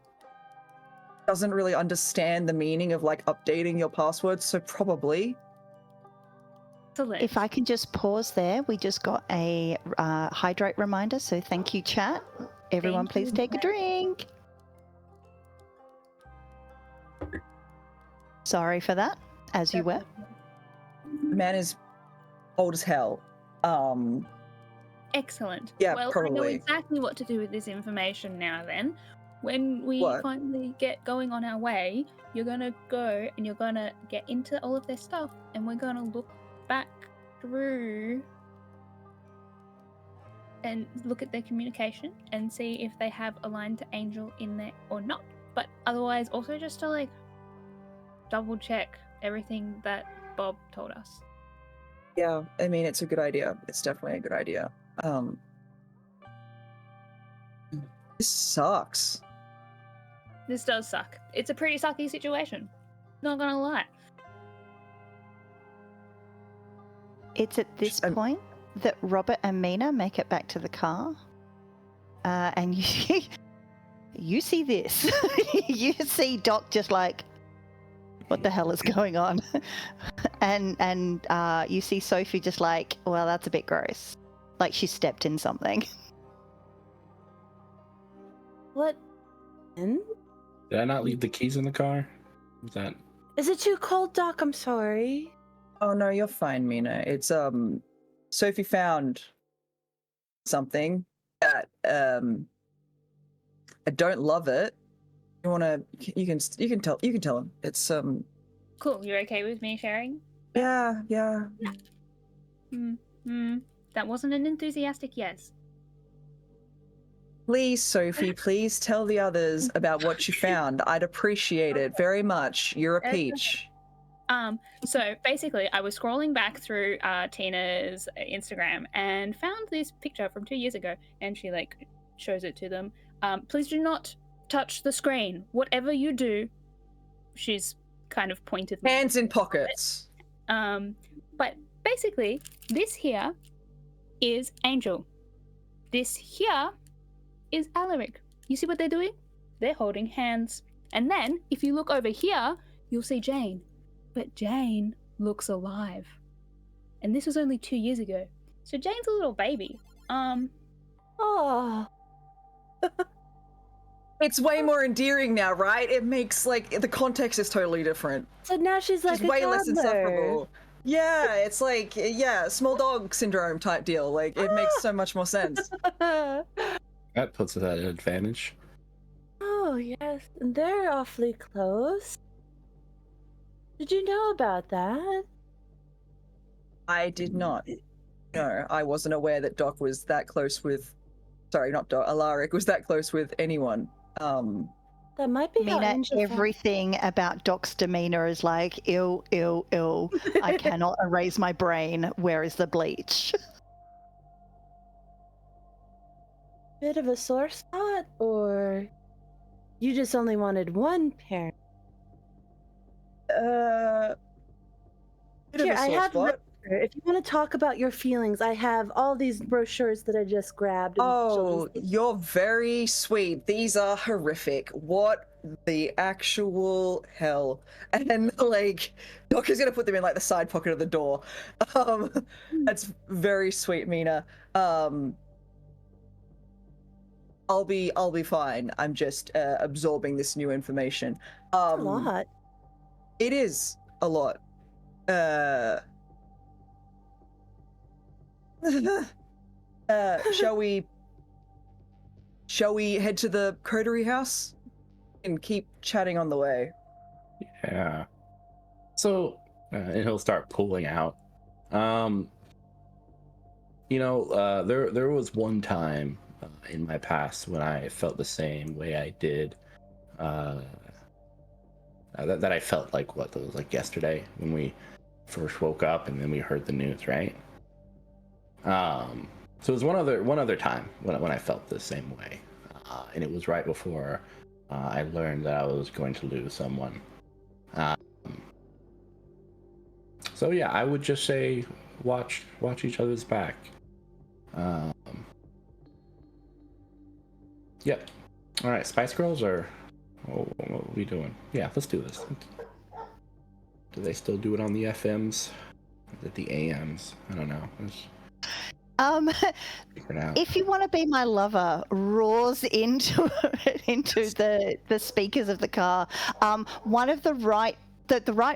doesn't really understand the meaning of like updating your passwords, so probably. Excellent. If I can just pause there, we just got a hydrate reminder, so thank you, chat. Everyone, Thank please you, take a chat. drink. Sorry for that, as you were. The man is old as hell. Excellent. Yeah, well, I know probably. exactly what to do with this information now then. When we What? finally get going on our way, you're gonna go and you're gonna get into all of their stuff and we're gonna look back through and look at their communication and see if they have a line to Angel in there or not. But otherwise, also just to like double check everything that Bob told us. Yeah, I mean, it's a good idea. It's definitely a good idea. This sucks. This does suck. It's a pretty sucky situation. Not gonna lie. It's at this point that Robert and Mina make it back to the car, and you see this. You see Doc just like, what the hell is going on? and you see Sophie just like, well, that's a bit gross. Like she stepped in something. What? And? Did I not leave the keys in the car? Was that? Is it too cold, Doc? I'm sorry. Oh no, you're fine, Mina. It's Sophie found something that I don't love it. You can tell him. It's Cool. You're okay with me sharing? yeah. That wasn't an enthusiastic yes. Please, Sophie, please tell the others about what you found. I'd appreciate it very much. You're a peach. So basically, I was scrolling back through Tina's Instagram and found this picture from 2 years ago, and she like shows it to them. Please do not touch the screen. Whatever you do, she's kind of pointed. Hands in pockets. But basically, this here is Angel. This here is Alaric. You see what they're doing? They're holding hands. And then, if you look over here, you'll see Jane. But Jane looks alive. And this was only 2 years ago. So Jane's a little baby. Oh. It's way more endearing now, right? It makes like the context is totally different. So now she's like She's way less toddler. insufferable. Yeah, it's like small dog syndrome type deal. Like it makes so much more sense. That puts us at an advantage. Oh, yes. They're awfully close. Did you know about that? I did not. No, I wasn't aware that Doc was that close with. Sorry, not Doc. Alaric was that close with anyone. That might be how Mina, Angel found- everything about Doc's demeanor is like, ill. I cannot erase my brain. Where is the bleach? Bit of a sore spot, or you just only wanted one parent? Bit of Here, a I sore have. spot. If you want to talk about your feelings, I have all these brochures that I just grabbed. and Oh, children's- you're very sweet. These are horrific. What the actual hell? And like, Doc is gonna put them in like the side pocket of the door. That's very sweet, Mina. I'll be fine. I'm just absorbing this new information. a lot. It is a lot. Shall we head to the coterie house and keep chatting on the way? Yeah. So, and he'll start pulling out. There was one time in my past when I felt the same way I did. That I felt like what it was like yesterday when we first woke up and then we heard the news, right? So it was one other time when I felt the same way, and it was right before I learned that I was going to lose someone. So yeah, I would just say watch each other's back. Yep. All right, Spice Girls, or what are we doing? Yeah, let's do this. Do they still do it on the FMs? Is it the AMs? I don't know. Figure it out. If you want to be my lover, roars into the speakers of the car. One of the right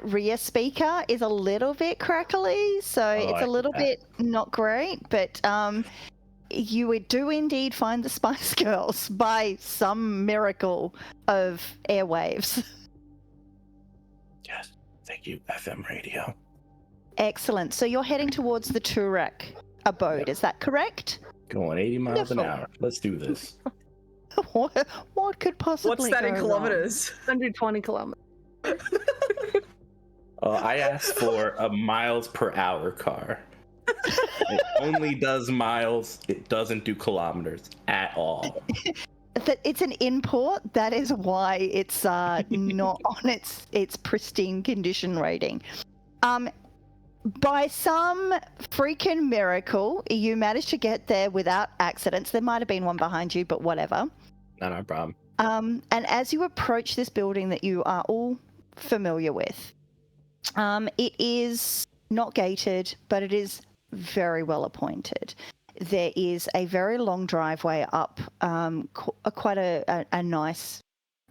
rear speaker is a little bit crackly, so it's a little bit not great, but you do indeed find the Spice Girls by some miracle of airwaves. Yes, thank you, FM radio. Excellent. So you're heading towards the Turek abode, Yep. Is that correct? Going 80 miles an Wonderful. hour. Let's do this. What could possibly What's that in go kilometers? 120 kilometers. I asked for a miles per hour car. It only does miles. It doesn't do kilometers at all. That it's an import. That is why it's not on its pristine condition rating. By some freaking miracle, you managed to get there without accidents. There might have been one behind you, but whatever. Not our problem. And as you approach this building that you are all familiar with, it is not gated, but it is very well appointed. There is a very long driveway up quite a nice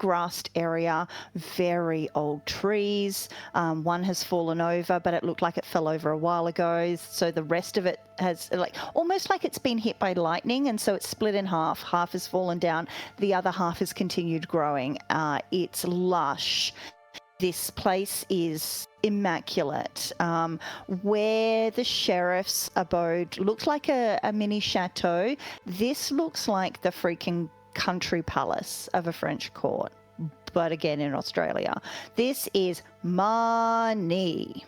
grassed area, very old trees. One has fallen over, but it looked like it fell over a while ago. So the rest of it has almost like it's been hit by lightning, and so it's split in half. Half has fallen down, the other half has continued growing. It's lush. This place is immaculate. Where the sheriff's abode looks like a mini chateau, this looks like the freaking country palace of a French court, but again in Australia. This is money.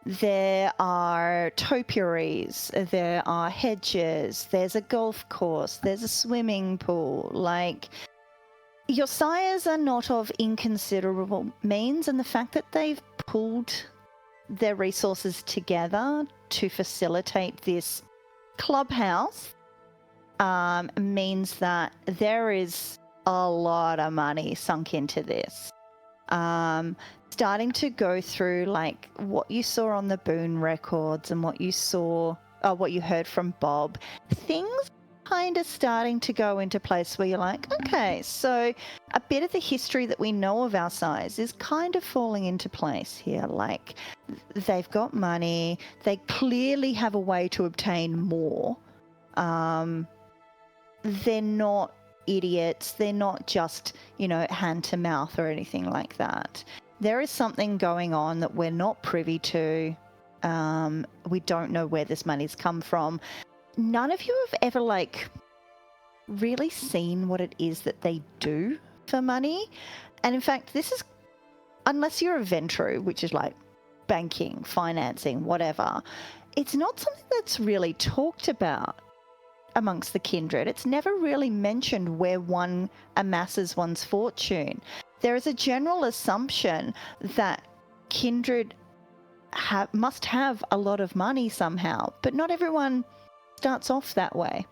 There are topiaries, there are hedges, there's a golf course, there's a swimming pool. Your sires are not of inconsiderable means, and the fact that they've pulled their resources together to facilitate this clubhouse means that there is a lot of money sunk into this. Starting to go through what you saw on the Boone records and what you heard from Bob, things kind of starting to go into place where you're like, okay, so a bit of the history that we know of our sires is kind of falling into place here. They've got money, they clearly have a way to obtain more. They're not idiots, they're not just, hand to mouth or anything like that. There is something going on that we're not privy to. We don't know where this money's come from. None of you have ever really seen what it is that they do for money. And in fact, this is, unless you're a Ventru, which is banking, financing, whatever, it's not something that's really talked about amongst the kindred. It's never really mentioned where one amasses one's fortune. There is a general assumption that kindred must have a lot of money somehow, but not everyone starts off that way.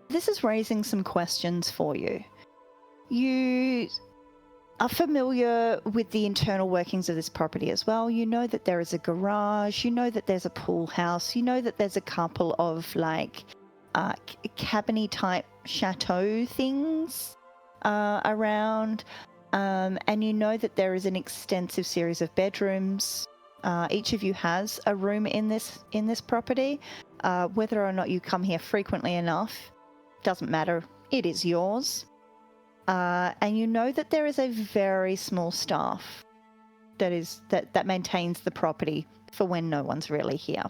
This is raising some questions for you. You are familiar with the internal workings of this property as well. You know that there is a garage, you know that there's a pool house, you know that there's a couple of cabiny type chateau things around, and you know that there is an extensive series of bedrooms. Each of you has a room in this property. Whether or not you come here frequently enough doesn't matter. It is yours. And you know that there is a very small staff that maintains the property for when no one's really here.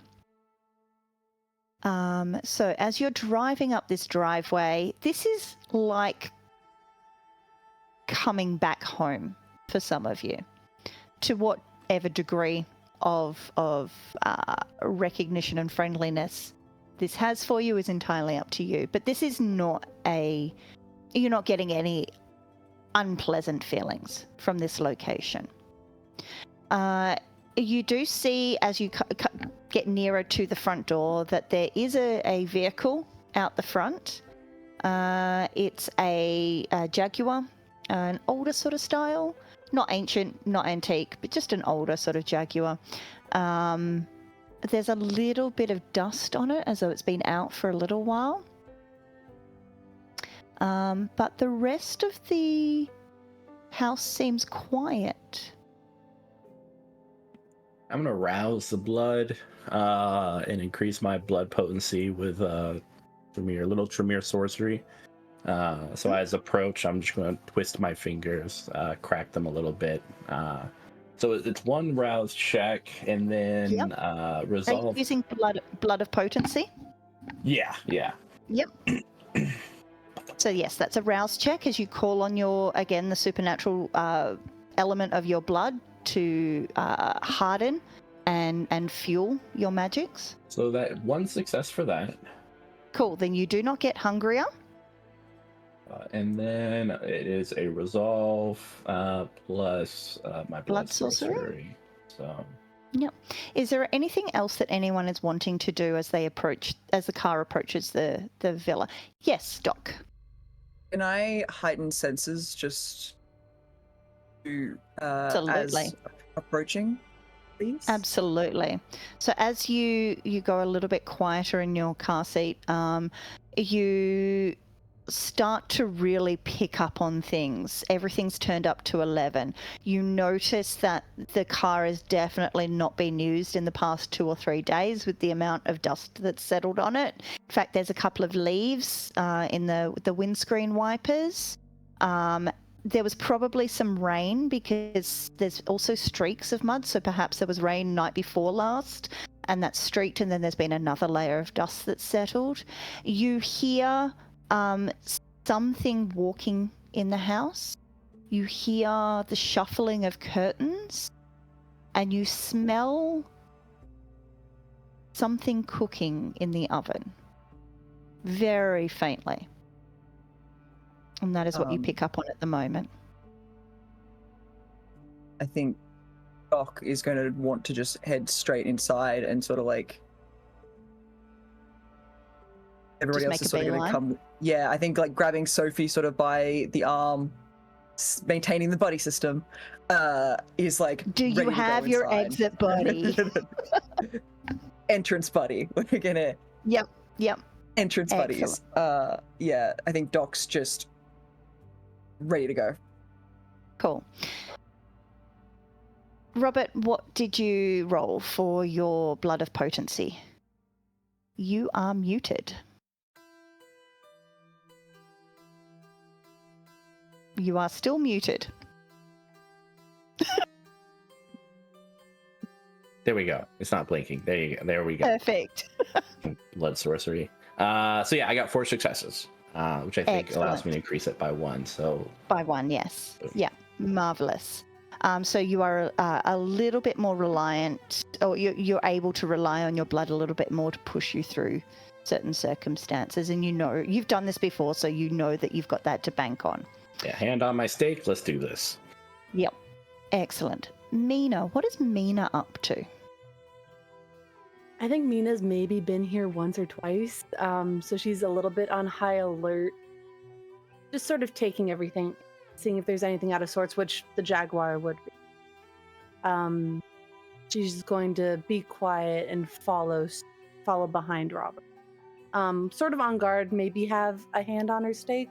So as you're driving up this driveway, this is like coming back home for some of you, to whatever degree of recognition and friendliness this has for you is entirely up to you. But this is not a you're not getting any unpleasant feelings from this location. You do see, as you get nearer to the front door, that there is a vehicle out the front. It's a Jaguar, an older sort of style. Not ancient, not antique, but just an older sort of Jaguar. There's a little bit of dust on it, as though it's been out for a little while. But the rest of the house seems quiet. I'm gonna rouse the blood and increase my blood potency with little Tremere sorcery. So as approach, I'm just gonna twist my fingers, crack them a little bit. So it's one rouse check, and then resolve. Are you using blood of potency? Yeah. Yep. So yes, that's a rouse check as you call on the supernatural element of your blood to harden and fuel your magics. So that one success for that. Cool. Then you do not get hungrier. And then it is a resolve plus my blood sorcery. So. Yep. Is there anything else that anyone is wanting to do as the car approaches the villa? Yes, Doc. Can I heighten senses just to Absolutely. as approaching, please? Absolutely. So as you go a little bit quieter in your car seat, you start to really pick up on things. Everything's turned up to 11. You notice that the car has definitely not been used in the past 2 or 3 days with the amount of dust that's settled on it. In fact, there's a couple of leaves in the windscreen wipers. There was probably some rain because there's also streaks of mud, so perhaps there was rain night before last and that's streaked, and then there's been another layer of dust that's settled. You hear something walking in the house. You hear the shuffling of curtains, and you smell something cooking in the oven, very faintly. And that is what you pick up on at the moment. I think Doc is going to want to just head straight inside and sort of like everybody else is sort of going to come. Yeah, I think like grabbing Sophie sort of by the arm, maintaining the buddy system, is like. Do you have your exit buddy? Entrance buddy. We're gonna. Yep. Entrance buddies. Yeah, I think Doc's just ready to go. Cool. Robert, what did you roll for your blood of potency? You are muted. You are still muted. There we go. It's not blinking. There we go. Perfect. Blood sorcery. So yeah, I got 4 successes, which I think allows me to increase it by 1. So by 1, yes. Yeah, marvelous. So you are a little bit more reliant, or you're able to rely on your blood a little bit more to push you through certain circumstances, and you know you've done this before, so you know that you've got that to bank on. Yeah, hand on my stake. Let's do this. Yep. Excellent. Mina, what is Mina up to? I think Mina's maybe been here once or twice, so she's a little bit on high alert. Just sort of taking everything, seeing if there's anything out of sorts, which the Jaguar would be. She's going to be quiet and follow behind Robert. Sort of on guard, maybe have a hand on her stake,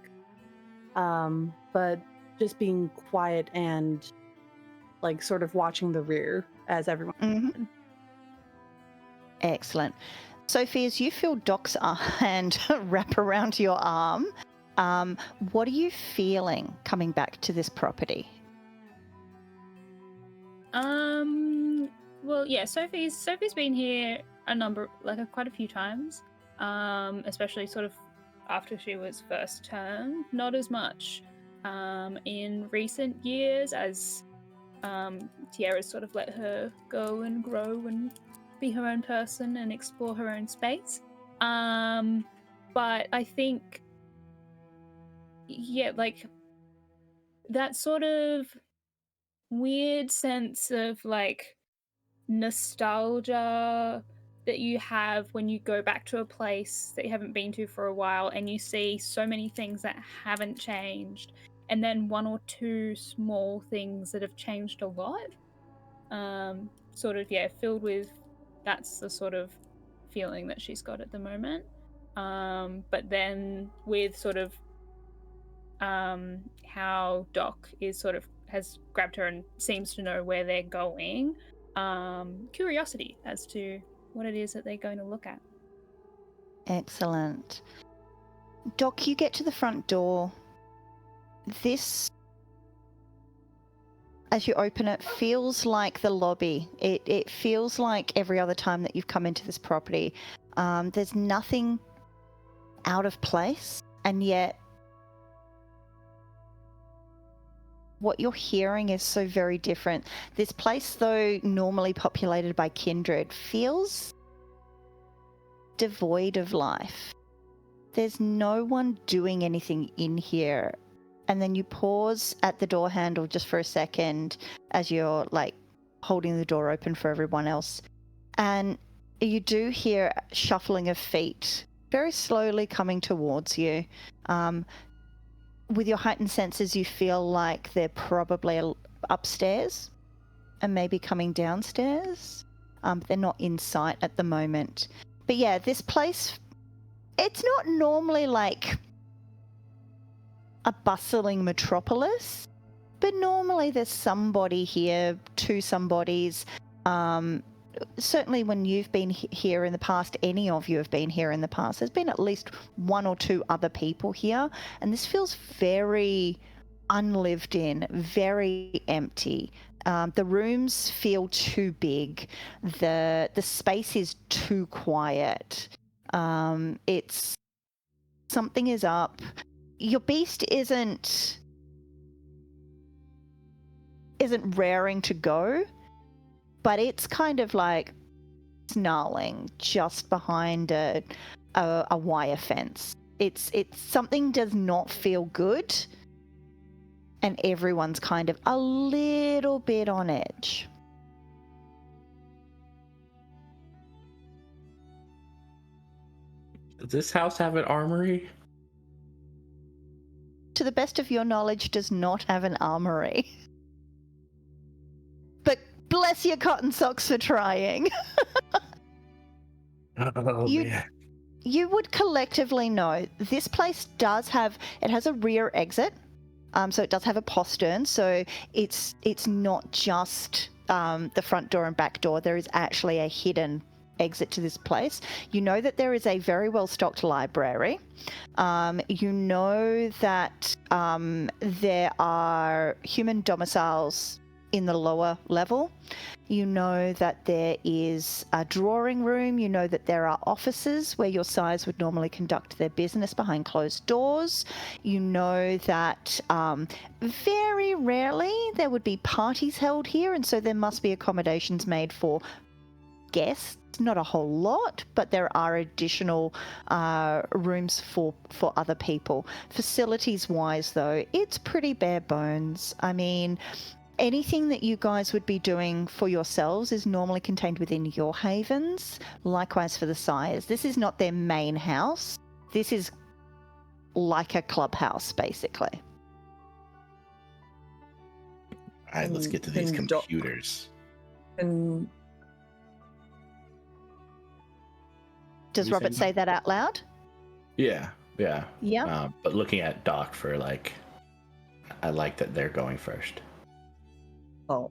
but just being quiet and like sort of watching the rear as everyone. Mm-hmm. Excellent. Sophie, as you feel Doc's hand wrap around your arm, what are you feeling coming back to this property? Well, yeah, Sophie's been here quite a few times, especially sort of after she was first turned. Not as much in recent years, as Tierra's sort of let her go and grow and be her own person and explore her own space. But I think yeah, like that sort of weird sense of like nostalgia that you have when you go back to a place that you haven't been to for a while and you see so many things that haven't changed, and then one or two small things that have changed a lot. Sort of, yeah, filled with, that's the sort of feeling that she's got at the moment. But then with sort of how Doc is sort of has grabbed her and seems to know where they're going, curiosity as to what it is that they're going to look at. Excellent. Doc, you get to the front door. This, as you open it, feels like the lobby. It feels like every other time that you've come into this property. There's nothing out of place, and yet what you're hearing is so very different. This place, though normally populated by kindred, feels devoid of life. There's no one doing anything in here. And then you pause at the door handle just for a second as you're like holding the door open for everyone else. And you do hear shuffling of feet very slowly coming towards you. With your heightened senses, you feel like they're probably upstairs and maybe coming downstairs. They're not in sight at the moment. But yeah, this place, it's not normally like a bustling metropolis, but normally there's somebody here, two somebodies. Certainly when you've been here in the past, any of you have been here in the past, there's been at least one or two other people here, and this feels very unlived in, very empty. The rooms feel too big. The space is too quiet. It's something is up. Your beast isn't raring to go, but it's kind of like snarling just behind a wire fence. It's something does not feel good, and everyone's kind of a little bit on edge. Does this house have an armory? To the best of your knowledge, does not have an armory. But bless your cotton socks for trying. Oh, man. You would collectively know this place does have, it has a rear exit. So it does have a postern. So it's not just the front door and back door. There is actually a hidden exit to this place. You know that there is a very well stocked library. You know that there are human domiciles in the lower level. You know that there is a drawing room. You know that there are offices where your sires would normally conduct their business behind closed doors. You know that very rarely there would be parties held here, and so there must be accommodations made for guests. Not a whole lot, but there are additional rooms for other people. Facilities wise, though, it's pretty bare bones. I mean, anything that you guys would be doing for yourselves is normally contained within your havens. Likewise for the sires. This is not their main house. This is like a clubhouse, basically. All right, let's get to these computers. And Does Robert say that out loud? Yeah. Yeah. But looking at Doc for like, I like that they're going first. oh,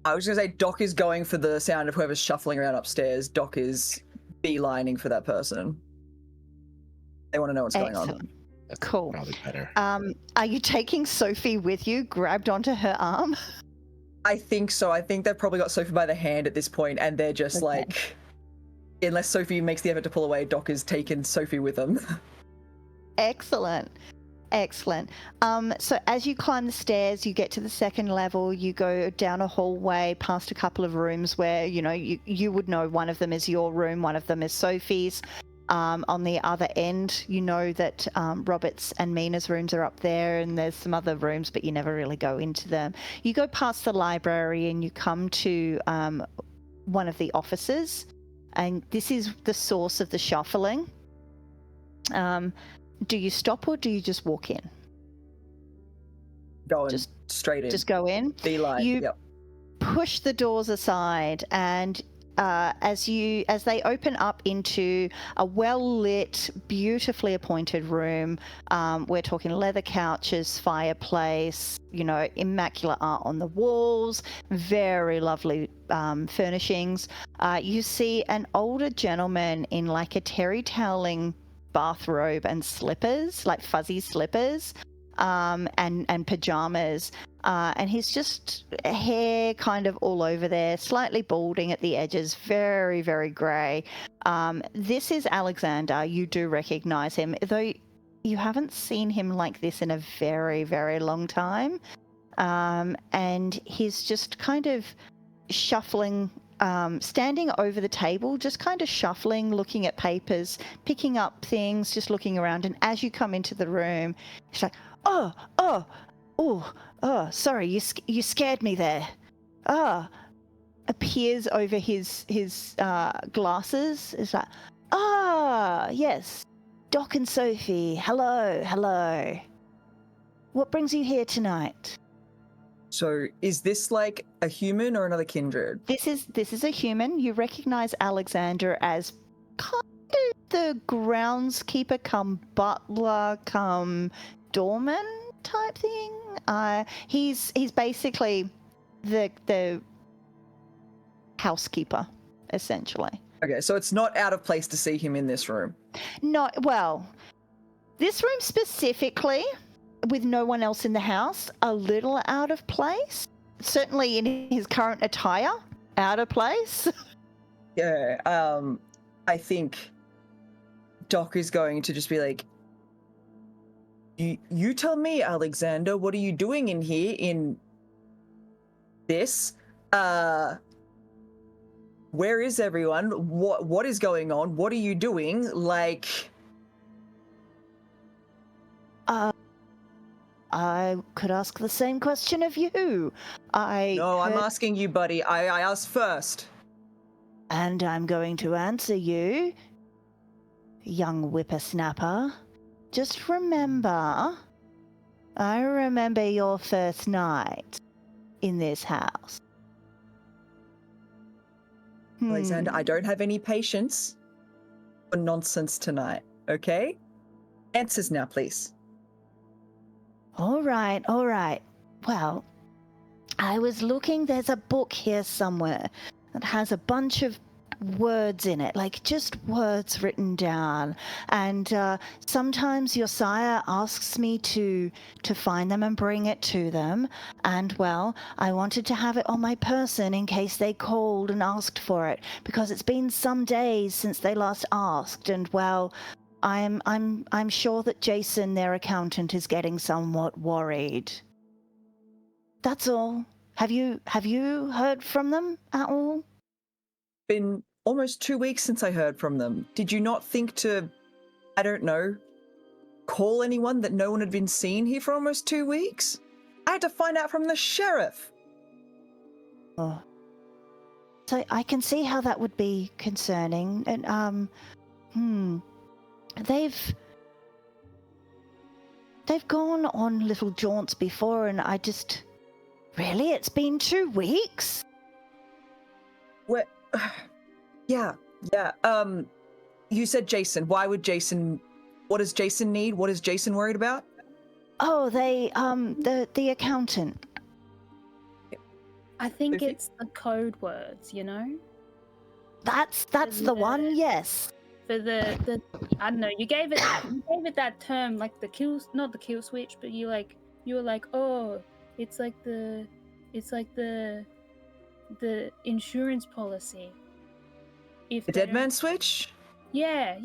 I was gonna say Doc is going for the sound of whoever's shuffling around upstairs. Doc is beelining for that person. They want to know what's going on. That's Cool. probably better. Are you taking Sophie with you, grabbed onto her arm? I think so. I think they've probably got Sophie by the hand at this point, and they're just like, unless Sophie makes the effort to pull away, Doc has taken Sophie with them. Excellent. So as you climb the stairs, you get to the second level, you go down a hallway past a couple of rooms where, you know, you would know one of them is your room, one of them is Sophie's. On the other end, you know that Robert's and Mina's rooms are up there, and there's some other rooms, but you never really go into them. You go past the library and you come to one of the offices, and this is the source of the shuffling. Do you stop or do you just walk in? Going Just straight in. Just go in. Beeline. You Yep. push the doors aside, and as they open up into a well-lit, beautifully appointed room, we're talking leather couches, fireplace, immaculate art on the walls, very lovely furnishings. You see an older gentleman in like a terry toweling bathrobe and slippers, like fuzzy slippers, and pajamas. And he's just hair kind of all over there, slightly balding at the edges, very, very grey. This is Alexander. You do recognise him, though you haven't seen him like this in a very, very long time. And he's just kind of shuffling, standing over the table, just kind of shuffling, looking at papers, picking up things, just looking around. And as you come into the room, he's like, oh, sorry, you scared me there. Appears over his glasses. It's like, yes, Doc and Sophie, hello. What brings you here tonight? So is this like a human or another kindred? This is a human. You recognize Alexander as kind of the groundskeeper come butler come doorman type thing. He's basically the housekeeper, essentially. Okay, so it's not out of place to see him in this room. Not well. This room specifically, with no one else in the house, a little out of place. Certainly in his current attire, out of place. Yeah, I think Doc is going to just be like, You tell me, Alexander, what are you doing in here in this? Where is everyone? What is going on? What are you doing? Like, I could ask the same question of you. No, I'm asking you, buddy. I asked first. And I'm going to answer you, young whippersnapper. Just remember, I remember your first night in this house. Alexander, I don't have any patience for nonsense tonight, okay? Answers now, please. All right. Well, I was looking, there's a book here somewhere that has a bunch of words in it, like just words written down, and sometimes your sire asks me to find them and bring it to them, and well, I wanted to have it on my person in case they called and asked for it, because it's been some days since they last asked, and well, I'm sure that Jason, their accountant, is getting somewhat worried. That's all. Have you heard from them at all? Been almost 2 weeks since I heard from them. Did you not think to, I don't know, call anyone that no one had been seen here for almost 2 weeks? I had to find out from the sheriff. Oh. So I can see how that would be concerning. And they've gone on little jaunts before, and I just really, it's been 2 weeks. What? Yeah. You said Jason. Why would Jason? What does Jason need? What is Jason worried about? Oh, the accountant. I think it's the code words, That's the one, yes. For the I don't know, you gave it that term, like not the kill switch, but you were like, oh, it's like the insurance policy. If The dead man switch? Yeah.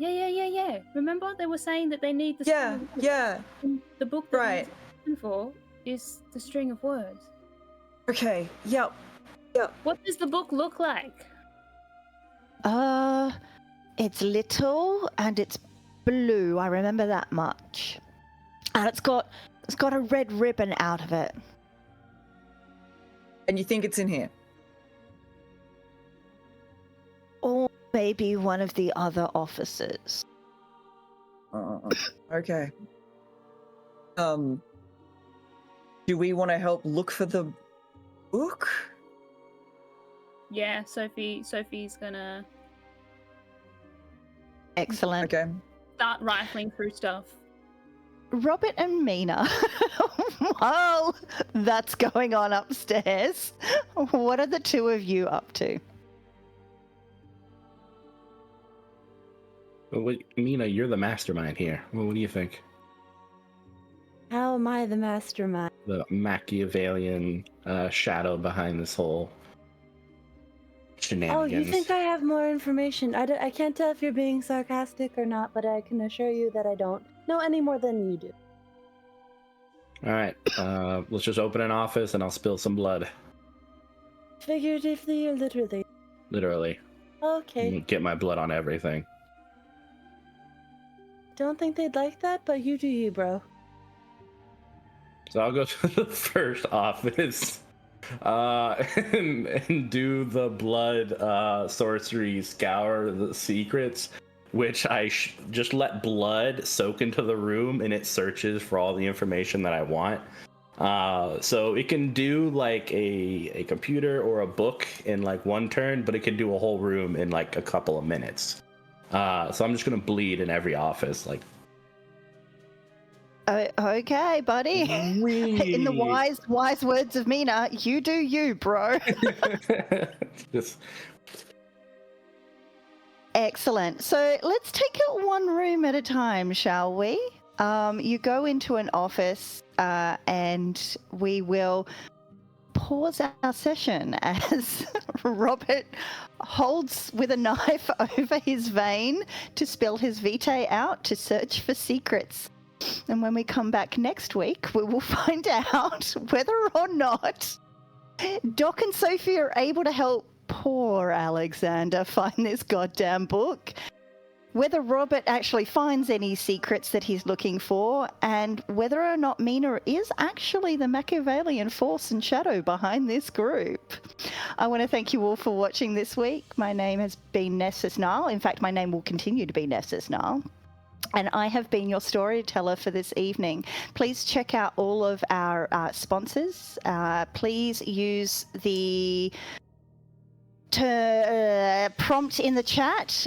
Remember they were saying that they need the Yeah. The book that Right. they're looking for is the string of words. Okay. Yep. What does the book look like? It's little and it's blue. I remember that much. And it's got a red ribbon out of it. And you think it's in here? Or maybe one of the other officers. Okay. Do we want to help look for the book? Yeah, Sophie's gonna Excellent. Okay. start rifling through stuff. Robert and Mina, while that's going on upstairs, what are the two of you up to? Well, Mina, you're the mastermind here. Well, what do you think? How am I the mastermind? The Machiavellian shadow behind this whole shenanigans. Oh, you think I have more information? I can't tell if you're being sarcastic or not, but I can assure you that I don't know any more than you do. All right, let's just open an office and I'll spill some blood. Figuratively or literally? Literally. Okay. Get my blood on everything. Don't think they'd like that, but you do you, bro. So I'll go to the first office and do the blood sorcery scour the secrets, which I just let blood soak into the room and it searches for all the information that I want. So it can do like a computer or a book in like one turn, but it can do a whole room in like a couple of minutes. So I'm just gonna bleed in every office, like. Okay, buddy. In the wise words of Mina, you do you, bro. Just... Excellent. So let's take it one room at a time, shall we? You go into an office and we will pause our session as Robert holds with a knife over his vein to spill his vitae out to search for secrets. And when we come back next week, we will find out whether or not Doc and Sophie are able to help poor Alexander find this goddamn book, whether Robert actually finds any secrets that he's looking for, and whether or not Mina is actually the Machiavellian force and shadow behind this group. I want to thank you all for watching this week. My name has been Nessus Nile. In fact, my name will continue to be Nessus Nile. And I have been your storyteller for this evening. Please check out all of our sponsors. Please use the prompt in the chat,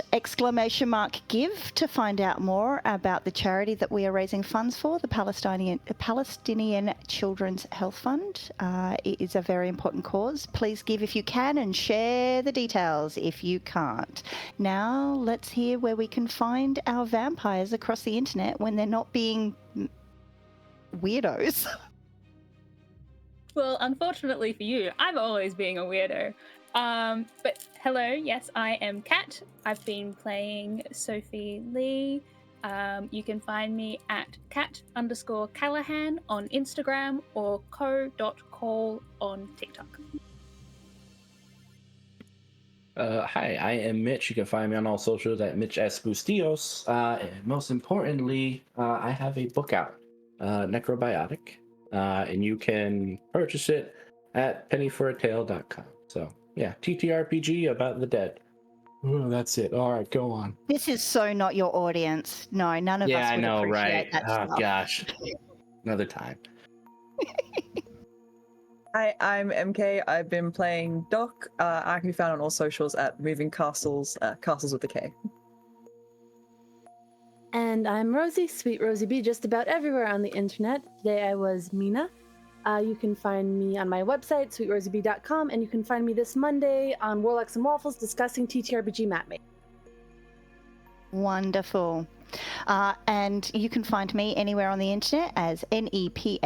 !give, to find out more about the charity that we are raising funds for, the Palestinian Children's Health Fund. It is a very important cause. Please give if you can and share the details if you can't. Now let's hear where we can find our vampires across the internet when they're not being weirdos. Well, unfortunately for you, I'm always being a weirdo. But hello, yes, I am Kat. I've been playing Sophie Lee. You can find me at cat_Callahan on Instagram or co.call on TikTok. Hi, I am Mitch. You can find me on all socials at Mitch S. Bustillos. And most importantly, I have a book out, Necrobiotic, and you can purchase it at pennyforatale.com. So, yeah, TTRPG about the dead. Oh, that's it. All right, go on. This is so not your audience. No, none of us Yeah, I would know, appreciate right? that Oh, stuff. gosh. Another time. Hi, I'm MK. I've been playing Doc. I can be found on all socials at Moving Castles, Castles with a K. And I'm Rosie, Sweet Rosie B, just about everywhere on the internet. Today I was Mina. You can find me on my website, sweetrosieb.com, and you can find me this Monday on Warlocks and Waffles discussing TTRPG mapmaking. Wonderful. And you can find me anywhere on the internet as NEPHTHYSNILE.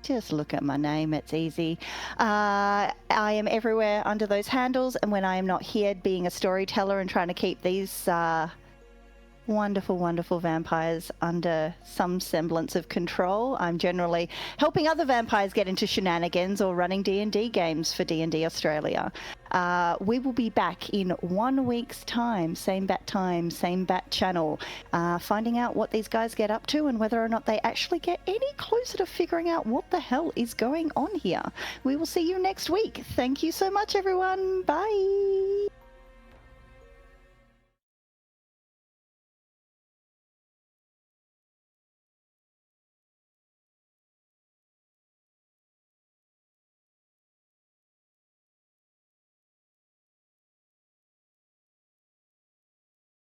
Just look at my name, it's easy. I am everywhere under those handles, and when I am not here being a storyteller and trying to keep these wonderful, wonderful vampires under some semblance of control. I'm generally helping other vampires get into shenanigans or running D&D games for D&D Australia. We will be back in 1 week's time, same bat channel, finding out what these guys get up to and whether or not they actually get any closer to figuring out what the hell is going on here. We will see you next week. Thank you so much, everyone. Bye.